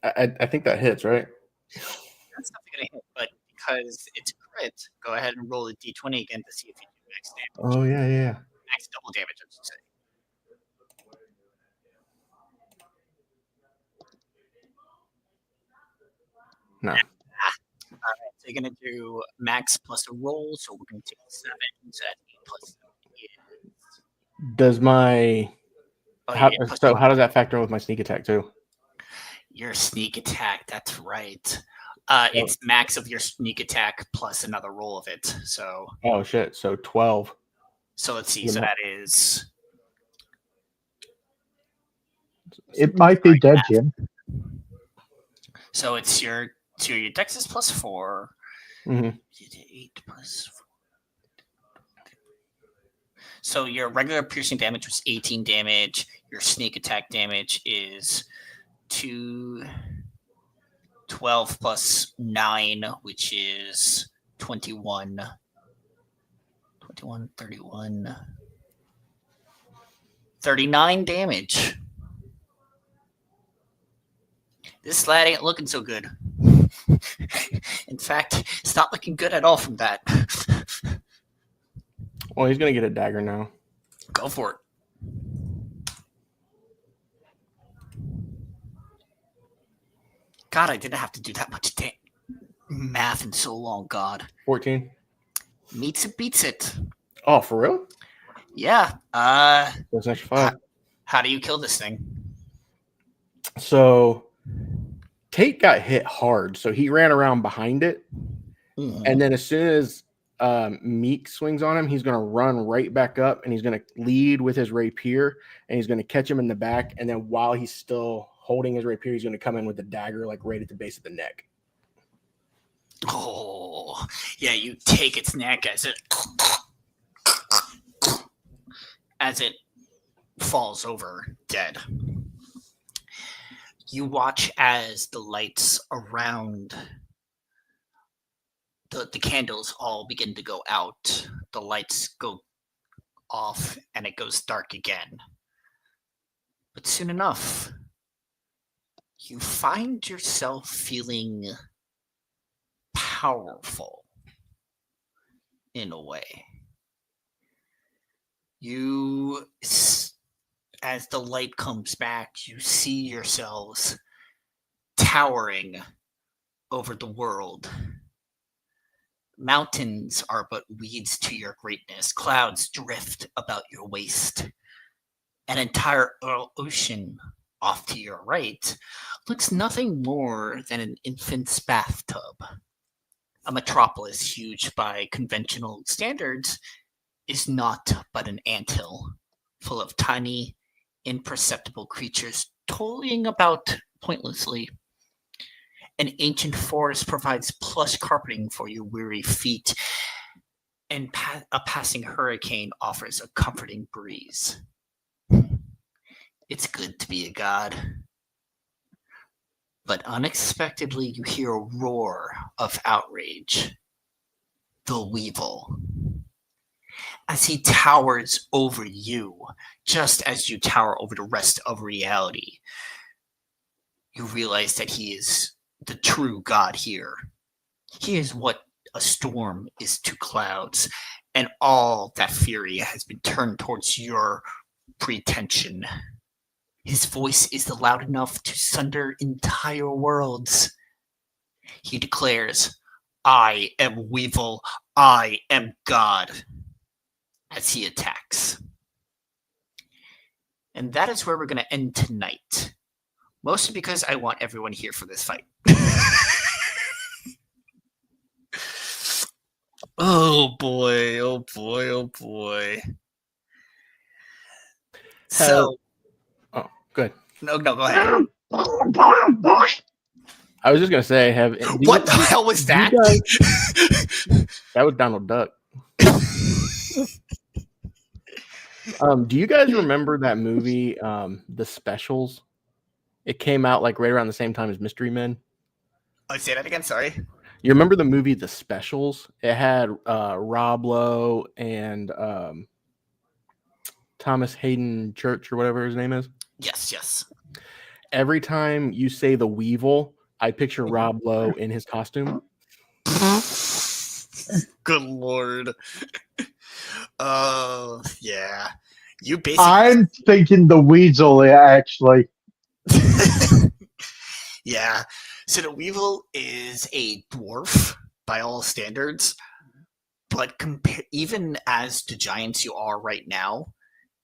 C: I think that hits, right?
A: That's not gonna hit, but because it's a crit, go ahead and roll a d20 again to see if you do max damage.
C: Oh yeah.
A: Max double damage, I should say.
C: No.
A: Alright, so you're gonna do max plus a roll, so we're gonna take 7, so that's 8 plus 7 is.
C: Does my how
A: plus
C: does that factor in with my sneak attack too?
A: your sneak attack, that's right. It's max of your sneak attack plus another roll of it. So
C: Oh shit! So 12.
A: so let's see. So that is.
D: It might be dead, Jim.
A: So it's your dex is plus 4.
C: Mhm.
A: 8 plus 4. So your regular piercing damage was 18 damage. Your sneak attack damage is 12 plus 9, which is 21. 21, 31. 39 damage. This lad ain't looking so good. In fact, it's not looking good at all from that.
C: Well, he's gonna get a dagger now.
A: Go for it. God, I didn't have to do that much math in so long. God.
C: 14.
A: Meets it, beats it.
C: Oh, for real?
A: Yeah.
C: That's an extra 5.
A: How do you kill this thing?
C: So Tate got hit hard, so he ran around behind it, and then as soon as Meek swings on him, he's going to run right back up, and he's going to lead with his rapier, and he's going to catch him in the back, and then while he's still holding his rapier, he's going to come in with the dagger, like right at the base of the neck.
A: Oh, yeah, you take its neck as it falls over dead. You watch as the lights around the candles all begin to go out. The lights go off and it goes dark again. But soon enough, you find yourself feeling powerful in a way. You, as the light comes back, you see yourselves towering over the world. Mountains are but weeds to your greatness. Clouds drift about your waist. An entire ocean off to your right looks nothing more than an infant's bathtub. A metropolis huge by conventional standards is not but an anthill, full of tiny, imperceptible creatures toiling about pointlessly. An ancient forest provides plush carpeting for your weary feet, and a passing hurricane offers a comforting breeze. It's good to be a god. But unexpectedly, you hear a roar of outrage. The Weevil. As he towers over you, just as you tower over the rest of reality, you realize that he is the true god here. He is what a storm is to clouds, and all that fury has been turned towards your pretension. His voice is loud enough to sunder entire worlds. He declares, "I am Weevil, I am God," as he attacks. And that is where we're going to end tonight. Mostly because I want everyone here for this fight. Oh boy! Oh boy! Oh boy! So
C: Oh, good.
A: no, go ahead.
C: I was just gonna say,
A: What the hell was that?
C: That was Donald Duck. Do you guys remember that movie, The Specials? It came out like right around the same time as Mystery Men.
A: Oh, say that again. Sorry.
C: You remember the movie The Specials? It had Rob Lowe and Thomas Hayden Church or whatever his name is.
A: Yes, yes.
C: Every time you say the Weevil, I picture Rob Lowe in his costume.
A: Good lord. Oh, yeah. You basically.
D: I'm thinking the weasel, actually.
A: Yeah. So the Weevil is a dwarf by all standards, but even as the giants you are right now,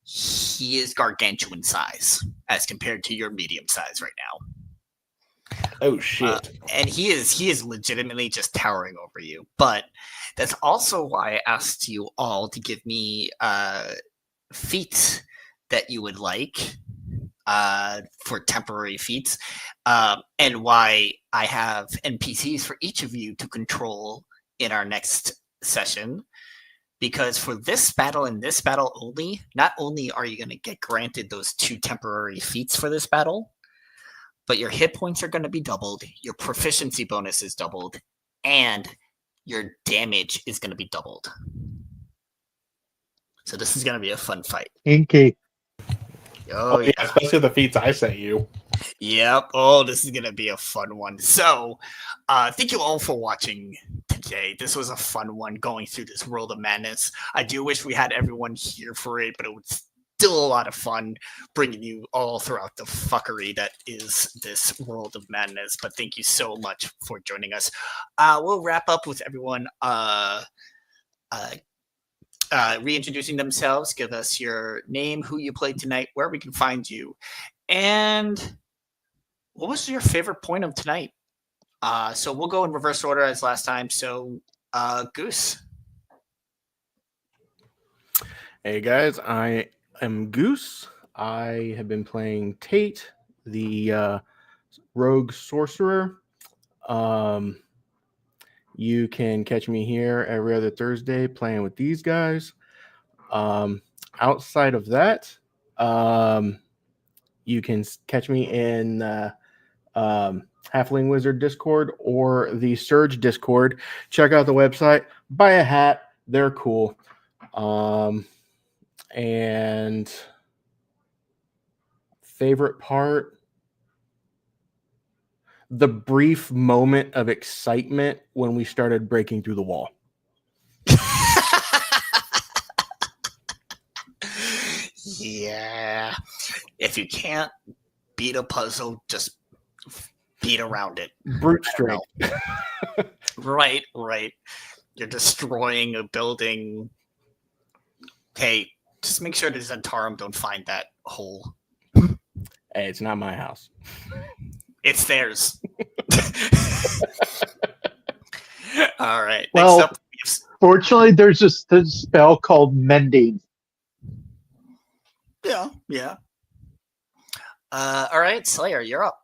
A: he is gargantuan size as compared to your medium size right now.
B: Oh shit!
A: And he is legitimately just towering over you. But that's also why I asked you all to give me feats that you would like for temporary feats, and why I have NPCs for each of you to control in our next session. Because for this battle and this battle only, not only are you going to get granted those 2 temporary feats for this battle, but your hit points are going to be doubled, your proficiency bonus is doubled, and your damage is going to be doubled. So this is going to be a fun fight.
D: Inky.
A: Oh, yeah.
B: Especially the feats I sent you.
A: Yep. Oh, this is going to be a fun one. So thank you all for watching today. This was a fun one going through this world of madness. I do wish we had everyone here for it, but it was still a lot of fun bringing you all throughout the fuckery that is this world of madness. But thank you so much for joining us. We'll wrap up with everyone reintroducing themselves. Give us your name, who you played tonight, where we can find you, and what was your favorite point of tonight? So we'll go in reverse order as last time. So, Goose.
C: Hey guys, I am Goose. I have been playing Tate, the rogue sorcerer. You can catch me here every other Thursday playing with these guys. Outside of that, you can catch me in Halfling Wizard Discord or the Surge Discord. Check out the website. Buy a hat. They're cool. And favorite part, the brief moment of excitement when we started breaking through the wall.
A: Yeah. If you can't beat a puzzle, just beat around it.
C: Brute strength.
A: Right. You're destroying a building. Hey, just make sure the Insanitarium don't find that hole.
C: Hey, it's not my house.
A: It's theirs. All right.
D: Well,
A: next up,
D: fortunately, there's this spell called mending.
A: Yeah. All right, Slayer, you're up.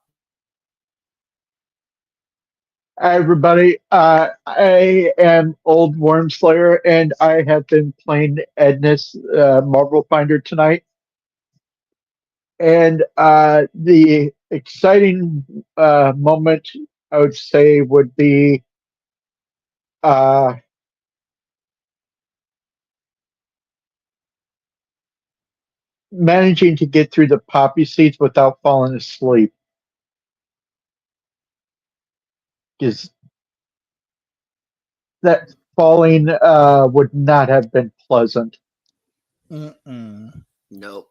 D: Hi, everybody. I am Old Worm Slayer, and I have been playing Edna's Marvel Finder tonight. And the exciting moment, I would say, would be managing to get through the poppy seeds without falling asleep. Because that falling would not have been pleasant.
A: Nope.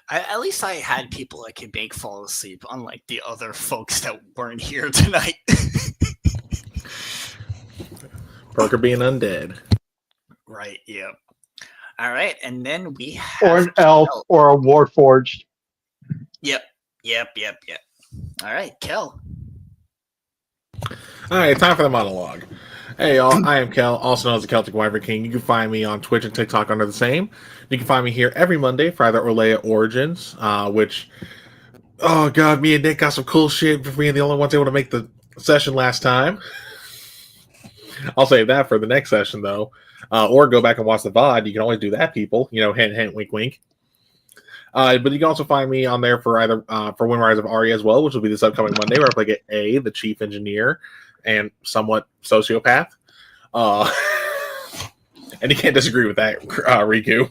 A: At least I had people I could make fall asleep, unlike the other folks that weren't here tonight.
B: Parker being undead.
A: Right, yep. All right, and then we have...
D: Or an elf or a warforged.
A: Yep. All right, Kel.
B: All right, time for the monologue. Hey y'all, I am Kel, also known as the Celtic Wyvern King. You can find me on Twitch and TikTok under the same. You can find me here every Monday for either Orlea Origins, which, oh god, me and Nick got some cool shit for being the only ones able to make the session last time. I'll save that for the next session though. Or go back and watch the VOD. You can always do that, people. You know, hint, hint, wink, wink. But you can also find me on there for either for Windrise of Aria as well, which will be this upcoming Monday, where I play A, the chief engineer, and somewhat sociopath. And you can't disagree with that, Riku.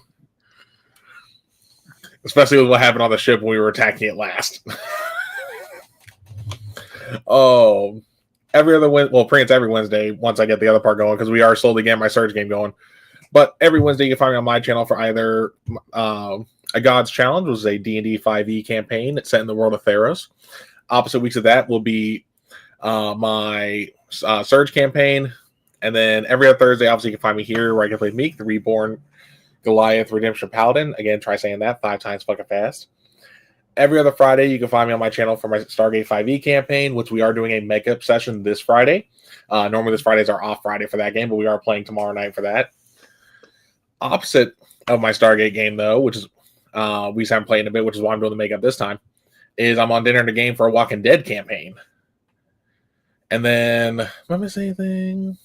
B: Especially with what happened on the ship when we were attacking it last. Oh, every other pretty much every Wednesday, once I get the other part going, because we are slowly getting my Surge game going. But every Wednesday, you can find me on my channel for either A God's Challenge, which is a D&D 5e campaign set in the world of Theros. Opposite weeks of that will be my Surge campaign. And then every other Thursday, obviously, you can find me here where I can play Meek, the Reborn Goliath Redemption Paladin. Again, try saying that 5 times fucking fast. Every other Friday, you can find me on my channel for my Stargate 5e campaign, which we are doing a makeup session this Friday. Normally, this Friday is our off Friday for that game, but we are playing tomorrow night for that. Opposite of my Stargate game, though, which is we just haven't played in a bit, which is why I'm doing the makeup this time, is I'm on Dinner in the Game for a Walking Dead campaign. And then, am I missing anything?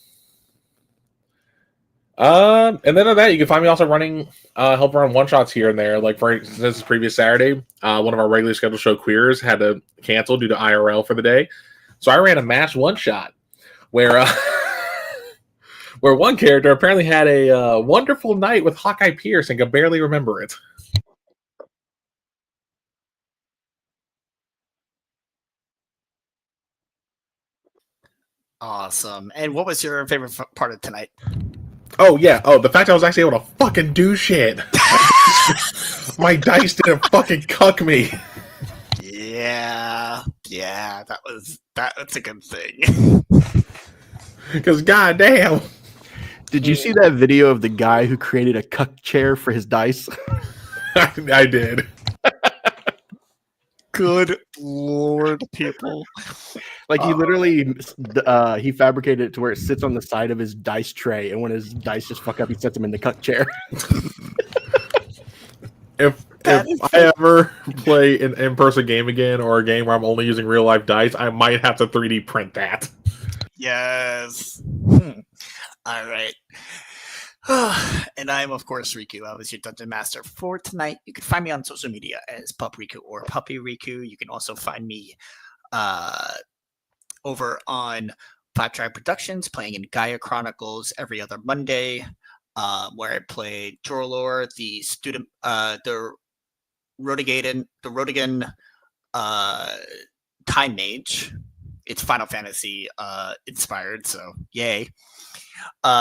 B: And then other than that, you can find me also running, help run one-shots here and there. Like, for instance, this previous Saturday, one of our regularly scheduled show Queers had to cancel due to IRL for the day. So I ran a match one-shot where where one character apparently had a wonderful night with Hawkeye Pierce and could barely remember it.
A: Awesome. And what was your favorite part of tonight?
B: Oh, yeah. Oh, the fact I was actually able to fucking do shit. My dice didn't fucking cuck me.
A: Yeah, that's a good thing.
B: Because goddamn.
C: Did you see that video of the guy who created a cuck chair for his dice?
B: I did.
A: Good lord, people.
C: Like he literally, he fabricated it to where it sits on the side of his dice tray, and when his dice just fuck up, he sets them in the cuck chair.
B: If I ever play an in-person game again, or a game where I'm only using real-life dice, I might have to 3D print that.
A: Yes. All right. And I'm, of course, Riku. I was your Dungeon Master for tonight. You can find me on social media as Pup Riku or Puppy Riku. You can also find me over on Five Tribe Productions, playing in Gaia Chronicles every other Monday, where I play Jorlor, the student, the Rodigan Time Mage. It's Final Fantasy inspired, so yay.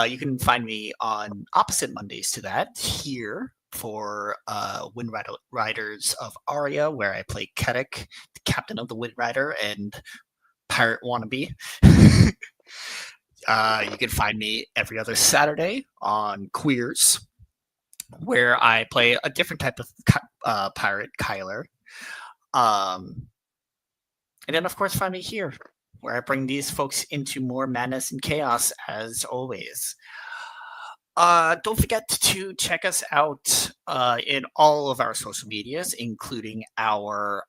A: You can find me on opposite Mondays to that here for Wind Riders of Aria, where I play Ketek, the captain of the Wind Rider and pirate wannabe. You can find me every other Saturday on Queers, where I play a different type of pirate, Kyler. And then, of course, find me here, where I bring these folks into more madness and chaos, as always. Don't forget to check us out in all of our social medias, including our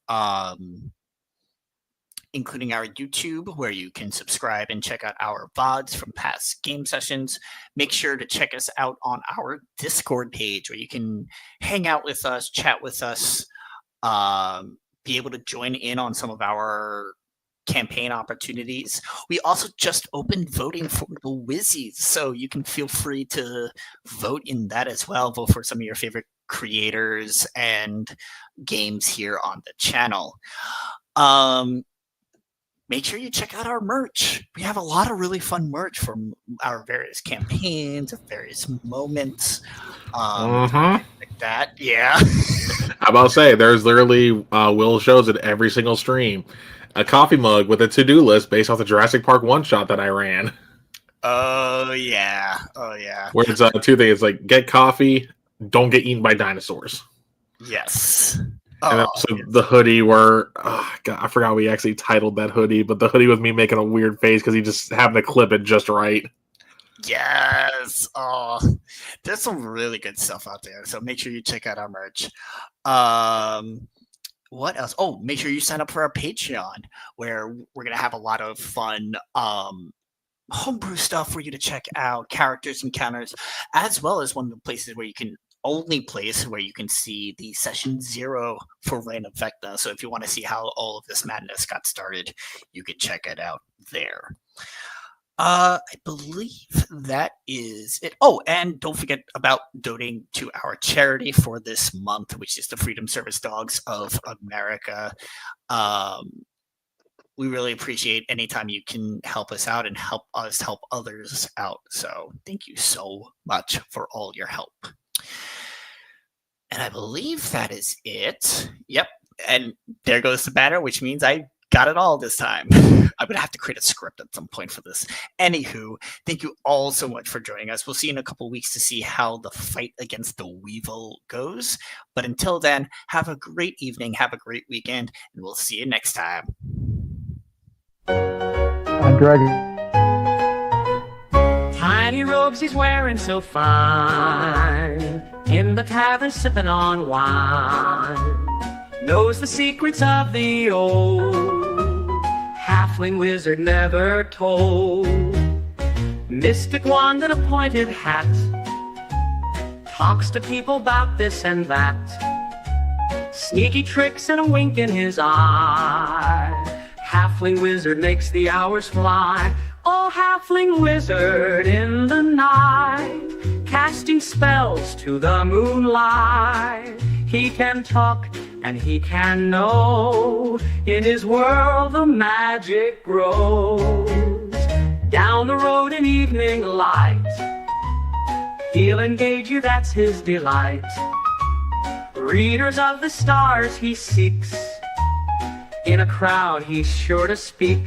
A: YouTube, where you can subscribe and check out our VODs from past game sessions. Make sure to check us out on our Discord page, where you can hang out with us, chat with us, be able to join in on some of our campaign opportunities. We also just opened voting for the Wizzies, so you can feel free to vote in that as well. Vote for some of your favorite creators and games here on the channel. Make sure you check out our merch. We have a lot of really fun merch from our various campaigns, various moments, like that. Yeah.
B: I'm about to say, there's literally Will shows it every single stream. A coffee mug with a to-do list based off the Jurassic Park one-shot that I ran.
A: Oh, yeah.
B: Where it's two things. It's like, get coffee, don't get eaten by dinosaurs.
A: Yes.
B: And then also the hoodie where, God, I forgot we actually titled that hoodie, but the hoodie with me making a weird face because he just happened to clip it just right.
A: Yes. Oh, there's some really good stuff out there. So make sure you check out our merch. Um, what else? Oh, make sure you sign up for our Patreon, where we're gonna have a lot of fun homebrew stuff for you to check out, characters, encounters, as well as one of the places where you can only place where you can see the session 0 for Reign of Vecna. So if you want to see how all of this madness got started, you can check it out there. I believe that is it. Oh, and don't forget about donating to our charity for this month, which is the Freedom Service Dogs of America. We really appreciate anytime you can help us out and help us help others out. So thank you so much for all your help. And I believe that is it. Yep. And there goes the banner, which means I got it all this time. I'm going to have to create a script at some point for this. Anywho, thank you all so much for joining us. We'll see you in a couple weeks to see how the fight against the Weevil goes. But until then, have a great evening, have a great weekend, and we'll see you next time.
D: I'm Dragon.
E: Tiny robes he's wearing so fine, in the tavern sipping on wine, knows the secrets of the old halfling wizard never told. Mystic wand and a pointed hat, talks to people about this and that, sneaky tricks and a wink in his eye. Halfling wizard makes the hours fly. Oh, halfling wizard in the night, casting spells to the moonlight. He can talk and he can know, in his world the magic grows. Down the road in evening light, he'll engage you, that's his delight. Readers of the stars he seeks, in a crowd he's sure to speak.